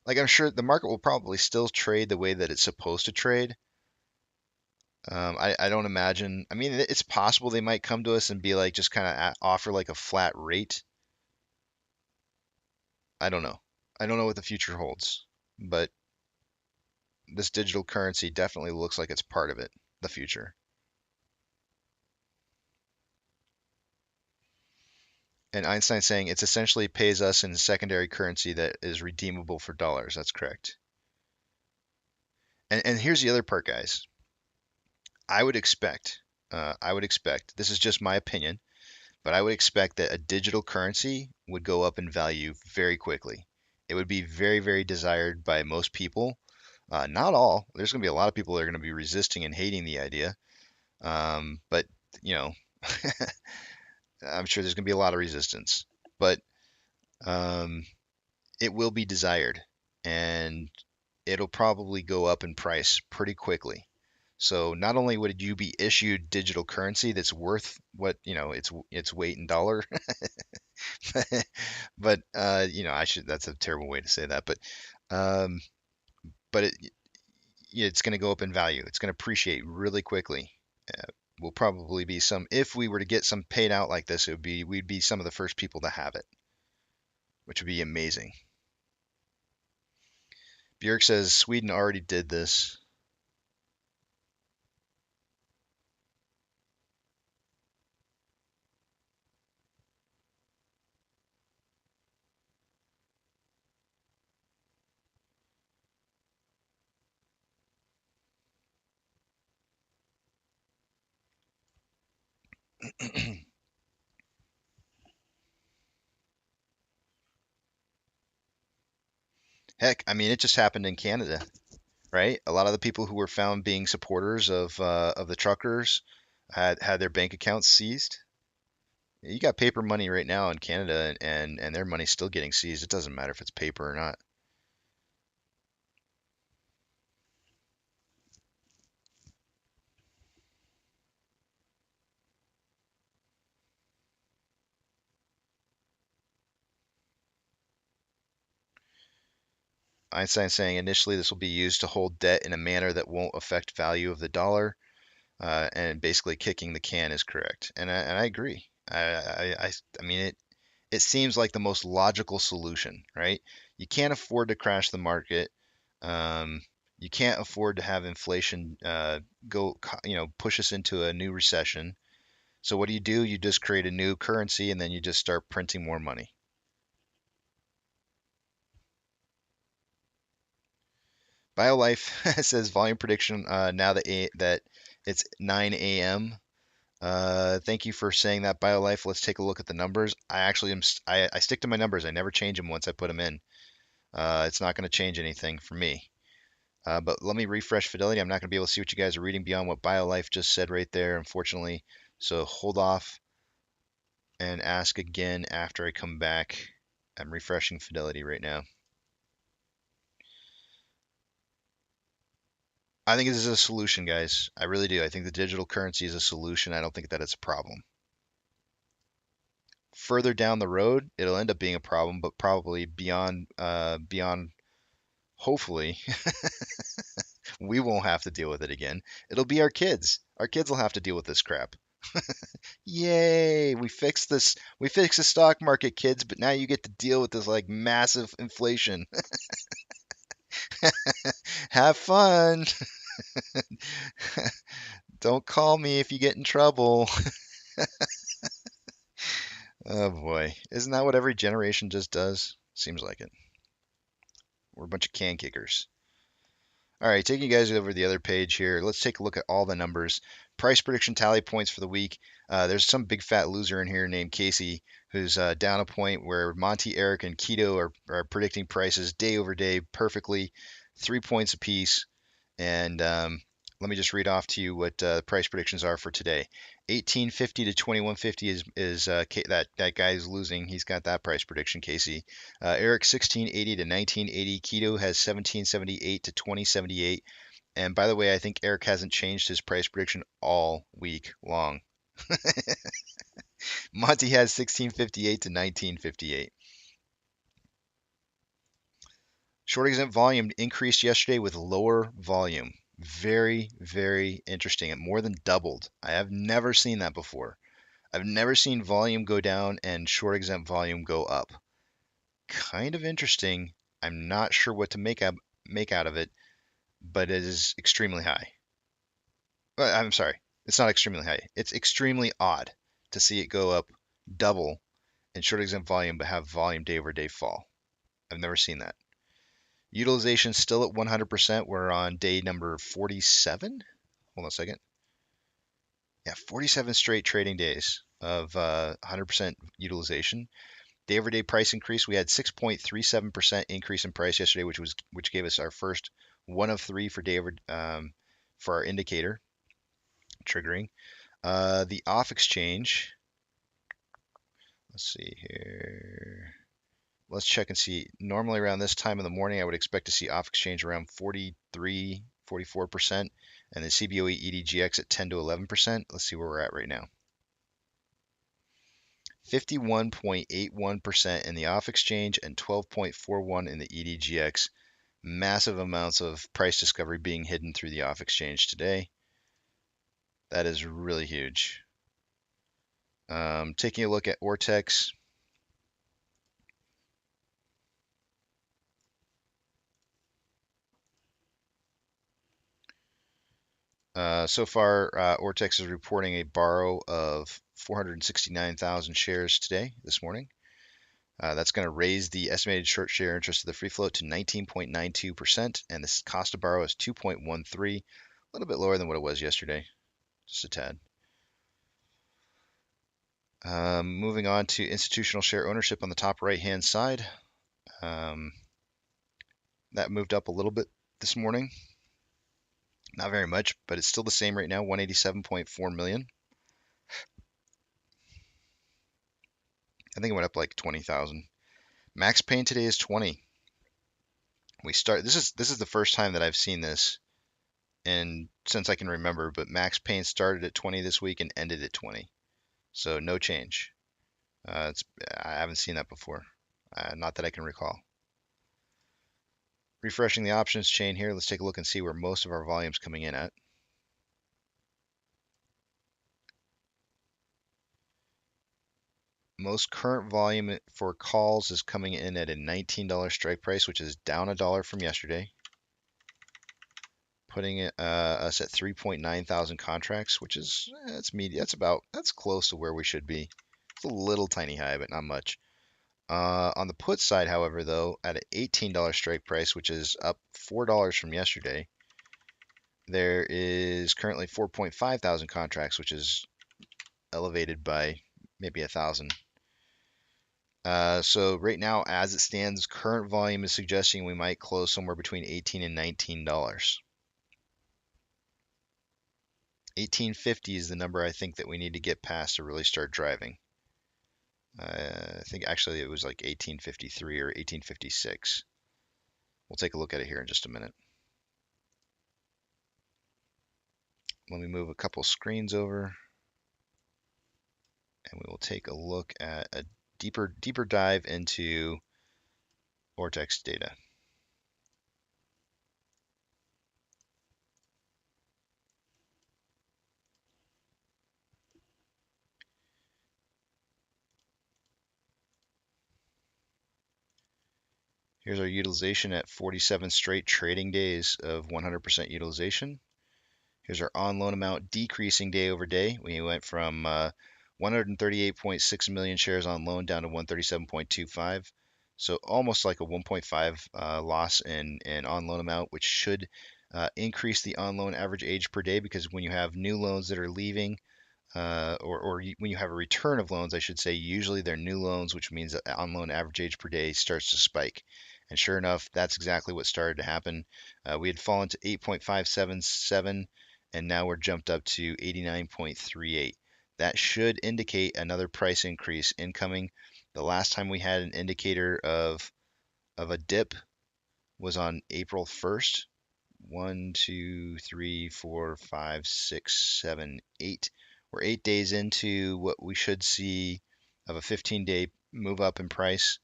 Like, I'm sure the market will probably still trade the way that it's supposed to trade. I don't imagine. I mean, it's possible they might come to us and be like, just kind of offer like a flat rate. I don't know. I don't know what the future holds, but this digital currency definitely looks like it's part of it, the future. And Einstein saying it's essentially pays us in secondary currency that is redeemable for dollars. That's correct. And here's the other part, guys. I would expect, this is just my opinion, but I would expect that a digital currency would go up in value very quickly. It would be very, very desired by most people. Not all. There's going to be a lot of people that are going to be resisting and hating the idea. But, you know, I'm sure there's going to be a lot of resistance. But it will be desired. And it'll probably go up in price pretty quickly. So not only would you be issued digital currency that's worth what, its weight in dollar, but that's a terrible way to say that, um, but it's going to go up in value. It's going to appreciate really quickly. Will probably be if we were to get some paid out like this, we'd be some of the first people to have it, which would be amazing. Björk says Sweden already did this. Heck, I mean, it just happened in Canada, right? A lot of the people who were found being supporters of the truckers had their bank accounts seized. You got paper money right now in Canada, and their money's still getting seized. It doesn't matter if it's paper or not. Einstein saying initially this will be used to hold debt in a manner that won't affect value of the dollar, and basically kicking the can is correct. And I agree. I mean it seems like the most logical solution, right? You can't afford to crash the market. Um, you can't afford to have inflation push us into a new recession. So what do? You just create a new currency and then you just start printing more money. BioLife says volume prediction now that it's 9 a.m. Thank you for saying that, BioLife. Let's take a look at the numbers. I actually I stick to my numbers. I never change them once I put them in. It's not going to change anything for me. But let me refresh Fidelity. I'm not going to be able to see what you guys are reading beyond what BioLife just said right there, unfortunately. So hold off and ask again after I come back. I'm refreshing Fidelity right now. I think this is a solution, guys. I really do. I think the digital currency is a solution. I don't think that it's a problem. Further down the road, it'll end up being a problem, but probably beyond, hopefully, we won't have to deal with it again. It'll be our kids. Our kids will have to deal with this crap. Yay! We fixed this. We fixed the stock market, kids, but now you get to deal with this like massive inflation. Have fun. Don't call me if you get in trouble. Oh boy. Isn't that what every generation just does? Seems like it. We're a bunch of can kickers. All right, taking you guys over to the other page here. Let's take a look at all the numbers. Price prediction tally points for the week. There's some big fat loser in here named Casey, who's down a point where Monty, Eric, and Keto are predicting prices day over day perfectly, 3 points apiece. And let me just read off to you what price predictions are for today. 1850 to 2150 is that guy's losing. He's got that price prediction, Casey. Eric 1680 to 1980. Keto has 1778 to 2078. And by the way, I think Eric hasn't changed his price prediction all week long. Monty has 1658 to 1958. Short exempt volume increased yesterday with lower volume. Very, very interesting. It more than doubled. I have never seen that before. I've never seen volume go down and short exempt volume go up. Kind of interesting. I'm not sure what to make out of it, but it is extremely high. I'm sorry, it's not extremely high. It's extremely odd to see it go up double in short exempt volume, but have volume day over day fall. I've never seen that. Utilization still at 100%. We're on day number 47. Hold on a second. Yeah, 47 straight trading days of 100% utilization. Day over day price increase. We had 6.37% increase in price yesterday, which gave us our first one of three for day over for our indicator triggering. The off exchange. Let's see here. Let's check and see. Normally around this time in the morning, I would expect to see off exchange around 43, 44%, and the CBOE EDGX at 10 to 11%. Let's see where we're at right now. 51.81% in the off exchange and 12.41 in the EDGX. Massive amounts of price discovery being hidden through the off exchange today. That is really huge. Taking a look at Ortex. So far, Ortex is reporting a borrow of 469,000 shares today, this morning. That's going to raise the estimated short share interest of the free float to 19.92%, and the cost to borrow is 2.13, a little bit lower than what it was yesterday, just a tad. Moving on to institutional share ownership on the top right-hand side. That moved up a little bit this morning. Not very much, but it's still the same right now, 187.4 million. I think it went up like 20,000. Max Pain today is 20. This is the first time that I've seen this, and since I can remember, but Max Pain started at 20 this week and ended at 20. So no change. I haven't seen that before. Not that I can recall. Refreshing the options chain here, let's take a look and see where most of our volume's coming in at. Most current volume for calls is coming in at a $19 strike price, which is down $1 from yesterday, putting us at 3.9 thousand contracts, which is that's close to where we should be. It's a little tiny high, but not much. On the put side, however, though, at an $18 strike price, which is up $4 from yesterday, there is currently 4.5 thousand contracts, which is elevated by maybe 1,000. So right now, as it stands, current volume is suggesting we might close somewhere between $18 and $19. $18.50 is the number I think that we need to get past to really start driving. I think actually it was like 1853 or 1856. We'll take a look at it here in just a minute. Let me move a couple screens over, and we will take a look at a deeper dive into Ortex data. Here's our utilization at 47 straight trading days of 100% utilization. Here's our on loan amount decreasing day over day. We went from 138.6 million shares on loan down to 137.25. So almost like a 1.5 loss in on loan amount, which should increase the on loan average age per day, because when you have new loans that are leaving, when you have a return of loans, I should say, usually they're new loans, which means that on loan average age per day starts to spike. And sure enough, that's exactly what started to happen. We had fallen to 8.577, and now we're jumped up to 89.38. That should indicate another price increase incoming. The last time we had an indicator of a dip was on April 1st, 1, 2, 3, 4, 5, 6, 7, 8. We're 8 days into what we should see of a 15-day move up in price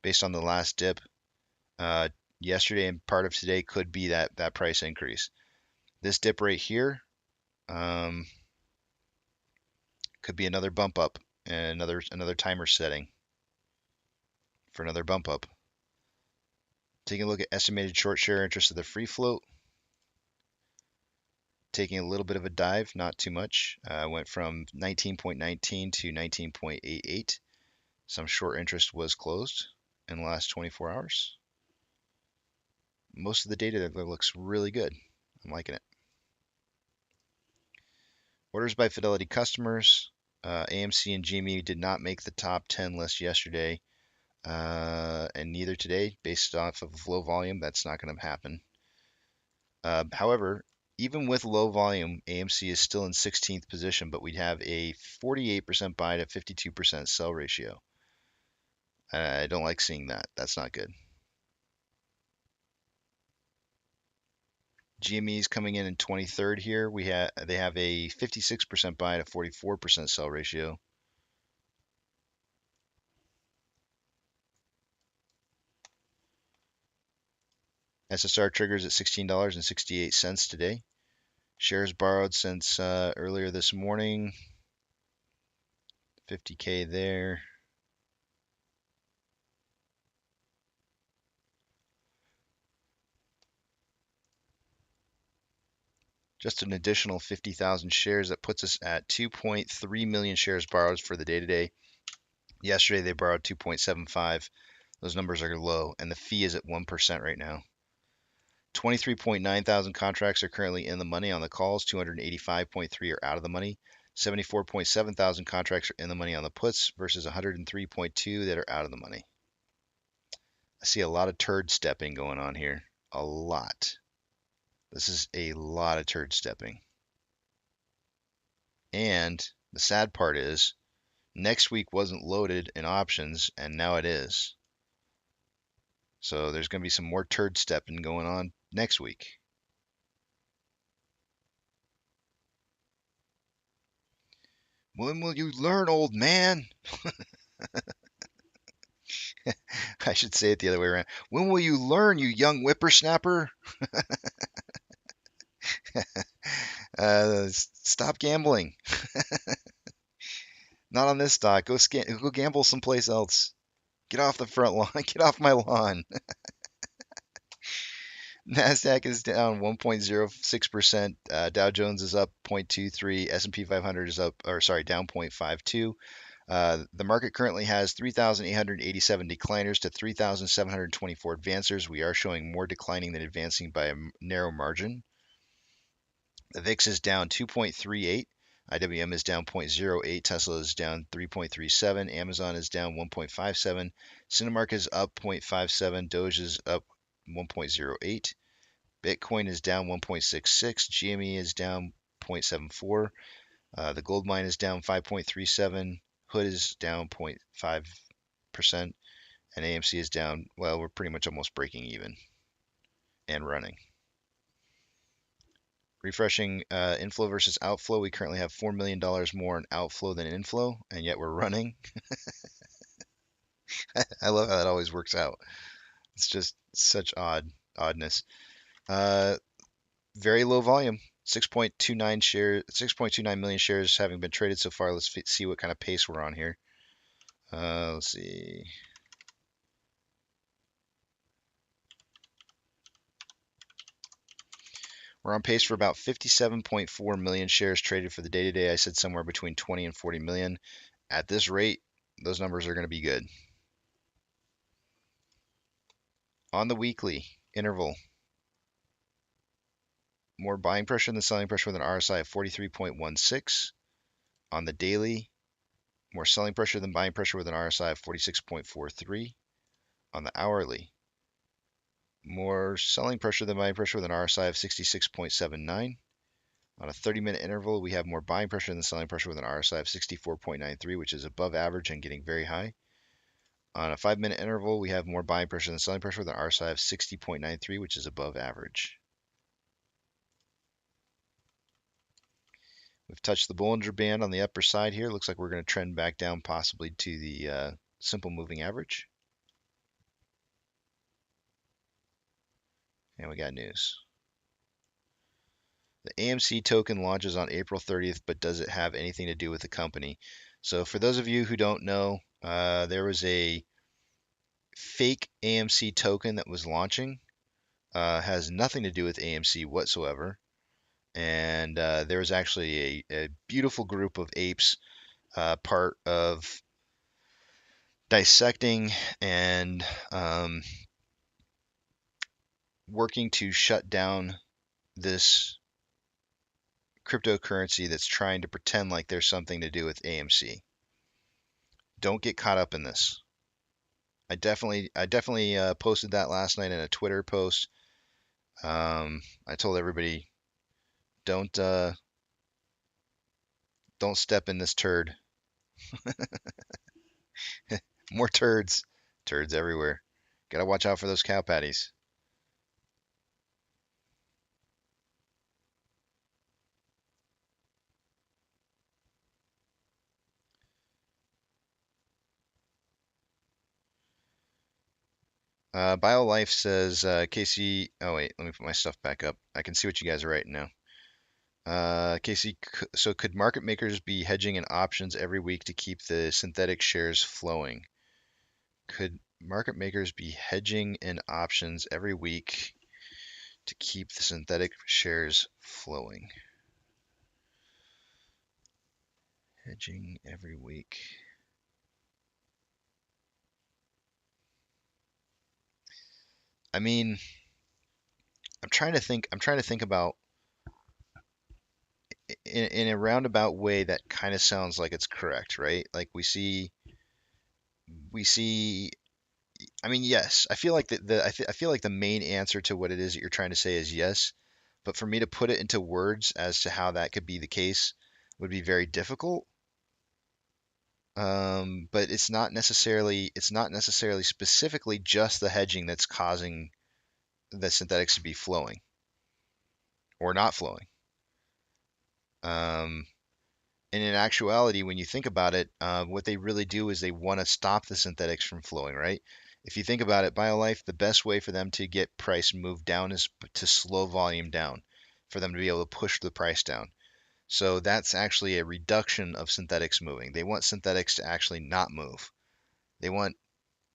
based on the last dip. Yesterday and part of today could be that price increase. This dip right here could be another bump up and another timer setting for another bump up. Taking a look at estimated short share interest of the free float. Taking a little bit of a dive, not too much. Went from 19.19 to 19.88. Some short interest was closed in the last 24 hours. Most of the data there looks really good. I'm liking it. Orders by Fidelity customers. AMC and GME did not make the top 10 list yesterday, and neither today, based off of low volume. That's not going to happen. However, even with low volume, AMC is still in 16th position, but we'd have a 48% buy to 52% sell ratio. I don't like seeing that. That's not good. GME is coming in 23rd here. They have a 56% buy to 44% sell ratio. SSR triggers at $16.68 today. Shares borrowed since earlier this morning. 50K there. Just an additional 50,000 shares. That puts us at 2.3 million shares borrowed for the day today. Yesterday they borrowed 2.75. Those numbers are low, and the fee is at 1% right now. 23.9 thousand contracts are currently in the money on the calls. 285.3 are out of the money. 74.7 thousand contracts are in the money on the puts versus 103.2 that are out of the money. I see a lot of turd stepping going on here. A lot. This is a lot of turd stepping. And the sad part is, next week wasn't loaded in options, and now it is. So there's going to be some more turd stepping going on next week. When will you learn, old man? I should say it the other way around. When will you learn, you young whippersnapper? Stop gambling. Not on this stock. Go gamble someplace else. Get off the front lawn. Get off my lawn. Nasdaq is down 1.06%. Dow Jones is up 0.23. S&P 500 is down 0.52. The market currently has 3,887 decliners to 3,724 advancers. We are showing more declining than advancing by a narrow margin. The VIX is down 2.38. IWM is down 0.08. Tesla is down 3.37. Amazon is down 1.57. Cinemark is up 0.57. Doge is up 1.08. Bitcoin is down 1.66. GME is down 0.74. The gold mine is down 5.37. Hood is down 0.5%. And AMC is down, well, we're pretty much almost breaking even and running. Refreshing inflow versus outflow. We currently have $4 million more in outflow than inflow, and yet we're running. I love how that always works out. It's just such oddness. Very low volume. 6.29 million shares having been traded so far. Let's see what kind of pace we're on here. Let's see. We're on pace for about 57.4 million shares traded for the day today. I said somewhere between 20 and 40 million. At this rate, those numbers are going to be good. On the weekly interval, more buying pressure than selling pressure with an RSI of 43.16. On the daily, more selling pressure than buying pressure with an RSI of 46.43. On the hourly, more selling pressure than buying pressure with an RSI of 66.79. On a 30-minute interval, we have more buying pressure than selling pressure with an RSI of 64.93, which is above average and getting very high. On a 5-minute interval, we have more buying pressure than selling pressure with an RSI of 60.93, which is above average. We've touched the Bollinger Band on the upper side here. Looks like we're going to trend back down possibly to the simple moving average. And we got news. The AMC token launches on April 30th, but does it have anything to do with the company? So for those of you who don't know, there was a fake AMC token that was launching. Has nothing to do with AMC whatsoever. And there was actually a beautiful group of apes, part of dissecting and working to shut down this cryptocurrency that's trying to pretend like there's something to do with AMC. Don't get caught up in this. I definitely posted that last night in a Twitter post. I told everybody, don't step in this turd. More turds, turds everywhere. Gotta watch out for those cow patties. BioLife says, Casey. Oh wait, let me put my stuff back up. I can see what you guys are writing now. Casey, so could market makers be hedging in options every week to keep the synthetic shares flowing? Could market makers be hedging in options every week to keep the synthetic shares flowing? Hedging every week. I mean, I'm trying to think about in a roundabout way that kind of sounds like it's correct, right? Like we see. I mean, yes. I feel like I feel like the main answer to what it is that you're trying to say is yes. But for me to put it into words as to how that could be the case would be very difficult. But it's not necessarily specifically just the hedging that's causing the synthetics to be flowing or not flowing. Um, and in actuality, when you think about it, what they really do is they want to stop the synthetics from flowing, right? If you think about it, BioLife, the best way for them to get price moved down is to slow volume down, for them to be able to push the price down. So that's actually a reduction of synthetics moving. They want synthetics to actually not move. They want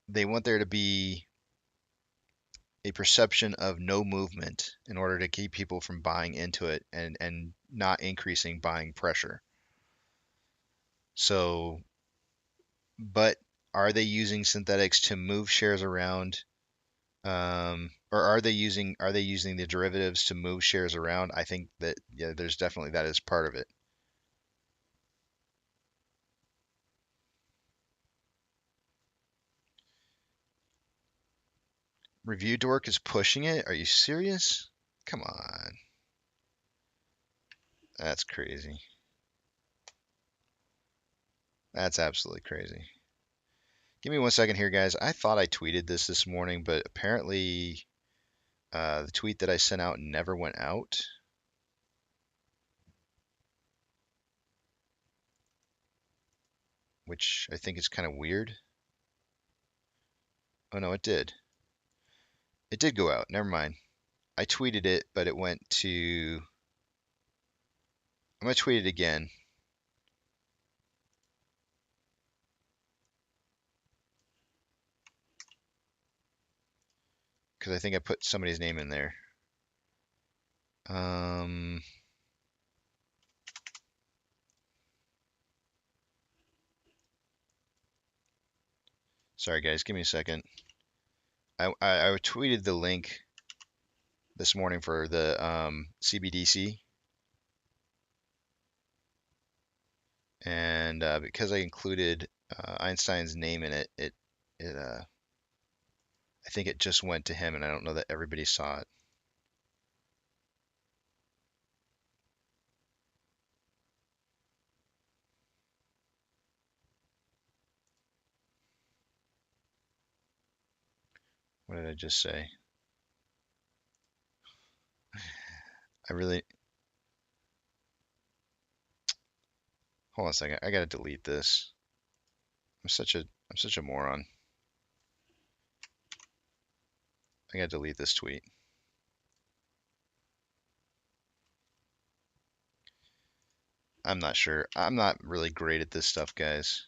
there to be a perception of no movement in order to keep people from buying into it and not increasing buying pressure. So, but are they using synthetics to move shares around? Or are they using the derivatives to move shares around? I think that, yeah, there's definitely that is part of it. Review Dork is pushing it. Are you serious? Come on. That's crazy. That's absolutely crazy. Give me 1 second here, guys. I thought I tweeted this morning, but apparently the tweet that I sent out never went out, which I think is kind of weird. Oh no, it did. It did go out. Never mind. I tweeted it, but it went to. I'm gonna tweet it again. Because I think I put somebody's name in there. Sorry guys, give me a second. I tweeted the link this morning for the Cbdc, and because I included Einstein's name in it, I think it just went to him, and I don't know that everybody saw it. What did I just say? I really. Hold on a second. I gotta delete this. I'm such a moron. I gotta delete this tweet. I'm not sure. I'm not really great at this stuff, guys.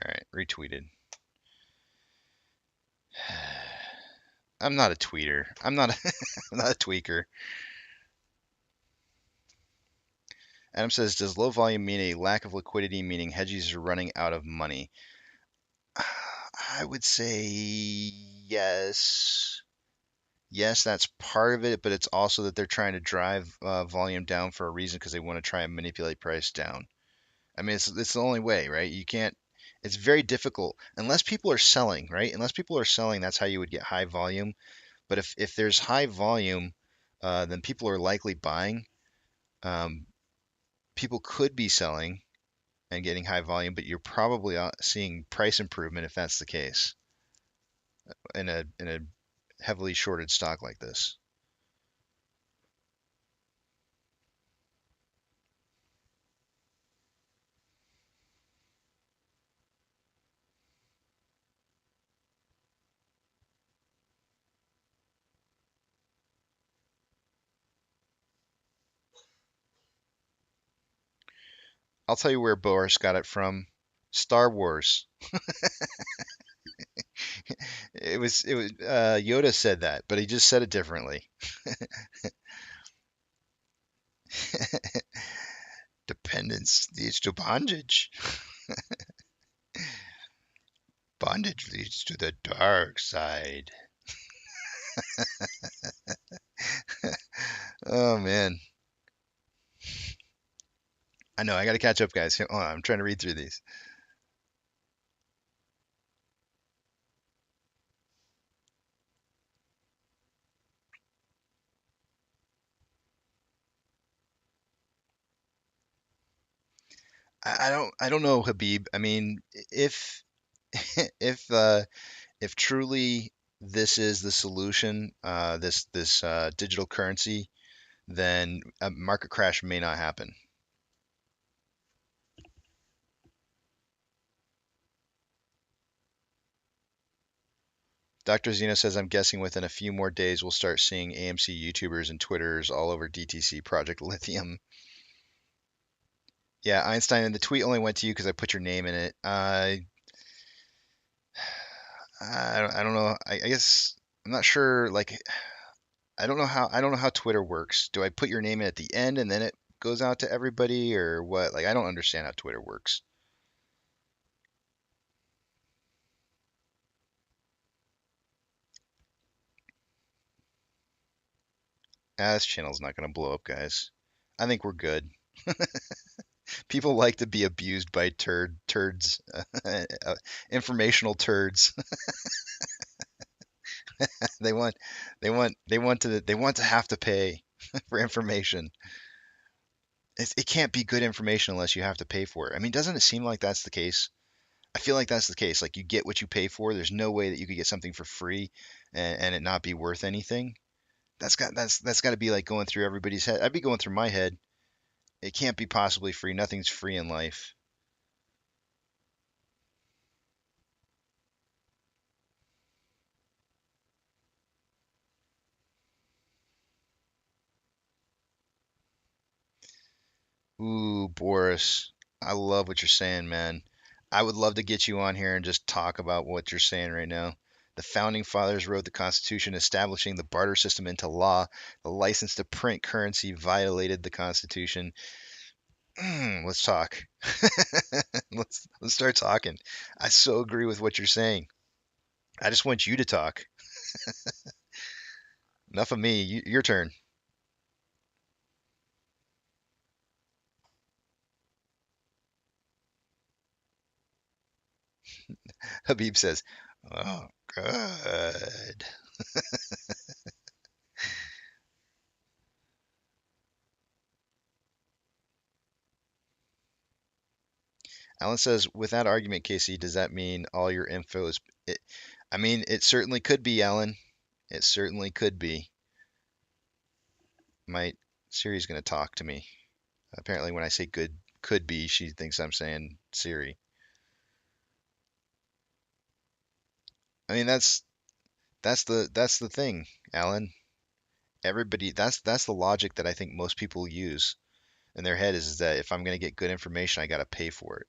All right, retweeted. I'm not a tweeter. I'm not I'm not a tweaker. Adam says, does low volume mean a lack of liquidity, meaning hedges are running out of money? I would say yes. Yes, that's part of it, but it's also that they're trying to drive volume down for a reason because they want to try and manipulate price down. I mean, it's the only way, right? You can't. It's very difficult unless people are selling, right? Unless people are selling, that's how you would get high volume. But if there's high volume, then people are likely buying. Um, People could be selling and getting high volume, but you're probably seeing price improvement if that's the case in a heavily shorted stock like this. I'll tell you where Boris got it from. Star Wars. It was Yoda said that, but he just said it differently. Dependence leads to bondage. Bondage leads to the dark side. Oh man. I know, I gotta catch up, guys. Hold on, I'm trying to read through these. I don't know, Habib. I mean, if if if truly this is the solution, this digital currency, then a market crash may not happen. Dr. Zeno says, I'm guessing within a few more days we'll start seeing AMC YouTubers and Twitters all over DTC Project Lithium. Yeah, Einstein, and the tweet only went to you because I put your name in it. I don't know. I guess I'm not sure. Like, I don't know how Twitter works. Do I put your name in at the end and then it goes out to everybody or what? Like, I don't understand how Twitter works. This channel's not going to blow up, guys. I think we're good. People like to be abused by turds, informational turds. They want, they want to have to pay for information. It can't be good information unless you have to pay for it. I mean, doesn't it seem like that's the case? I feel like that's the case. Like you get what you pay for. There's no way that you could get something for free and it not be worth anything. That's got to be like going through everybody's head. I'd be going through my head. It can't be possibly free. Nothing's free in life. Ooh, Boris, I love what you're saying, man. I would love to get you on here and just talk about what you're saying right now. The founding fathers wrote the Constitution establishing the barter system into law. The license to print currency violated the Constitution. Let's talk. Let's start talking. I so agree with what you're saying. I just want you to talk. Enough of me. Your turn. Habib says, "Oh, good." Alan says, with that argument, Casey, does that mean all your info is? I mean, it certainly could be, Alan. It certainly could be. My Siri's going to talk to me. Apparently, when I say good could be, she thinks I'm saying Siri. I mean, that's the thing, Alan. Everybody, that's the logic that I think most people use in their head is that if I'm going to get good information, I got to pay for it.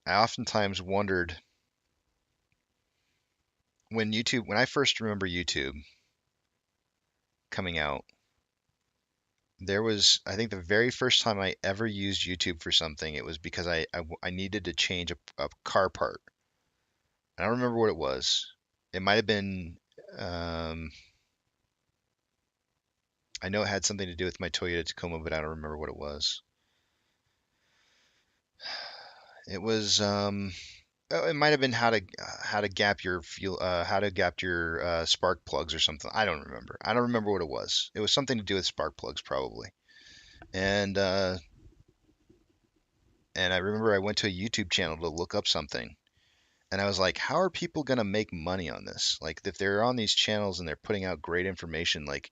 I oftentimes wondered when I first remember YouTube coming out, I think the very first time I ever used YouTube for something, it was because I needed to change a car part. I don't remember what it was. It might have been, um, I know it had something to do with my Toyota Tacoma, but I don't remember what it was. It was, oh, it might have been how to gap your fuel, how to gap your spark plugs or something. I don't remember. I don't remember what it was. It was something to do with spark plugs probably. And and I remember I went to a YouTube channel to look up something. And I was like, how are people going to make money on this? Like, if they're on these channels and they're putting out great information, like,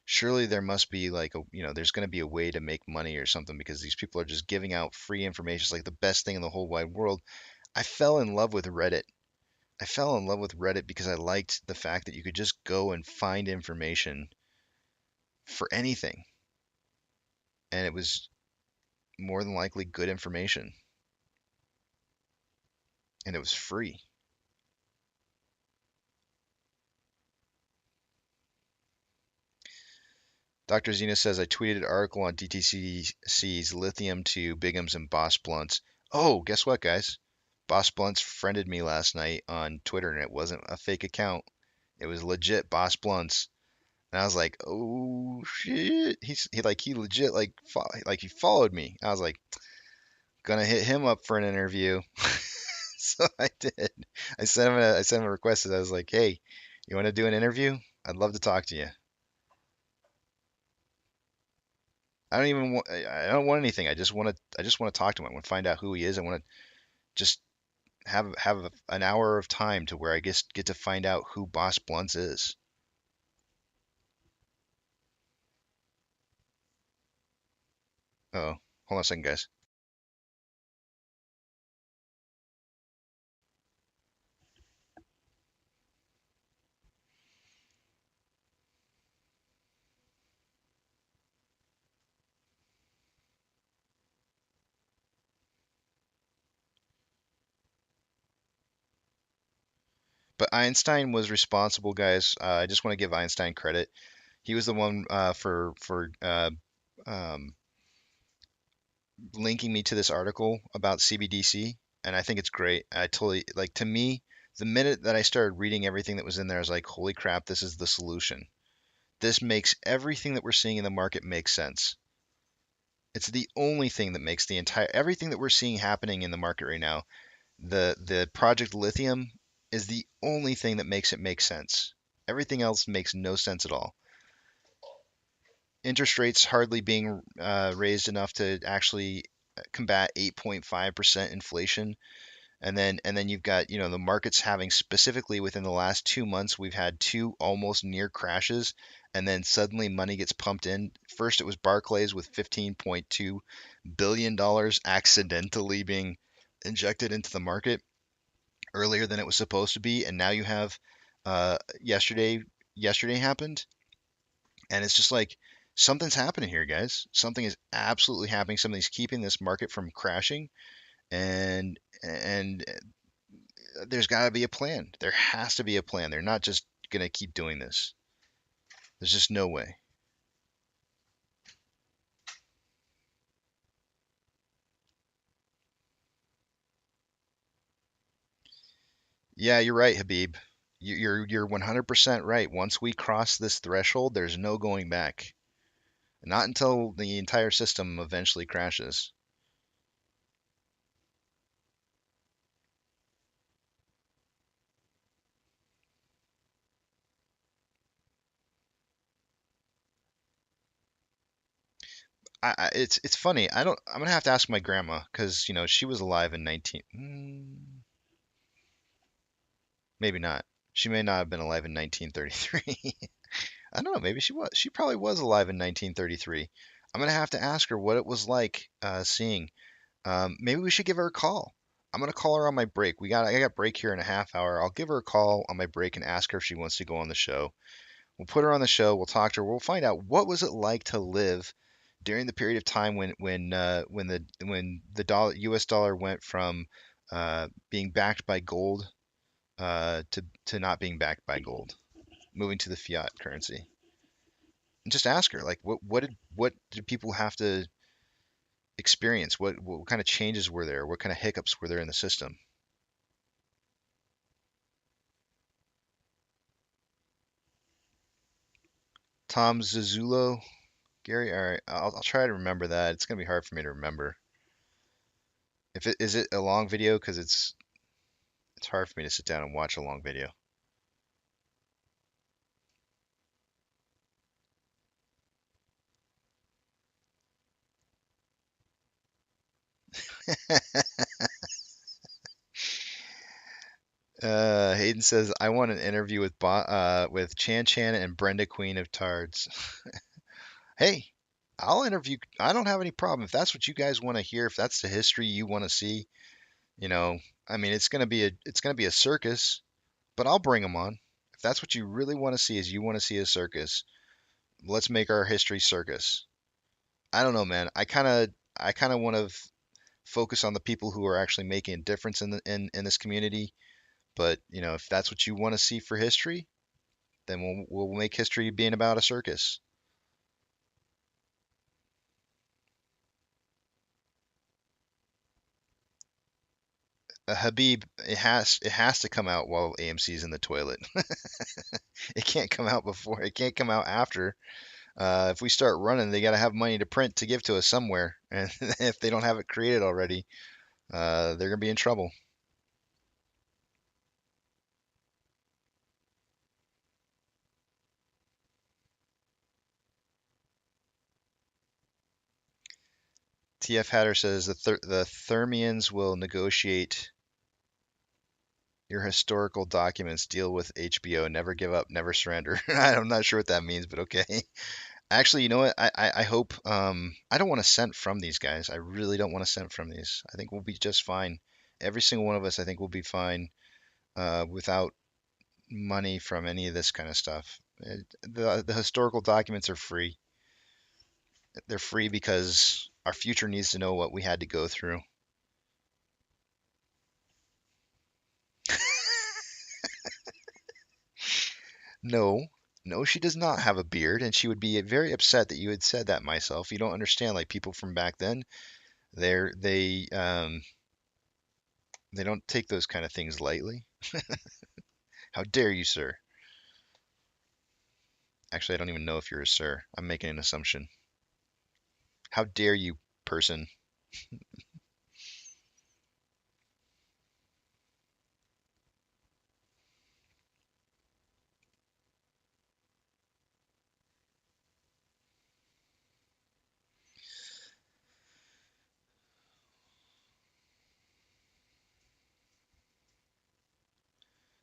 surely there must be like there's going to be a way to make money or something because these people are just giving out free information. It's like the best thing in the whole wide world. I fell in love with Reddit. I fell in love with Reddit because I liked the fact that you could just go and find information for anything. And it was more than likely good information. And it was free. Dr. Zena says, I tweeted an article on DTCC's lithium to Bigham's and Boss Blunts. Oh, guess what, guys? Boss Blunts friended me last night on Twitter, and it wasn't a fake account. It was legit Boss Blunts. And I was like, oh shit. He legit he followed me. I was like, gonna hit him up for an interview. So I did. I sent him a request. I was like, hey, you want to do an interview? I'd love to talk to you. I don't want anything. I just want to talk to him. I want to find out who he is. I want to just have an hour of time to where I get to find out who Boss Blunts is. Oh, hold on a second, guys. But Einstein was responsible, guys. I just want to give Einstein credit. He was the one for um, linking me to this article about CBDC, and I think it's great. I totally like to me, the minute that I started reading everything that was in there, I was like, holy crap, this is the solution. This makes everything that we're seeing in the market make sense. It's the only thing that makes everything that we're seeing happening in the market right now. The project Lithium is the only thing that makes it make sense. Everything else makes no sense at all. Interest rates hardly being raised enough to actually combat 8.5% inflation. And then you've got, the markets having specifically within the last 2 months, we've had two almost near crashes, and then suddenly money gets pumped in. First, it was Barclays with $15.2 billion accidentally being injected into the market earlier than it was supposed to be, and now you have yesterday happened, and it's just like something's happening here, guys. Something is absolutely happening. Something's keeping this market from crashing, and there's got to be a plan. There has to be a plan. They're not just going to keep doing this. There's just no way. Yeah, you're right, Habib. You're 100% right. Once we cross this threshold, there's no going back. Not until the entire system eventually crashes. it's funny. I'm gonna have to ask my grandma because she was alive in maybe not. She may not have been alive in 1933. I don't know. Maybe she was. She probably was alive in 1933. I'm gonna have to ask her what it was like seeing. Maybe we should give her a call. I'm gonna call her on my break. I got break here in a half hour. I'll give her a call on my break and ask her if she wants to go on the show. We'll put her on the show. We'll talk to her. We'll find out what was it like to live during the period of time when the U.S. dollar went from being backed by gold to not being backed by gold, moving to the fiat currency. And just ask her, like, what did people have to experience? What kind of changes were there? What kind of hiccups were there in the system? Tom Zazzulo, Gary. All right, I'll try to remember that. It's gonna be hard for me to remember. If it is it a long video, because it's hard for me to sit down and watch a long video. Hayden says, "I want an interview with Chan Chan and Brenda Queen of Tards." Hey, I'll interview. I don't have any problem if that's what you guys want to hear. If that's the history you want to see, you know, I mean, it's gonna be a circus, but I'll bring them on. If that's what you really want to see, is you want to see a circus, let's make our history circus. I don't know, man. I kind of want to focus on the people who are actually making a difference in this community. But if that's what you want to see for history, then we'll make history being about a circus. Habib, it has to come out while AMC's in the toilet. It can't come out before. It can't come out after. If we start running, they got to have money to print to give to us somewhere, and if they don't have it created already, they're gonna be in trouble. TF Hatter says the Thermians will negotiate your historical documents. Deal with HBO. Never give up. Never surrender. I'm not sure what that means, but okay. Actually, you know what? I hope I don't want to send from these guys. I really don't want to send from these. I think we'll be just fine. Every single one of us, I think, will be fine without money from any of this kind of stuff. The historical documents are free. They're free because our future needs to know what we had to go through. No, no, she does not have a beard, and she would be very upset that you had said that, myself. You don't understand. Like, people from back then, they don't take those kind of things lightly. How dare you, sir? Actually, I don't even know if you're a sir. I'm making an assumption. How dare you, person?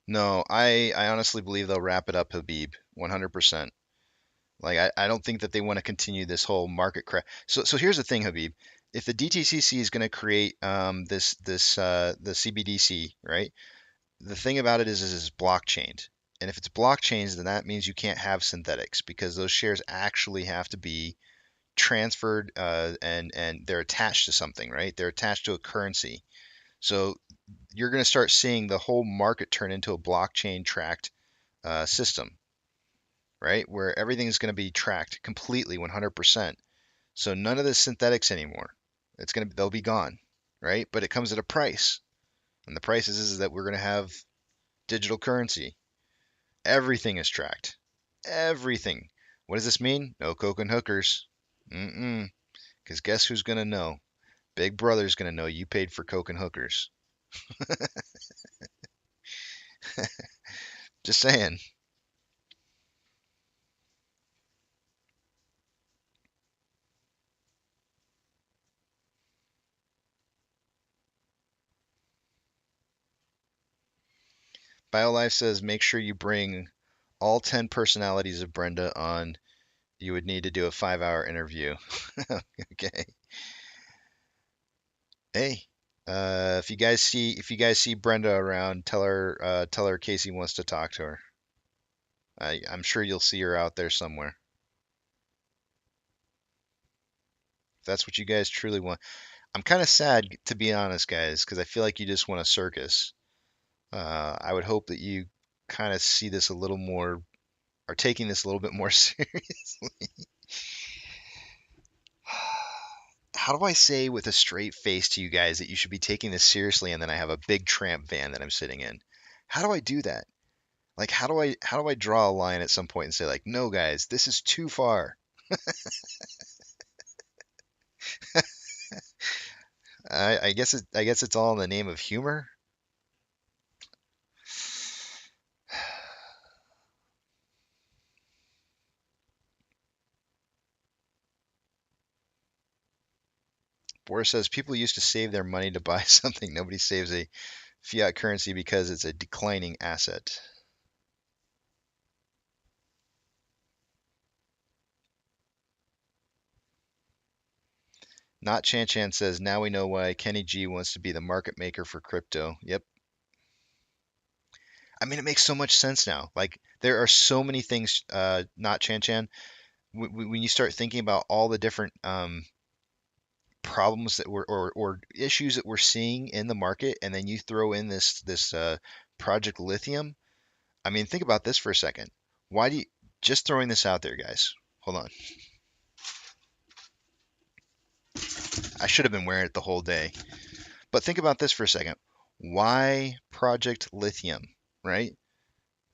No, I honestly believe they'll wrap it up, Habib, 100%. Like, I don't think that they want to continue this whole market crash. So here's the thing, Habib. If the DTCC is going to create the Cbdc, right? The thing about it is it's blockchained. And if it's blockchains, then that means you can't have synthetics because those shares actually have to be transferred and they're attached to something, right? They're attached to a currency. So you're going to start seeing the whole market turn into a blockchain tracked system, right? Where everything's going to be tracked completely 100%. So none of the synthetics anymore. They'll be gone, right? But it comes at a price. And the price is that we're going to have digital currency. Everything is tracked. Everything. What does this mean? No coke and hookers. Mm-mm. Because guess who's going to know? Big Brother's going to know you paid for coke and hookers. Just saying. BioLife says make sure you bring all 10 personalities of Brenda on. You would need to do a 5-hour interview. Okay. Hey, if you guys see Brenda around, tell her Casey wants to talk to her. I'm sure you'll see her out there somewhere. If that's what you guys truly want. I'm kind of sad, to be honest, guys, because I feel like you just want a circus. I would hope that you kind of see this a little more, are taking this a little bit more seriously. How do I say with a straight face to you guys that you should be taking this seriously, and then I have a big tramp van that I'm sitting in? How do I do that? Like, how do I draw a line at some point and say, like, no, guys, this is too far? I guess it's all in the name of humor. Boris says people used to save their money to buy something. Nobody saves a fiat currency because it's a declining asset. Not Chan Chan says now we know why Kenny G wants to be the market maker for crypto. Yep. I mean, it makes so much sense now. Like there are so many things. Not Chan Chan. When you start thinking about all the different problems that or issues that we're seeing in the market, and then you throw in this Project Lithium. I mean, think about this for a second. Why do you just throwing this out there, guys? Hold on. I should have been wearing it the whole day. But think about this for a second. Why Project Lithium, right?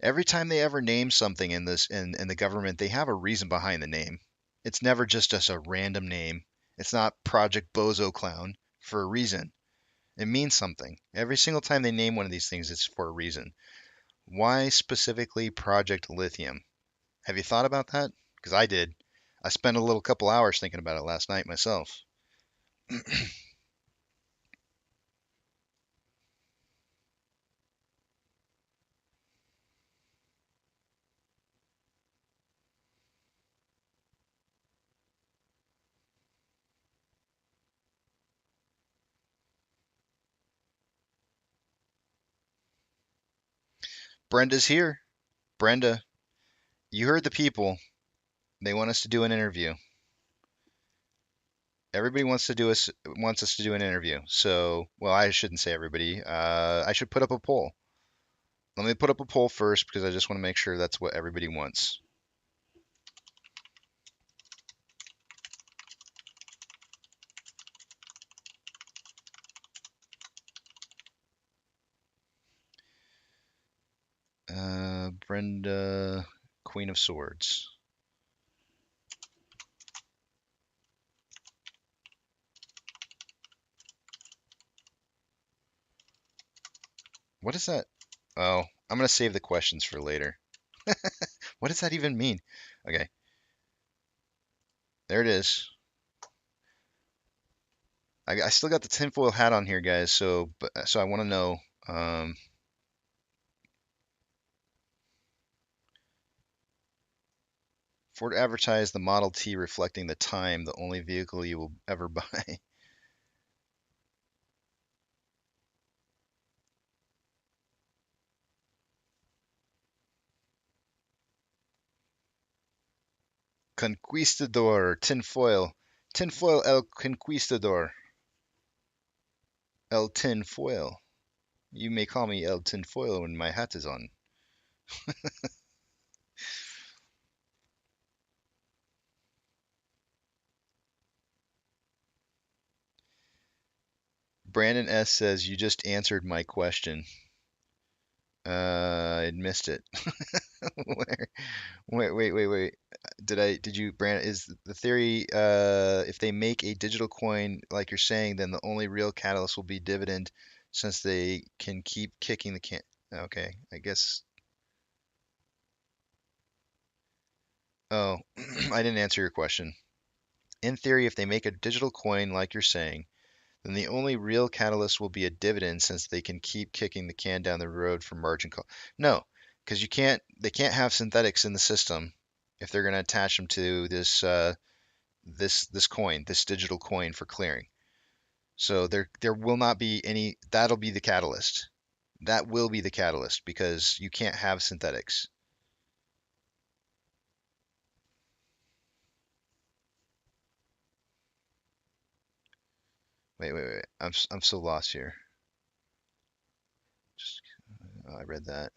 Every time they ever name something in the government, they have a reason behind the name. It's never just a random name. It's not Project Bozo Clown for a reason. It means something. Every single time they name one of these things, it's for a reason. Why specifically Project Lithium? Have you thought about that? Because I did. I spent a little couple hours thinking about it last night myself. Brenda's here. Brenda, you heard the people. They want us to do an interview. Everybody wants us to do an interview. So, well, I shouldn't say everybody. I should put up a poll. Let me put up a poll first because I just want to make sure that's what everybody wants. Brenda, Queen of Swords. What is that? Oh, I'm going to save the questions for later. What does that even mean? Okay. There it is. I still got the tinfoil hat on here, guys. So I want to know. Ford advertised the Model T reflecting the time, the only vehicle you will ever buy. Conquistador, tinfoil. Tinfoil El Conquistador. El Tinfoil. You may call me El Tinfoil when my hat is on. Brandon S. says, you just answered my question. I missed it. Wait. Did you, Brandon, is the theory, if they make a digital coin like you're saying, then the only real catalyst will be dividend since they can keep kicking the can. Okay, I guess. Oh, I didn't answer your question. In theory, if they make a digital coin like you're saying, then the only real catalyst will be a dividend since they can keep kicking the can down the road for margin call. No, because they can't have synthetics in the system if they're going to attach them to this coin, this digital coin for clearing. So there will not be any. That'll be the catalyst. That will be the catalyst because you can't have synthetics. Wait. I'm so lost here. Just, I read that.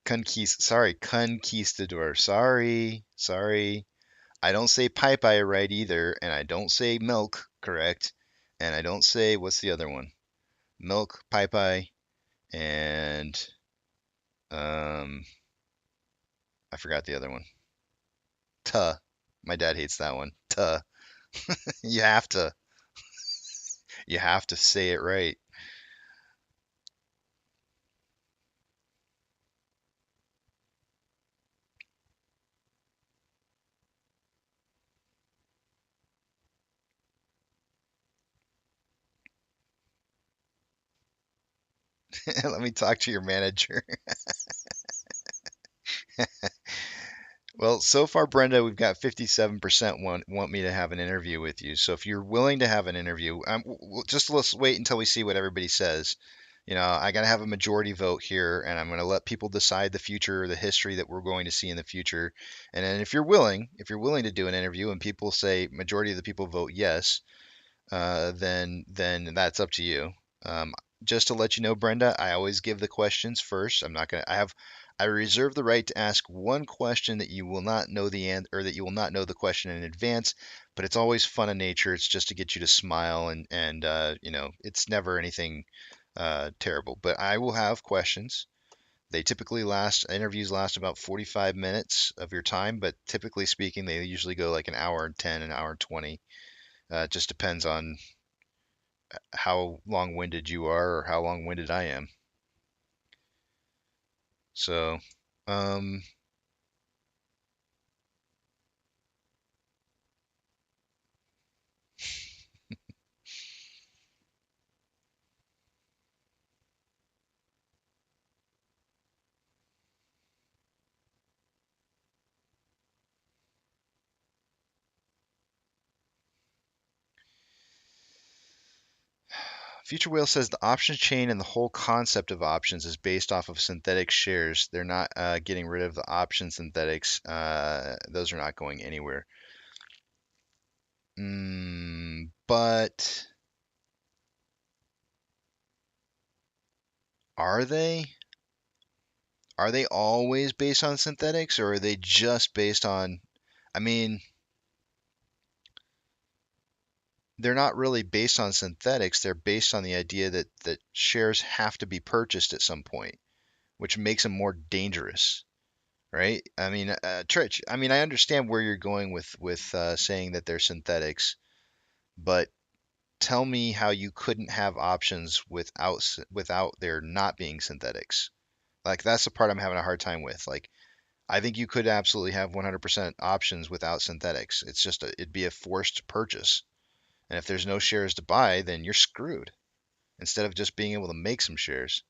Conquistador. Sorry. I don't say pipe I right either, and I don't say milk correct, and I don't say what's the other one? Milk, pipe and um, I forgot the other one. Tuh. My dad hates that one. Tuh. You have to, you have to say it right. Let me talk to your manager. Well, so far, Brenda, we've got 57% want me to have an interview with you. So if you're willing to have an interview, just let's wait until we see what everybody says. I got to have a majority vote here, and I'm going to let people decide the future, the history that we're going to see in the future. And then if you're willing to do an interview, and people say majority of the people vote yes, then that's up to you. Just to let you know, Brenda, I always give the questions first. I'm not gonna. I reserve the right to ask one question that you will not know the answer, or that you will not know the question in advance. But it's always fun in nature. It's just to get you to smile, and it's never anything terrible. But I will have questions. They typically interviews last about 45 minutes of your time, but typically speaking, they usually go like an hour and 10, an hour and 20. It just depends on how long-winded you are or how long-winded I am. So, um, Future Whale says the option chain and the whole concept of options is based off of synthetic shares. They're not getting rid of the option synthetics. Those are not going anywhere. But are they? Are they always based on synthetics, or are they just based on? I mean, they're not really based on synthetics. They're based on the idea that shares have to be purchased at some point, which makes them more dangerous, right? I mean, Trich, I mean, I understand where you're going with saying that they're synthetics, but tell me how you couldn't have options without there not being synthetics. Like that's the part I'm having a hard time with. Like I think you could absolutely have 100% options without synthetics. It's just it'd be a forced purchase. And if there's no shares to buy, then you're screwed. Instead of just being able to make some shares.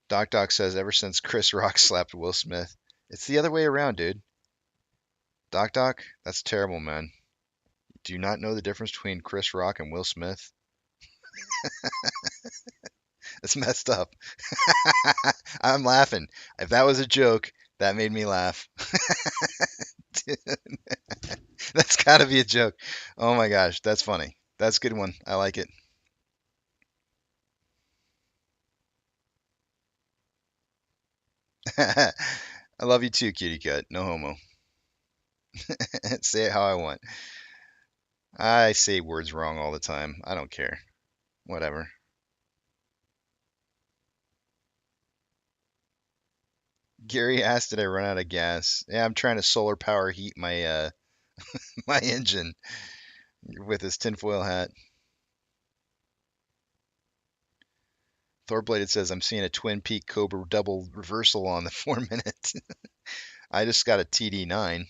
Doc says ever since Chris Rock slapped Will Smith, it's the other way around, dude. Doc, that's terrible, man. Do you not know the difference between Chris Rock and Will Smith? It's messed up. I'm laughing. If that was a joke, that made me laugh. That's got to be a joke. Oh my gosh, that's funny. That's a good one. I like it. I love you too, kitty cat. No homo. Say it how I want. I say words wrong all the time. I don't care. Whatever. Gary asked, "Did I run out of gas?" Yeah, I'm trying to solar power heat my my engine with his tinfoil hat. Thorbladed says, "I'm seeing a Twin Peak Cobra double reversal on the 4 minute." I just got a TD9.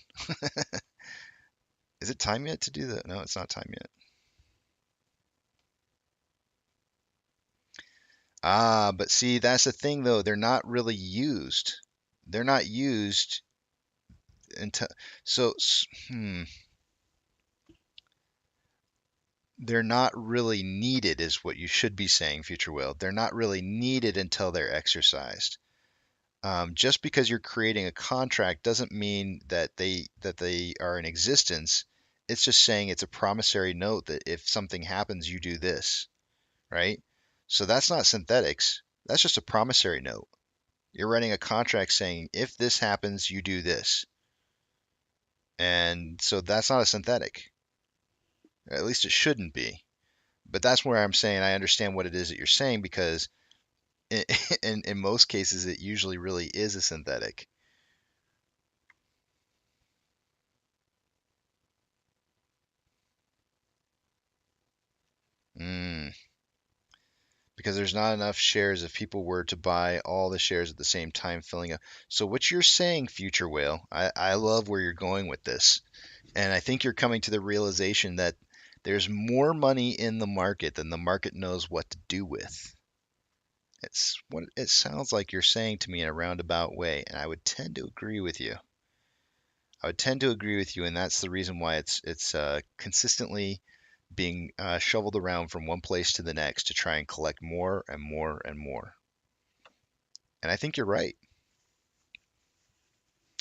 Is it time yet to do that? No, it's not time yet. Ah, but see, that's the thing though. They're not really used. They're not used until so. They're not really needed, is what you should be saying, Future Will. They're not really needed until they're exercised. Just because you're creating a contract doesn't mean that they are in existence. It's just saying it's a promissory note that if something happens, you do this, right? So that's not synthetics. That's just a promissory note. You're writing a contract saying if this happens, you do this, and so that's not a synthetic. At least it shouldn't be. But that's where I'm saying I understand what it is that you're saying because in most cases it usually really is a synthetic. Mm. Because there's not enough shares if people were to buy all the shares at the same time filling up. So what you're saying, Future Whale, I love where you're going with this. And I think you're coming to the realization that there's more money in the market than the market knows what to do with. It's what it sounds like you're saying to me in a roundabout way, and I would tend to agree with you. And that's the reason why it's consistently being shoveled around from one place to the next to try and collect more and more and more. And I think you're right.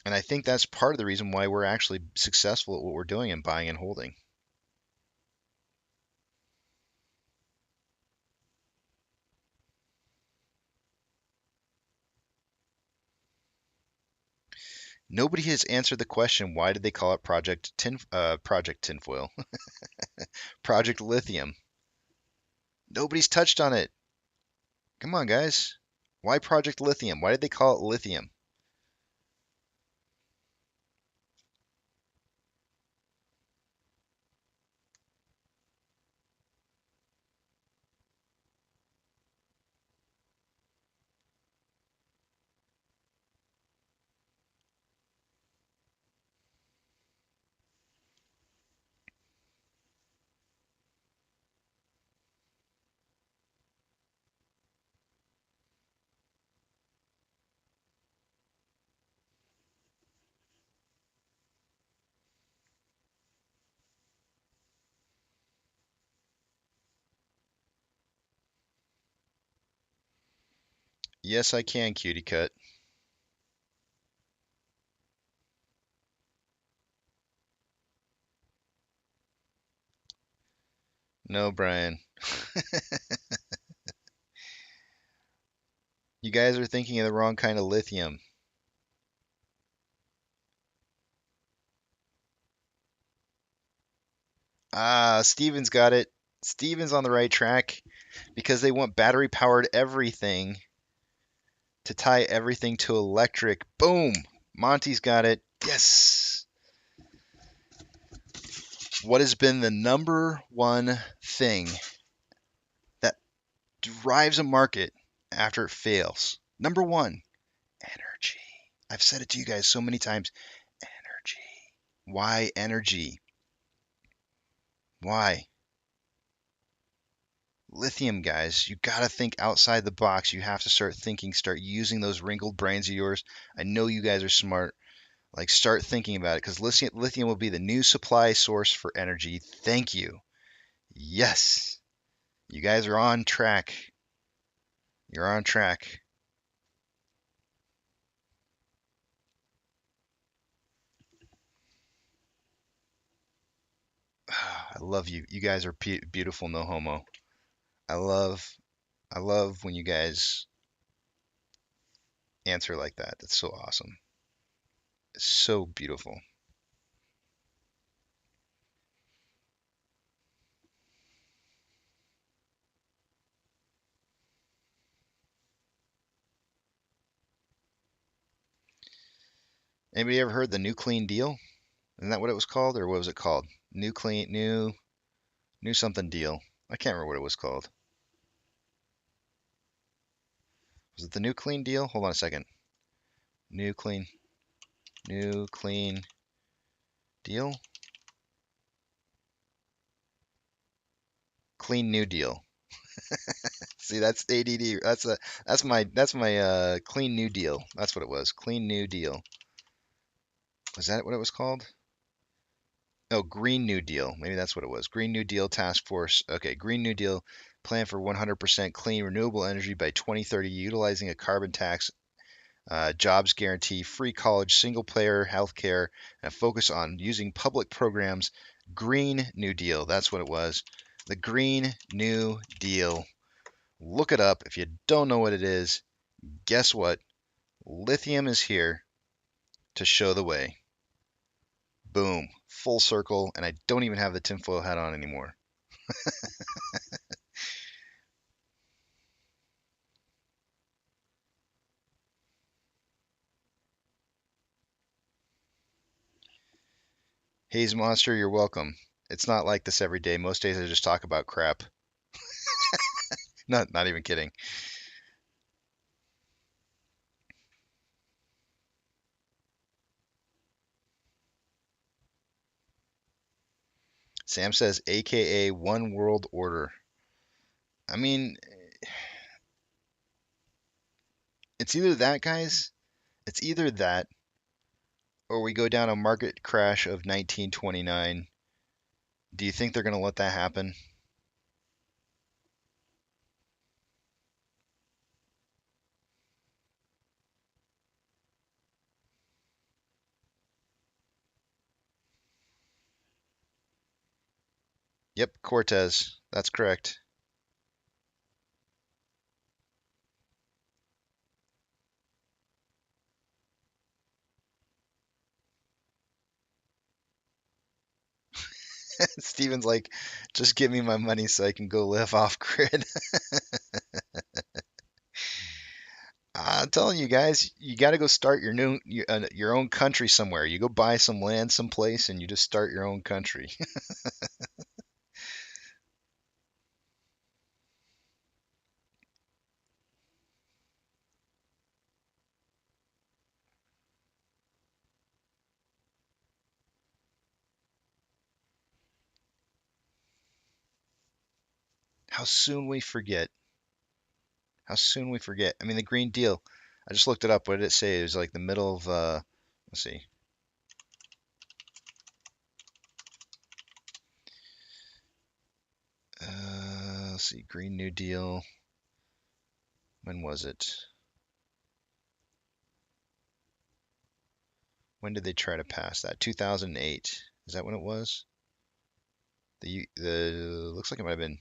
And I think that's part of the reason why we're actually successful at what we're doing in buying and holding. Nobody has answered the question, why did they call it Project Tinfoil? Project Lithium. Nobody's touched on it. Come on, guys. Why Project Lithium? Why did they call it lithium? Yes, I can, cutie cut. No, Brian. You guys are thinking of the wrong kind of lithium. Ah, Steven's got it. Steven's on the right track because they want battery powered everything to tie everything to electric. Boom! Monty's got it. Yes! What has been the number one thing that drives a market after it fails? Number one, energy. I've said it to you guys so many times. Energy. Why energy? Why? Lithium, guys. You got to think outside the box. You have to start thinking, start using those wrinkled brains of yours. I know you guys are smart. Like, start thinking about it because lithium will be the new supply source for energy. Thank you. Yes. You guys are on track. You're on track. I love you. You guys are beautiful, no homo. I love when you guys answer like that. That's so awesome. It's so beautiful. Anybody ever heard the New Clean Deal? Isn't that what it was called, or what was it called? New something deal. I can't remember what it was called. Was it the New Clean Deal? Hold on a second. New Clean Deal? Clean New Deal. See, that's ADD. That's my Clean New Deal. That's what it was. Clean New Deal. Was that what it was called? Oh, Green New Deal. Maybe that's what it was. Green New Deal Task Force. Okay, Green New Deal plan for 100% clean renewable energy by 2030, utilizing a carbon tax, jobs guarantee, free college, single player healthcare, and a focus on using public programs. Green New Deal. That's what it was. The Green New Deal. Look it up. If you don't know what it is, guess what? Lithium is here to show the way. Boom. Full circle, and I don't even have the tinfoil hat on anymore. Haze Monster, you're welcome. It's not like this every day. Most days I just talk about crap. Not even kidding. Sam says, AKA One World Order. I mean, it's either that, guys. It's either that, or we go down a market crash of 1929. Do you think they're going to let that happen? Yep, Cortez. That's correct. Steven's like, just give me my money so I can go live off grid. I'm telling you guys, you got to go start your own country somewhere. You go buy some land someplace and you just start your own country. How soon we forget. How soon we forget. I mean, the Green Deal. I just looked it up. What did it say? It was like the middle of let's see. Let's see. Green New Deal. When was it? When did they try to pass that? 2008. Is that when it was? The looks like it might have been.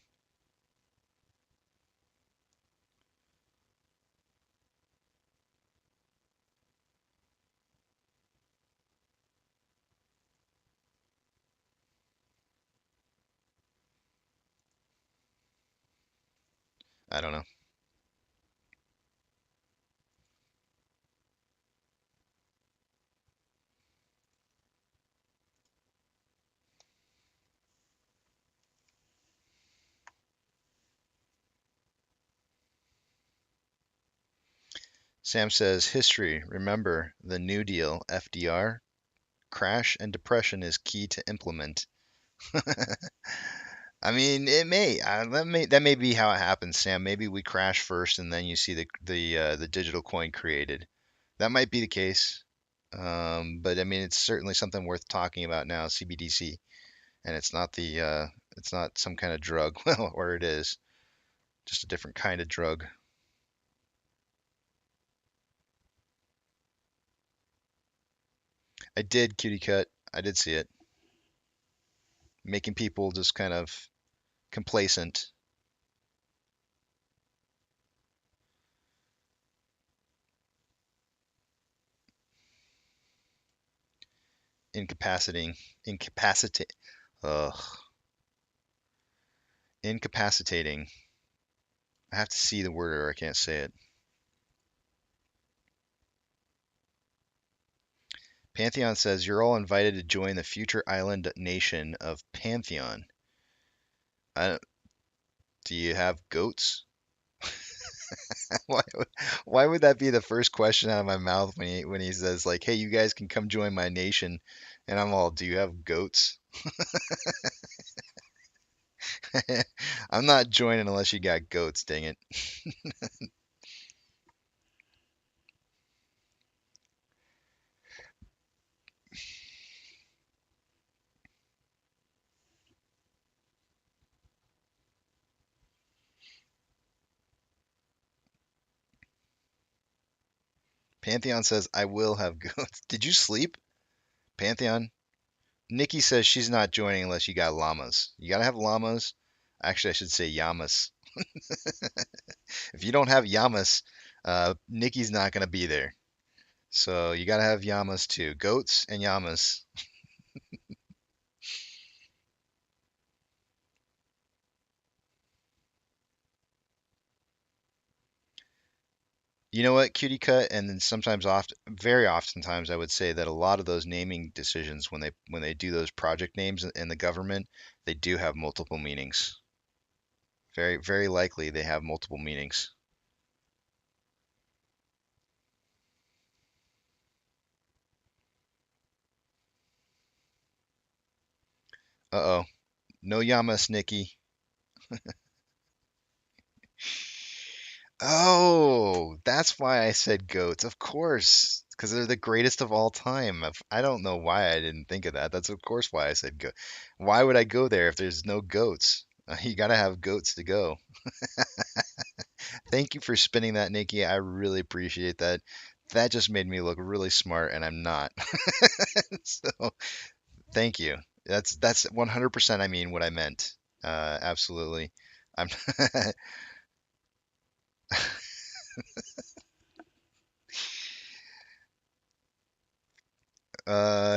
I don't know. Sam says history. Remember the New Deal. FDR. Crash and depression is key to implement. I mean, it may. That may be how it happens, Sam. Maybe we crash first, and then you see the digital coin created. That might be the case. But I mean, it's certainly something worth talking about now. CBDC, and it's not some kind of drug. Well, or it is, just a different kind of drug. I did, Cutie Cut. I did see it, making people just kind of complacent, incapacitating, incapacitate. Ugh. Incapacitating. I have to see the word or I can't say it. Pantheon says you're all invited to join the future island nation of Pantheon. Do you have goats? Why, why would that be the first question out of my mouth when he says like, "Hey, you guys can come join my nation," and I'm all, "Do you have goats?" I'm not joining unless you got goats, dang it. Pantheon says I will have goats. Did you sleep, Pantheon? Nikki says she's not joining unless you got llamas. You gotta have llamas. Actually, I should say yamas. If you don't have yamas, Nikki's not gonna be there. So you gotta have yamas too. Goats and yamas. You know what, Cutie Cut, and then sometimes often, very oftentimes, I would say that a lot of those naming decisions, when they do those project names in the government, they do have multiple meanings. Very, very likely they have multiple meanings. Uh-oh. No Yamas, Nikki. Oh, that's why I said goats. Of course, because they're the greatest of all time. I don't know why I didn't think of that. That's of course why I said goat. Why would I go there if there's no goats? You gotta have goats to go. Thank you for spinning that, Nikki. I really appreciate that. That just made me look really smart, and I'm not. So thank you. That's 100%. I mean what I meant. Absolutely. I'm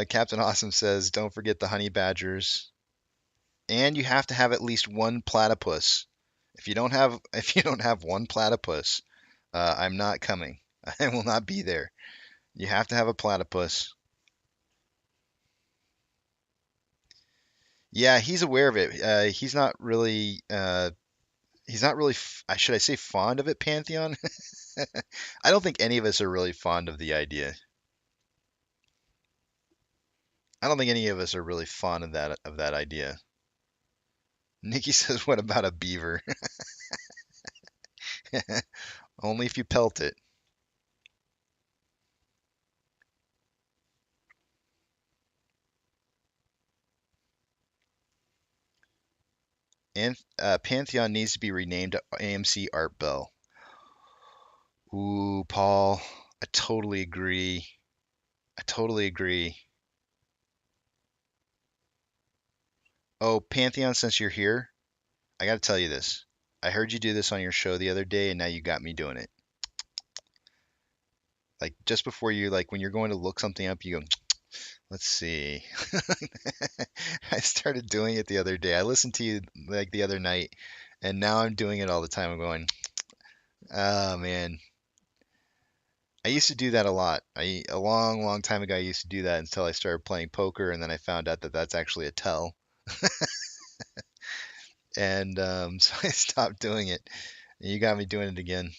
Captain Awesome says, don't forget the honey badgers. And you have to have at least one platypus. If you don't have one platypus, I'm not coming. I will not be there. You have to have a platypus. Yeah, he's aware of it. He's not really. He's not really. Should I say fond of it, Pantheon? I don't think any of us are really fond of the idea. I don't think any of us are really fond of that idea. Nikki says, "What about a beaver?" Only if you pelt it. And Pantheon needs to be renamed to AMC Art Bell. Ooh, Paul, I totally agree. I totally agree. Oh, Pantheon, since you're here, I got to tell you this. I heard you do this on your show the other day, and now you got me doing it. Like just before you, like when you're going to look something up, you go, let's see. I started doing it the other day. I listened to you like the other night, and now I'm doing it all the time. I'm going, oh man, I used to do that a lot. A long, long time ago, I used to do that until I started playing poker, and then I found out that that's actually a tell, and so I stopped doing it. And you got me doing it again.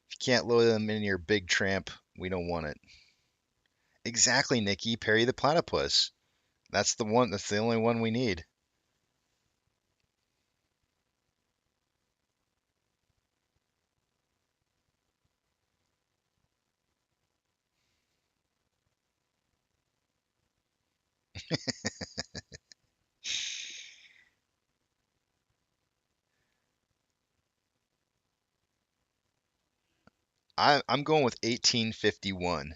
If you can't load them in your big tramp, we don't want it. Exactly, Nikki. Perry the platypus. That's the one. That's the only one we need. I'm going with 1851.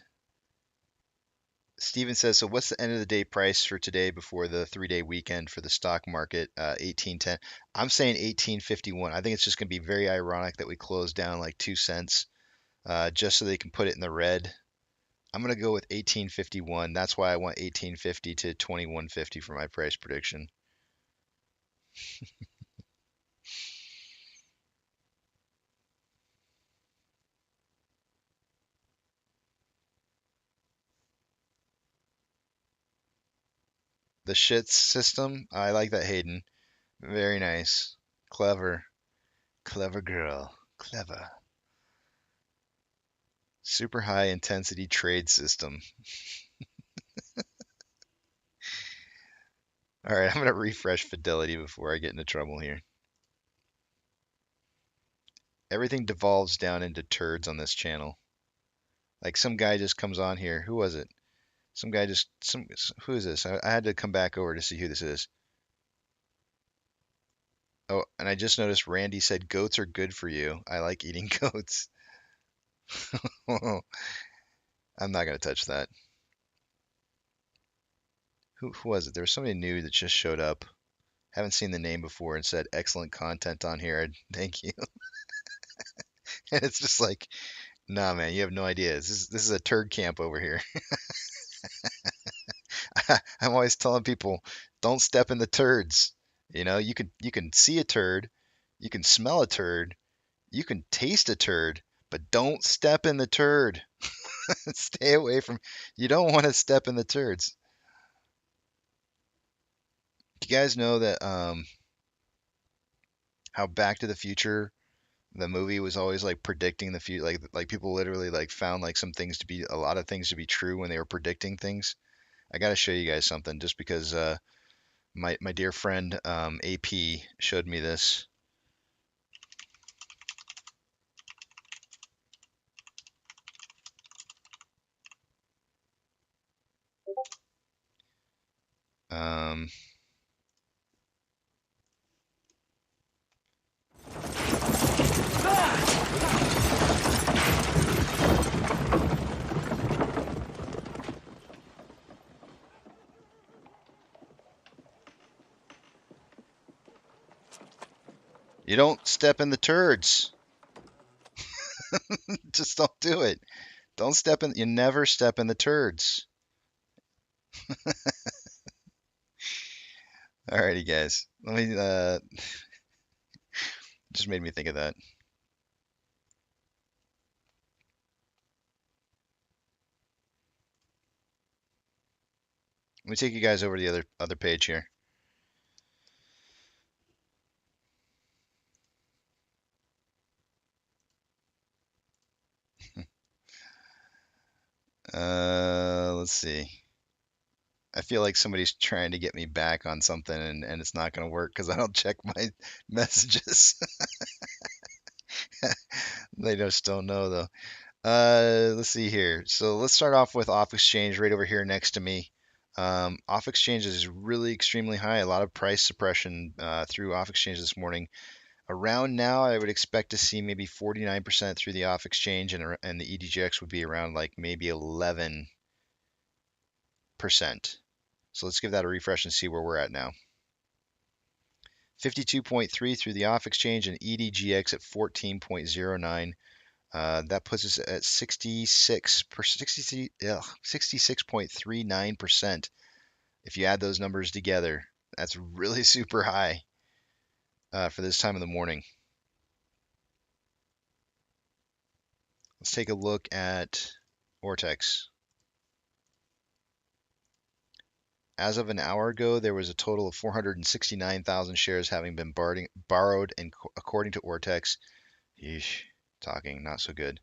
Steven says, so what's the end of the day price for today before the 3-day weekend for the stock market? 1810. I'm saying 1851. I think it's just going to be very ironic that we close down like 2 cents just so they can put it in the red. I'm going to go with 1851. That's why I want 1850 to 2150 for my price prediction. The shits system. I like that, Hayden. Very nice. Clever. Clever girl. Clever. Super high intensity trade system. All right, I'm going to refresh Fidelity before I get into trouble here. Everything devolves down into turds on this channel. Like some guy just comes on here. Who was it? Some guy just, who is this? I had to come back over to see who this is. Oh, and I just noticed Randy said goats are good for you. I like eating goats. I'm not going to touch that. Who was it? There was somebody new that just showed up. Haven't seen the name before and said excellent content on here. Thank you. And it's just like, nah, man, you have no idea. This is a turd camp over here. I'm always telling people, don't step in the turds. You know, you can see a turd, you can smell a turd, you can taste a turd, but don't step in the turd. Stay away from. You don't want to step in the turds. Do you guys know that how Back to the Future, the movie, was always like predicting the future? Like people literally like found like some things to be, a lot of things to be true when they were predicting things. I got to show you guys something just because my dear friend AP showed me this. Um, you don't step in the turds. Just don't do it. Don't step in. You never step in the turds. Alrighty, guys. Let me. Just made me think of that. Let me take you guys over to the other page here. Let's see. I feel like somebody's trying to get me back on something and it's not going to work because I don't check my messages. They just don't know though. Let's see here. So let's start off with off exchange right over here next to me. Off exchange is really extremely high. A lot of price suppression through off exchange this morning. Around now, I would expect to see maybe 49% through the off exchange, and the EDGX would be around like maybe 11%. So let's give that a refresh and see where we're at now. 52.3 through the off exchange and EDGX at 14.09. That puts us at 66.39%. If you add those numbers together, that's really super high for this time of the morning. Let's take a look at Ortex. As of an hour ago, there was a total of 469,000 shares having been borrowed, and according to Ortex, talking not so good.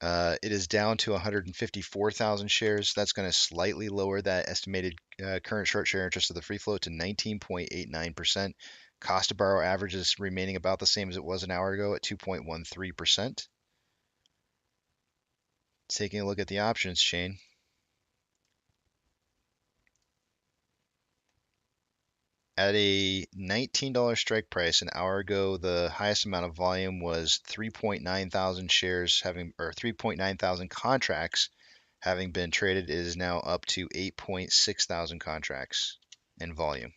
It is down to 154,000 shares. That's going to slightly lower that estimated current short share interest of the free float to 19.89%. Cost to borrow average is remaining about the same as it was an hour ago at 2.13%. Taking a look at the options chain. At a $19 strike price an hour ago, the highest amount of volume was 3.9 thousand shares or 3.9 thousand contracts having been traded. It is now up to 8.6 thousand contracts in volume.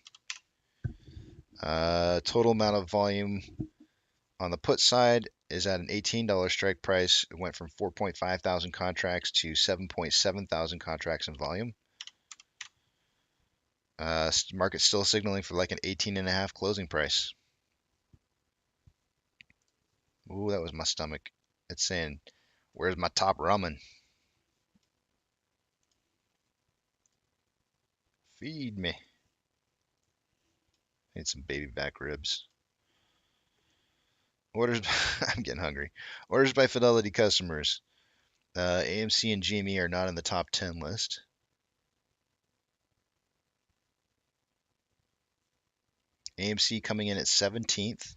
Total amount of volume on the put side is at an $18 strike price. It went from 4.5 thousand contracts to 7.7 thousand contracts in volume. Market's still signaling for like an 18.5 closing price. Ooh, that was my stomach. It's saying, where's my top ramen? Feed me. Need some baby back ribs. Orders. I'm getting hungry. Orders by Fidelity customers. AMC and GME are not in the top 10 list. AMC coming in at 17th.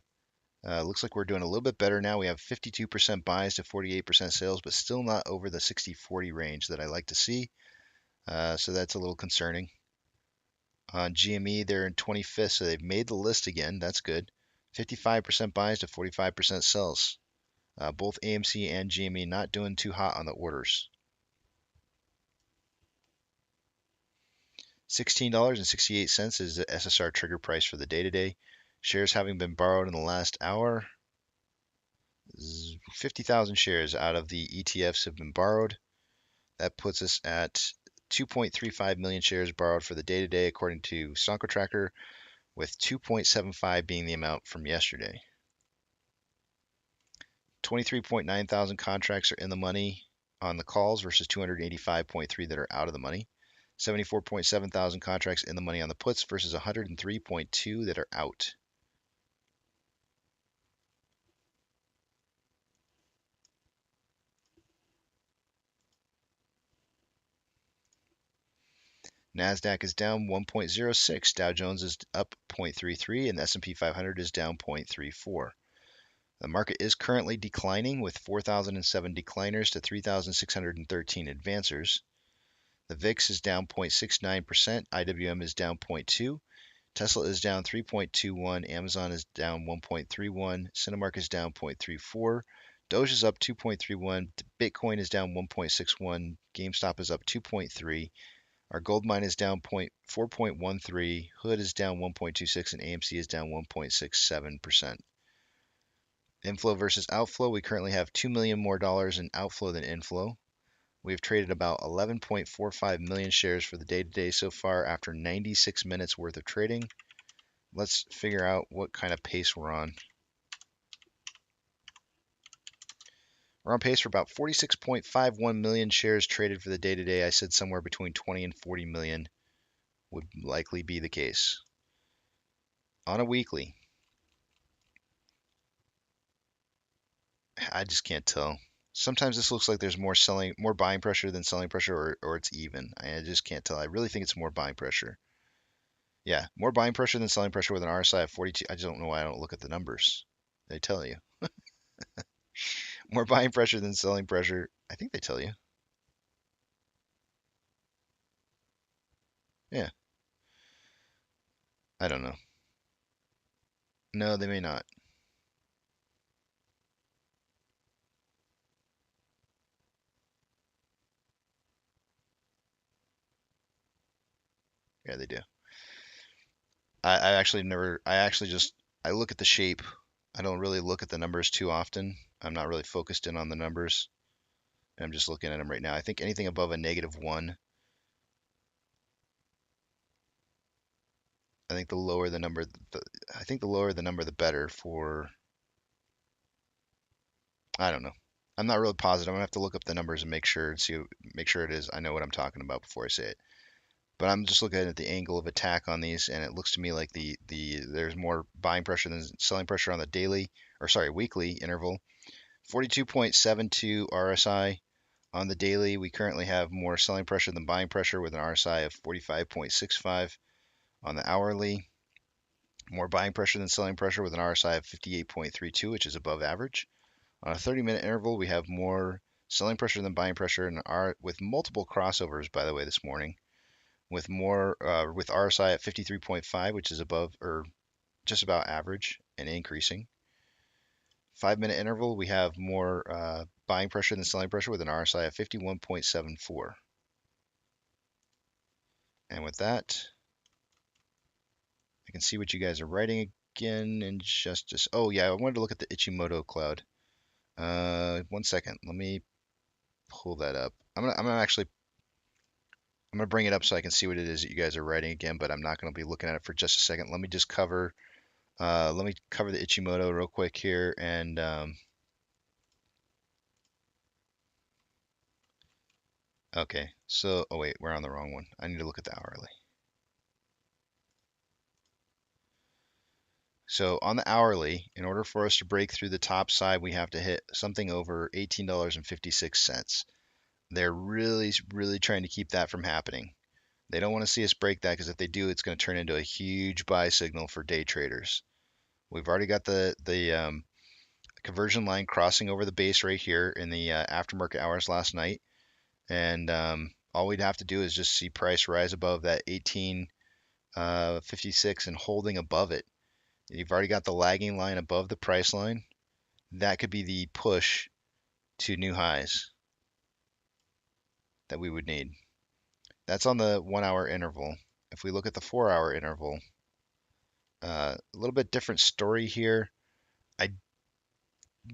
Looks like we're doing a little bit better now. We have 52% buys to 48% sales, but still not over the 60-40 range that I like to see. So that's a little concerning. On GME, they're in 25th, so they've made the list again. That's good. 55% buys to 45% sells. Both AMC and GME not doing too hot on the orders. $16.68 is the SSR trigger price for the day-to-day. Shares having been borrowed in the last hour. 50,000 shares out of the ETFs have been borrowed. That puts us at 2.35 million shares borrowed for the day-to-day according to Sonko Tracker, with 2.75 being the amount from yesterday. 23.9 thousand contracts are in the money on the calls versus 285.3 that are out of the money. 74.7 thousand contracts in the money on the puts versus 103.2 that are out. NASDAQ is down 1.06, Dow Jones is up 0.33, and the S&P 500 is down 0.34. The market is currently declining with 4,007 decliners to 3,613 advancers. The VIX is down 0.69%, IWM is down 0.2, Tesla is down 3.21, Amazon is down 1.31, Cinemark is down 0.34, Doge is up 2.31, Bitcoin is down 1.61, GameStop is up 2.3, our gold mine is down 4.13, Hood is down 1.26, and AMC is down 1.67%. Inflow versus outflow, we currently have $2 million more in outflow than inflow. We've traded about 11.45 million shares for the day-to-day so far after 96 minutes worth of trading. Let's figure out what kind of pace we're on. We're on pace for about 46.51 million shares traded for the day-to-day. I said somewhere between 20 and 40 million would likely be the case. On a weekly, I just can't tell. Sometimes this looks like there's more buying pressure than selling pressure, or it's even. I just can't tell. I really think it's more buying pressure. Yeah, more buying pressure than selling pressure with an RSI of 42. I just don't know why I don't look at the numbers. They tell you. More buying pressure than selling pressure. I think they tell you. Yeah. I don't know. No, they may not. Yeah, they do. I actually never, I look at the shape. I don't really look at the numbers too often. I'm not really focused in on the numbers. I'm just looking at them right now. I think anything above a -1, I think the lower the number, the better for, I don't know. I'm not really positive. I'm gonna have to look up the numbers and make sure it is. I know what I'm talking about before I say it. But I'm just looking at the angle of attack on these, and it looks to me like there's more buying pressure than selling pressure on the weekly interval. 42.72 RSI on the daily. We currently have more selling pressure than buying pressure with an RSI of 45.65 on the hourly. More buying pressure than selling pressure with an RSI of 58.32, which is above average. On a 30-minute interval, we have more selling pressure than buying pressure, and with multiple crossovers, by the way, this morning, with RSI at 53.5, which is above or just about average and increasing. 5-minute interval, we have more buying pressure than selling pressure with an RSI of 51.74. And with that, I can see what you guys are writing again in just. Oh yeah, I wanted to look at the Ichimoto cloud. 1 second, let me pull that up. I'm gonna bring it up so I can see what it is that you guys are writing again, but I'm not gonna be looking at it for just a second. Let me just cover. Let me cover the Ichimoto real quick here, and okay. So, oh wait, we're on the wrong one. I need to look at the hourly. So on the hourly, in order for us to break through the top side, we have to hit something over $18.56. They're really, really trying to keep that from happening. They don't want to see us break that because if they do, it's going to turn into a huge buy signal for day traders. We've already got the conversion line crossing over the base right here in the aftermarket hours last night. And all we'd have to do is just see price rise above that 18.56 and holding above it. You've already got the lagging line above the price line. That could be the push to new highs that we would need. That's on the 1 hour interval. If we look at the 4 hour interval, a little bit different story here. I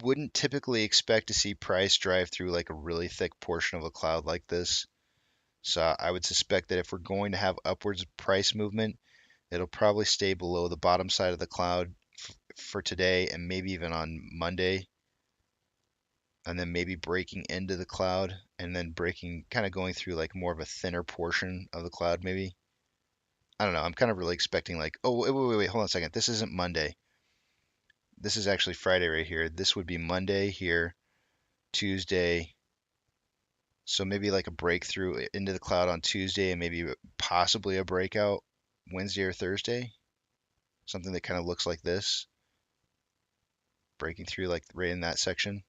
wouldn't typically expect to see price drive through like a really thick portion of a cloud like this. So I would suspect that if we're going to have upwards price movement, it'll probably stay below the bottom side of the cloud for today and maybe even on Monday. And then maybe breaking into the cloud and then breaking, kind of going through like more of a thinner portion of the cloud maybe. I don't know. I'm kind of really expecting like, oh, wait, hold on a second. This isn't Monday. This is actually Friday right here. This would be Monday here, Tuesday. So maybe like a breakthrough into the cloud on Tuesday and maybe possibly a breakout Wednesday or Thursday. Something that kind of looks like this. Breaking through like right in that section.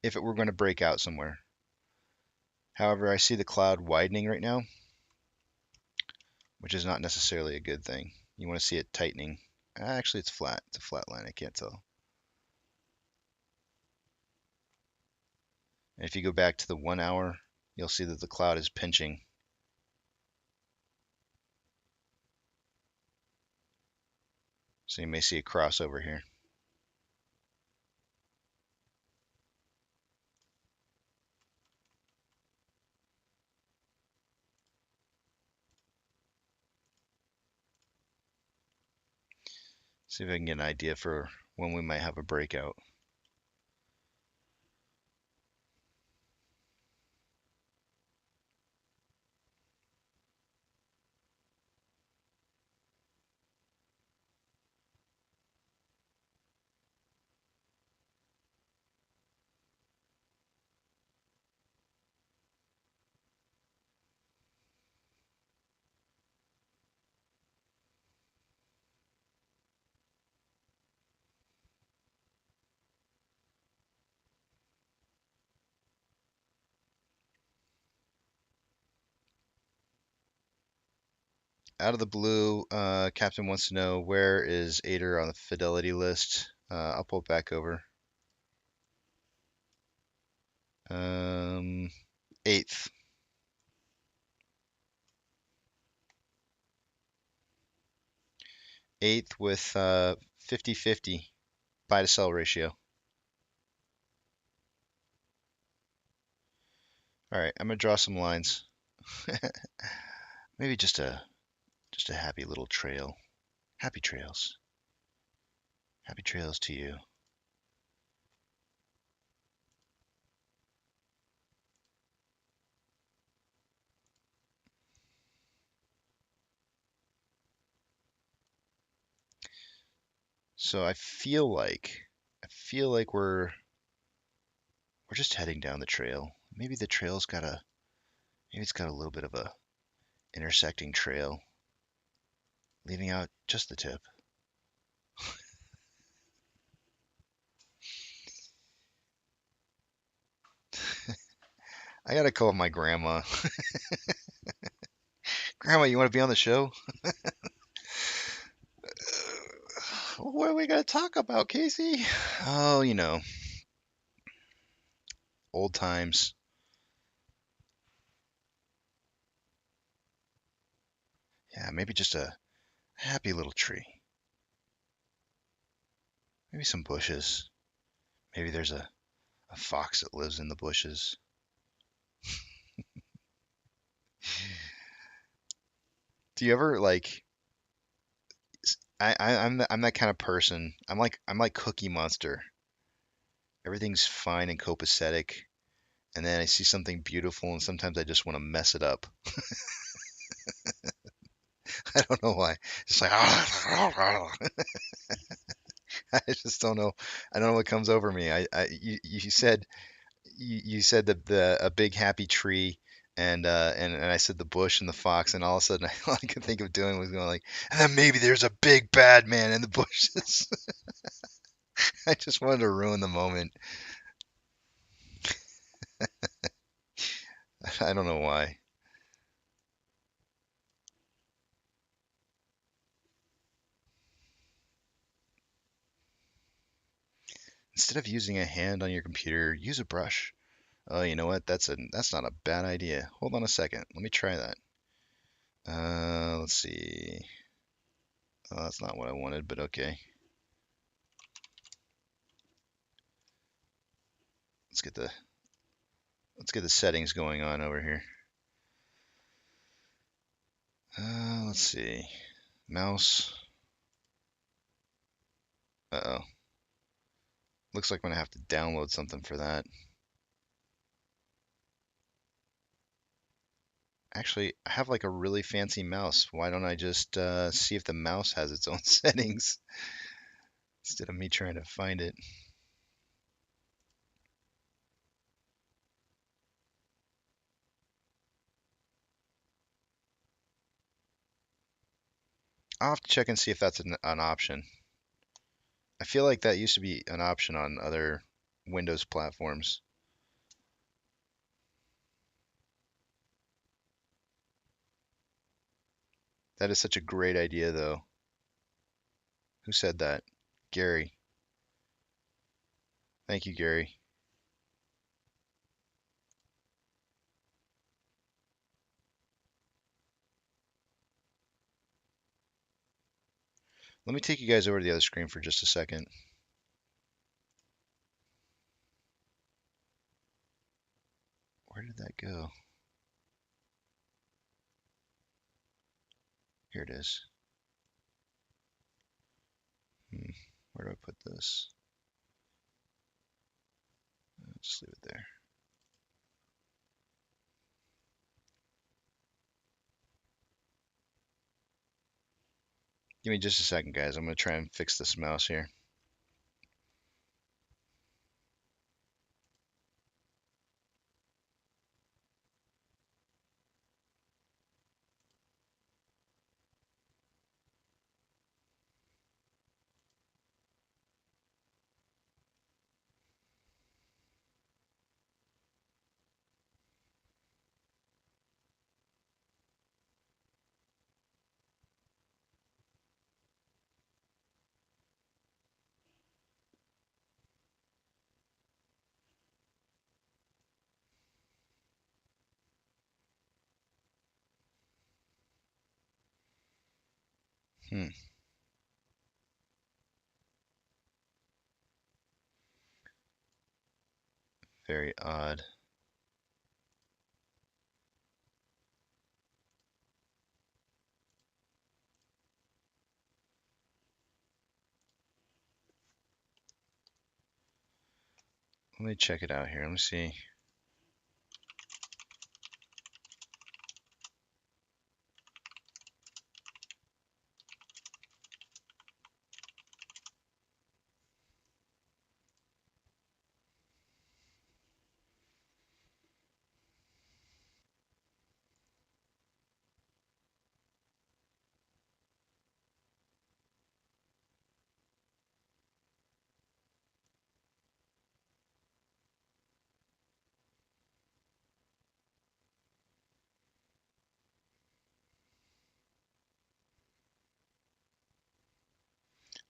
If it were going to break out somewhere. However, I see the cloud widening right now, which is not necessarily a good thing. You want to see it tightening. Actually, it's flat. It's a flat line. I can't tell. And if you go back to the 1 hour, you'll see that the cloud is pinching. So you may see a crossover here. See if I can get an idea for when we might have a breakout. Out of the blue, Captain wants to know where is Ader on the fidelity list. I'll pull it back over. 8th. 8th with 50-50 buy to sell ratio. All right, I'm gonna draw some lines. Maybe just a happy little trail. Happy trails. Happy trails to you. So I feel like we're just heading down the trail. Maybe the trail's got a little bit of a intersecting trail, leaving out just the tip. I gotta call my grandma. Grandma, you want to be on the show? What are we gonna talk about, Casey? Oh, old times. Yeah, maybe just a happy little tree. Maybe some bushes. Maybe there's a fox that lives in the bushes. Do you ever like? I'm that kind of person. I'm like Cookie Monster. Everything's fine and copacetic, and then I see something beautiful, and sometimes I just want to mess it up. I don't know why. Just like I just don't know. I don't know what comes over me. You said you said the a big happy tree and I said the bush and the fox and all of a sudden all I could think of doing was going like and then maybe there's a big bad man in the bushes. I just wanted to ruin the moment. I don't know why. Instead of using a hand on your computer, use a brush. Oh, you know what? That's not a bad idea. Hold on a second. Let me try that. Let's see. Oh, that's not what I wanted, but okay. Let's get the settings going on over here. Let's see. Mouse. Uh-oh. Looks like I'm gonna have to download something for that. Actually, I have like a really fancy mouse. Why don't I just see if the mouse has its own settings instead of me trying to find it? I'll have to check and see if that's an option. I feel like that used to be an option on other Windows platforms. That is such a great idea, though. Who said that? Gary. Thank you, Gary. Let me take you guys over to the other screen for just a second. Where did that go? Here it is. Where do I put this? Just leave it there. Give me just a second, guys. I'm going to try and fix this mouse here. Very odd. Let me check it out here. Let me see.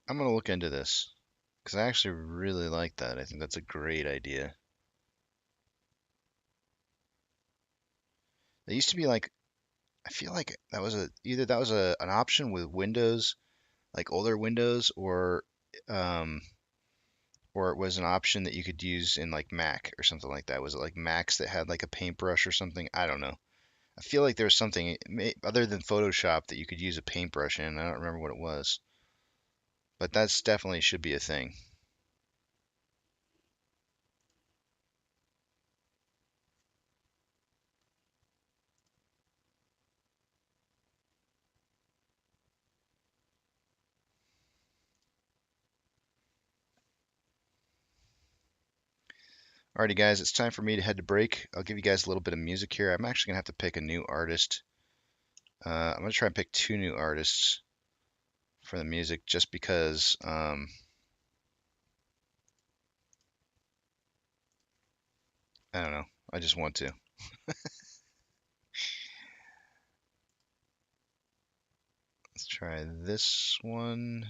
I'm going to look into this because I actually really like that. I think that's a great idea. It used to be like, I feel like that was either that was an option with Windows, like older Windows, or it was an option that you could use in like Mac or something like that. Was it like Macs that had like a paintbrush or something? I don't know. I feel like there was something other than Photoshop that you could use a paintbrush in. I don't remember what it was, but that's definitely should be a thing. Alrighty, guys, it's time for me to head to break. I'll give you guys a little bit of music here. I'm actually gonna have to pick a new artist. I'm gonna try and pick 2 new artists for the music, just because. I don't know. I just want to. Let's try this one.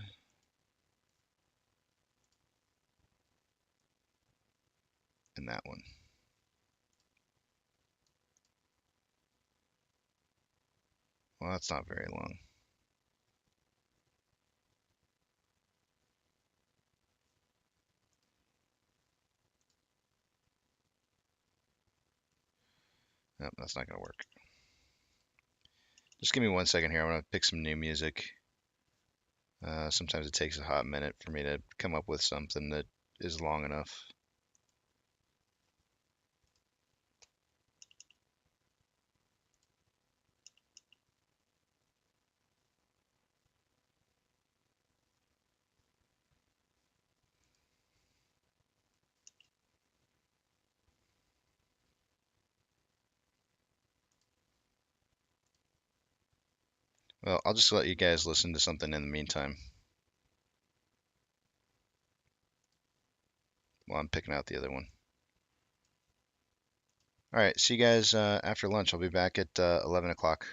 And that one. Well, that's not very long. Nope, that's not gonna work. Just give me 1 second here. I'm gonna pick some new music. Sometimes it takes a hot minute for me to come up with something that is long enough. Well, I'll just let you guys listen to something in the meantime while I'm picking out the other one. All right, see you guys after lunch. I'll be back at 11 o'clock.